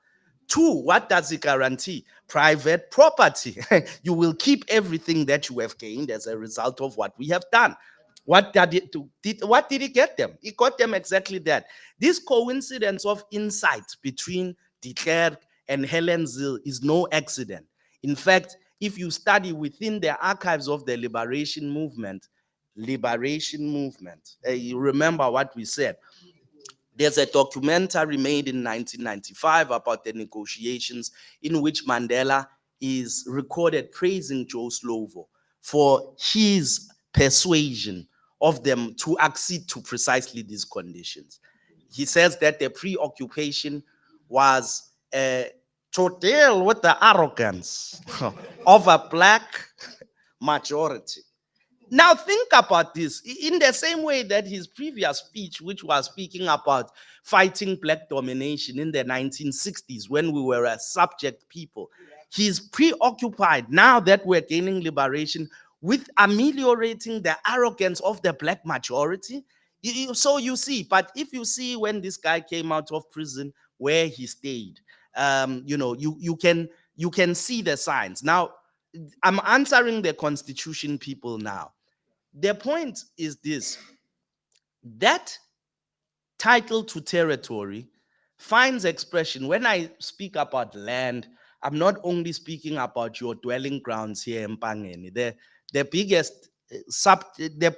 Two, what does it guarantee? Private property. You will keep everything that you have gained as a result of what we have done. What did it do? What did it get them? It got them exactly that. This coincidence of insight between de Klerk and Helen Zille is no accident. In fact, if you study within the archives of the liberation movement, you remember what we said. There's a documentary made in 1995 about the negotiations in which Mandela is recorded praising Joe Slovo for his persuasion of them to accede to precisely these conditions. He says that the preoccupation was to deal with the arrogance of a black majority. Now think about this. In the same way that his previous speech, which was speaking about fighting black domination in the 1960s when we were a subject people, he's preoccupied now that we're gaining liberation with ameliorating the arrogance of the black majority. So you see, but if you see when this guy came out of prison, where he stayed, you can see the signs. Now, I'm answering the Constitution people now. The point is this: that title to territory finds expression. When I speak about land, I'm not only speaking about your dwelling grounds here in Pangeni. The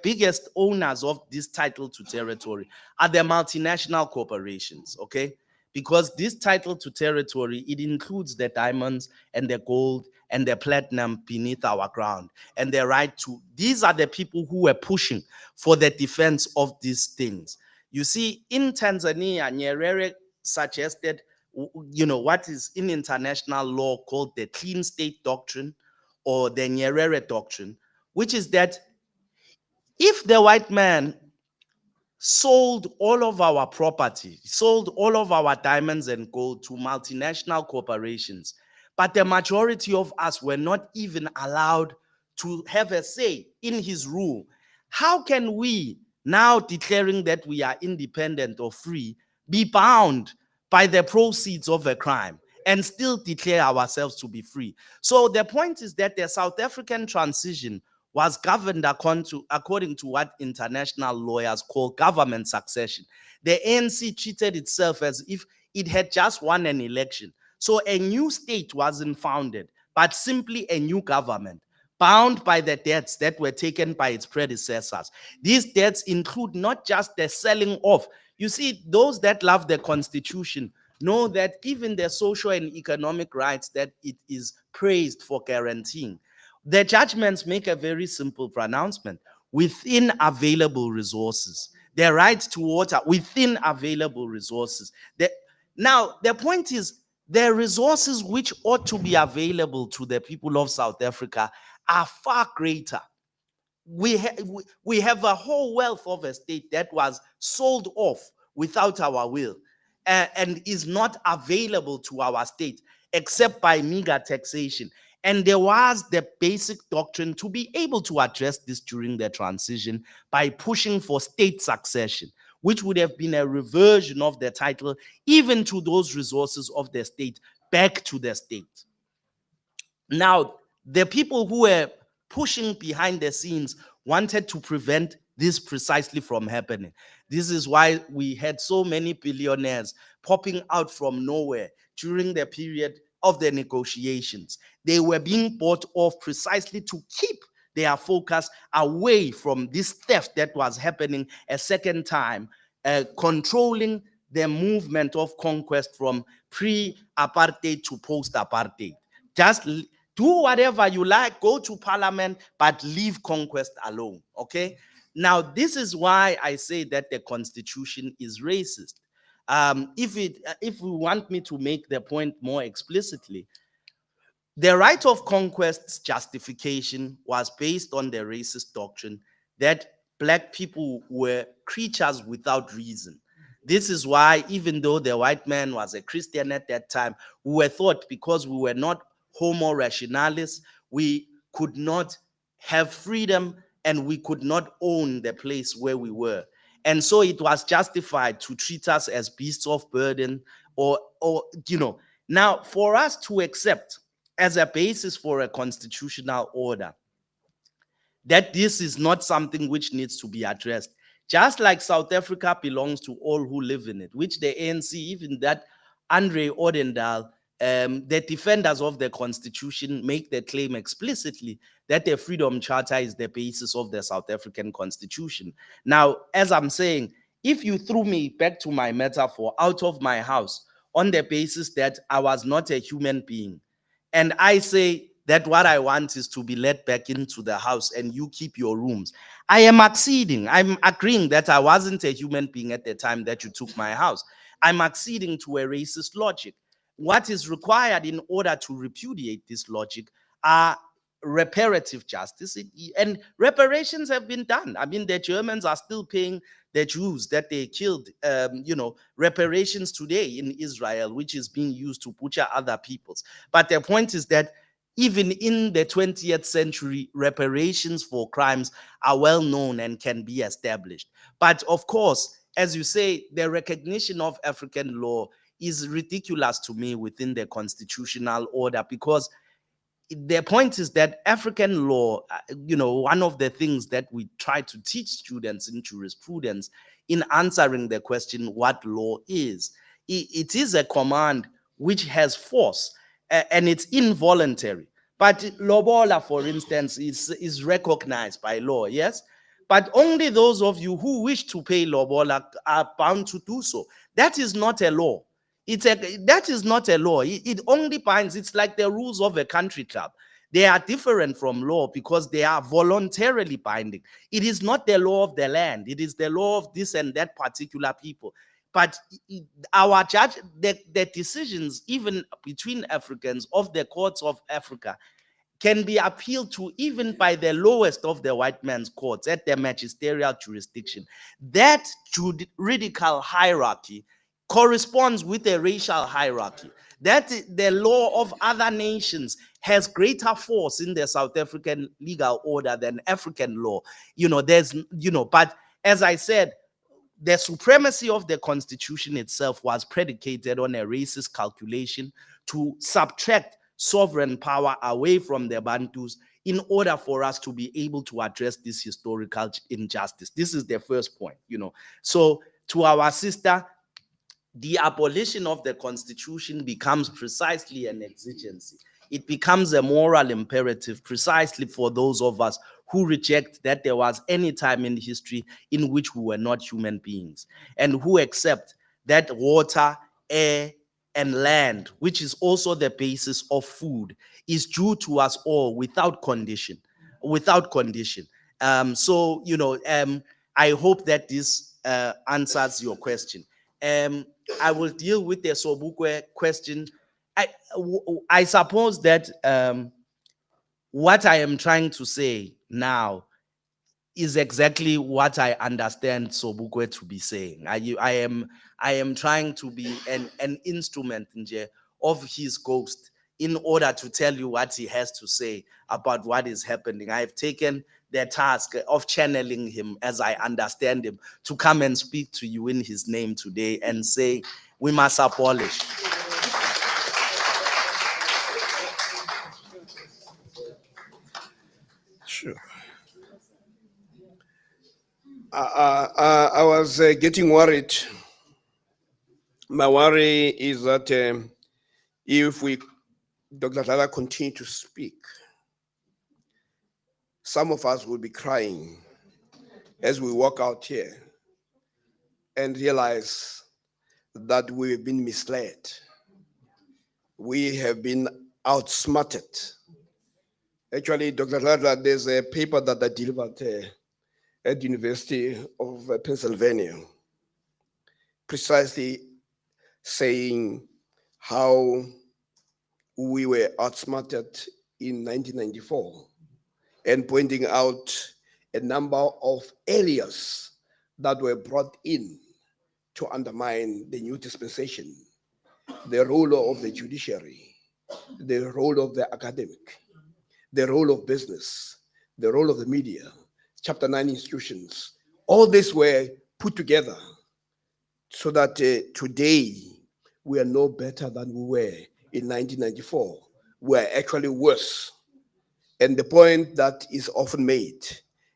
biggest owners of this title to territory are the multinational corporations, okay? Because this title to territory, it includes the diamonds and the gold and the platinum beneath our ground. And the right to, these are the people who were pushing for the defense of these things. You see, in Tanzania, Nyerere suggested, what is in international law called the clean state doctrine or the Nyerere doctrine, which is that if the white man sold all of our property, sold all of our diamonds and gold to multinational corporations, but the majority of us were not even allowed to have a say in his rule, how can we, now declaring that we are independent or free, be bound by the proceeds of a crime and still declare ourselves to be free? So the point is that the South African transition was governed according to what international lawyers call government succession. The ANC treated itself as if it had just won an election. So a new state wasn't founded, but simply a new government, bound by the debts that were taken by its predecessors. These debts include not just the selling off. You see, those that love the Constitution know that even the social and economic rights that it is praised for guaranteeing, the judgments make a very simple pronouncement: within available resources. The right to water within available resources. Now, the point is, the resources which ought to be available to the people of South Africa are far greater. We have a whole wealth of a state that was sold off without our will and is not available to our state except by meager taxation. And there was the basic doctrine to be able to address this during the transition by pushing for state succession, which would have been a reversion of the title even to those resources of the state back to the state. Now, the people who were pushing behind the scenes wanted to prevent this precisely from happening. This is why we had so many billionaires popping out from nowhere during the period of the negotiations. They were being bought off precisely to keep their focus away from this theft that was happening a second time, controlling the movement of conquest from pre-apartheid to post-apartheid. Just do whatever you like, go to parliament, but leave conquest alone, okay? Now, this is why I say that the Constitution is racist. If we want me to make the point more explicitly, the right of conquest's justification was based on the racist doctrine that Black people were creatures without reason. This is why, even though the white man was a Christian at that time, we were thought, because we were not homo rationalis, we could not have freedom and we could not own the place where we were. And so it was justified to treat us as beasts of burden, or now for us to accept as a basis for a constitutional order that this is not something which needs to be addressed. Just like South Africa belongs to all who live in it, which the ANC, even that Andre Odendaal, the defenders of the constitution, make the claim explicitly that the Freedom Charter is the basis of the South African constitution. Now, as I'm saying, if you threw me, back to my metaphor, out of my house on the basis that I was not a human being, and I say that what I want is to be let back into the house and you keep your rooms, I am acceding. I'm agreeing that I wasn't a human being at the time that you took my house. I'm acceding to a racist logic. What is required in order to repudiate this logic are reparative justice, and reparations have been done. I mean, the Germans are still paying the Jews that they killed, reparations today in Israel, which is being used to butcher other peoples. But the point is that even in the 20th century, reparations for crimes are well known and can be established. But of course, as you say, the recognition of African law is ridiculous to me within the constitutional order, because the point is that African law, one of the things that we try to teach students in jurisprudence in answering the question what law is, it is a command which has force, and it's involuntary. But lobola, for instance, is recognized by law, yes? But only those of you who wish to pay lobola are bound to do so. That is not a law. That is not a law. It only binds. It's like the rules of a country club. They are different from law because they are voluntarily binding. It is not the law of the land. It is the law of this and that particular people. But our the decisions, even between Africans, of the courts of Africa, can be appealed to even by the lowest of the white man's courts at the magisterial jurisdiction. That juridical hierarchy corresponds with a racial hierarchy. That the law of other nations has greater force in the South African legal order than African law. But as I said, the supremacy of the constitution itself was predicated on a racist calculation to subtract sovereign power away from the Bantus in order for us to be able to address this historical injustice. This is the first point, So to our sister, the abolition of the constitution becomes precisely an exigency. It becomes a moral imperative precisely for those of us who reject that there was any time in history in which we were not human beings, and who accept that water, air, and land, which is also the basis of food, is due to us all without condition. I hope that this answers your question. I will deal with the Sobukwe question. I suppose that what I am trying to say now is exactly what I understand Sobukwe to be saying. I am trying to be an instrument of his ghost in order to tell you what he has to say about what is happening. I've taken the task of channeling him, as I understand him, to come and speak to you in his name today and say, we must abolish. Sure. I was getting worried. My worry is that if Dr. Tala continue to speak, some of us will be crying as we walk out here and realize that we've been misled. We have been outsmarted. Actually, Dr. Tala, there's a paper that I delivered at the University of Pennsylvania, precisely saying how we were outsmarted in 1994 and pointing out a number of areas that were brought in to undermine the new dispensation, the role of the judiciary, the role of the academic, the role of business, the role of the media, Chapter 9 institutions. All these were put together so that today we are no better than we were in 1994. We are actually worse. And the point that is often made,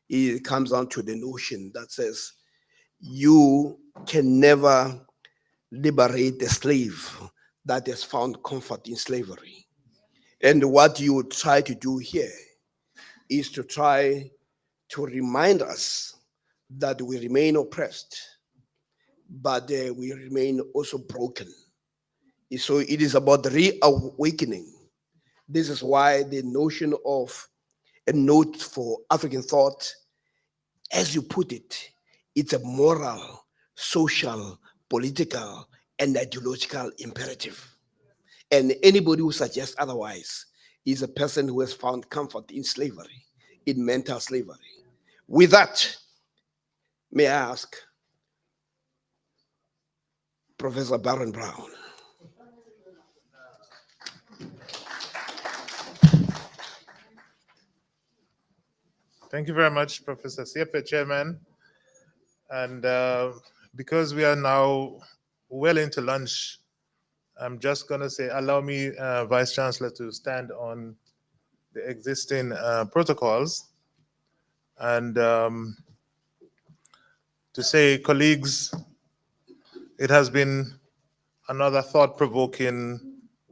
it comes down to the notion that says you can never liberate the slave that has found comfort in slavery. And what you try to do here is to try to remind us that we remain oppressed, but we remain also broken. So it is about reawakening. This is why the notion of a note for African thought, as you put it, it's a moral, social, political, and ideological imperative. And anybody who suggests otherwise is a person who has found comfort in slavery, in mental slavery. With that, may I ask Professor Baron Brown. Thank you very much, Professor Siepe, Chairman. And because we are now well into lunch, I'm just going to say, allow me, Vice-Chancellor, to stand on the existing protocols and to say, colleagues, it has been another thought-provoking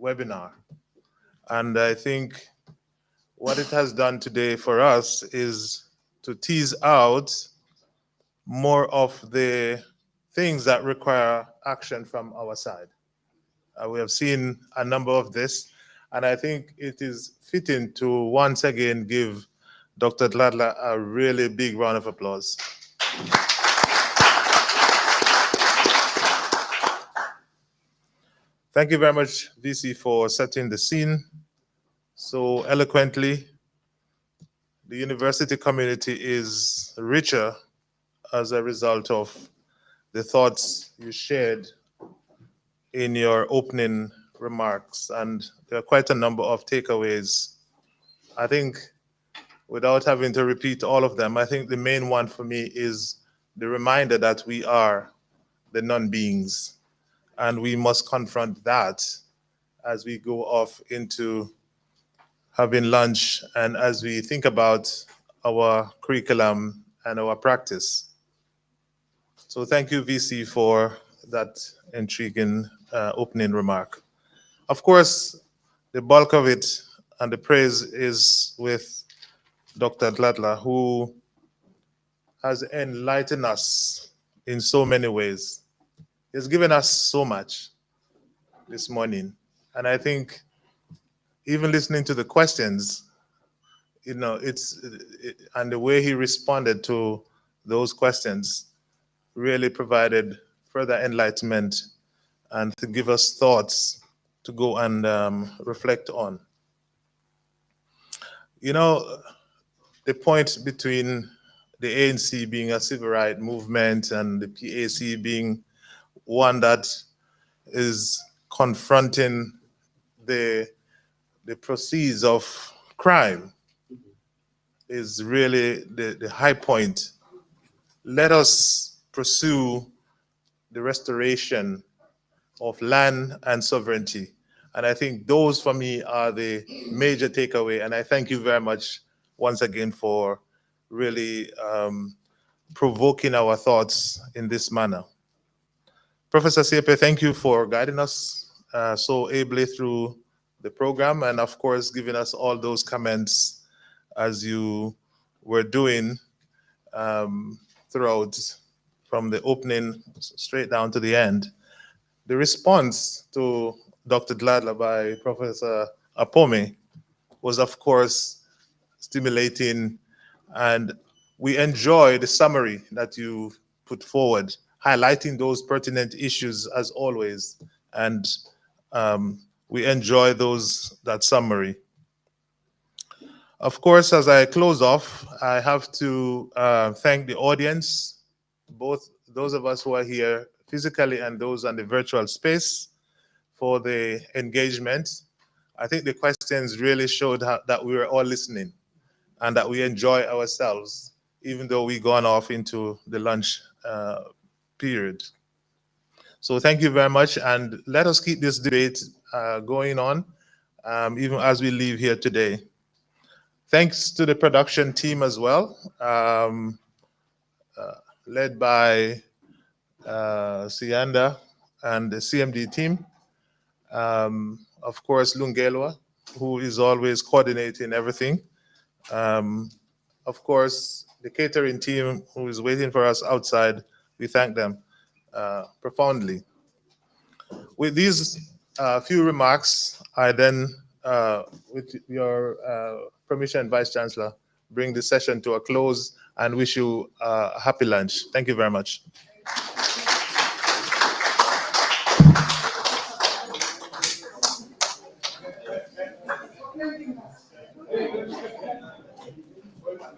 webinar. And I think what it has done today for us is to tease out more of the things that require action from our side. We have seen a number of this, and I think it is fitting to once again give Dr. Dladla a really big round of applause. Thank you very much, VC, for setting the scene so eloquently. The university community is richer as a result of the thoughts you shared in your opening remarks, and there are quite a number of takeaways. I think, without having to repeat all of them, I think the main one for me is the reminder that we are the non-beings, and we must confront that as we go off into having lunch and as we think about our curriculum and our practice. So thank you, VC, for that intriguing opening remark. Of course, the bulk of it and the praise is with Dr. Dladla, who has enlightened us in so many ways. He's given us so much this morning. And I think even listening to the questions, you know, and the way he responded to those questions really provided further enlightenment and to give us thoughts to go and reflect on. You know, the point between the ANC being a civil rights movement and the PAC being one that is confronting the proceeds of crime is really the high point. Let us pursue the restoration of land and sovereignty. And I think those for me are the major takeaway. And I thank you very much once again for really provoking our thoughts in this manner. Professor Siepe, thank you for guiding us so ably through the program, and of course giving us all those comments as you were doing throughout, from the opening straight down to the end. The response to Dr. Dladla by Professor Apome was, of course, stimulating, and we enjoy the summary that you put forward, highlighting those pertinent issues as always, and we enjoy that summary. Of course, as I close off, I have to thank the audience, both those of us who are here physically and those on the virtual space, for the engagement. I think the questions really showed that we were all listening and that we enjoy ourselves even though we've gone off into the lunch period. So thank you very much, and let us keep this debate going on, even as we leave here today. Thanks to the production team as well, led by Sianda and the CMD team. Of course, Lungelwa, who is always coordinating everything. Of course, the catering team who is waiting for us outside, we thank them profoundly. With these few remarks, I then, with your permission, Vice-Chancellor, bring the session to a close and wish you a happy lunch. Thank you very much.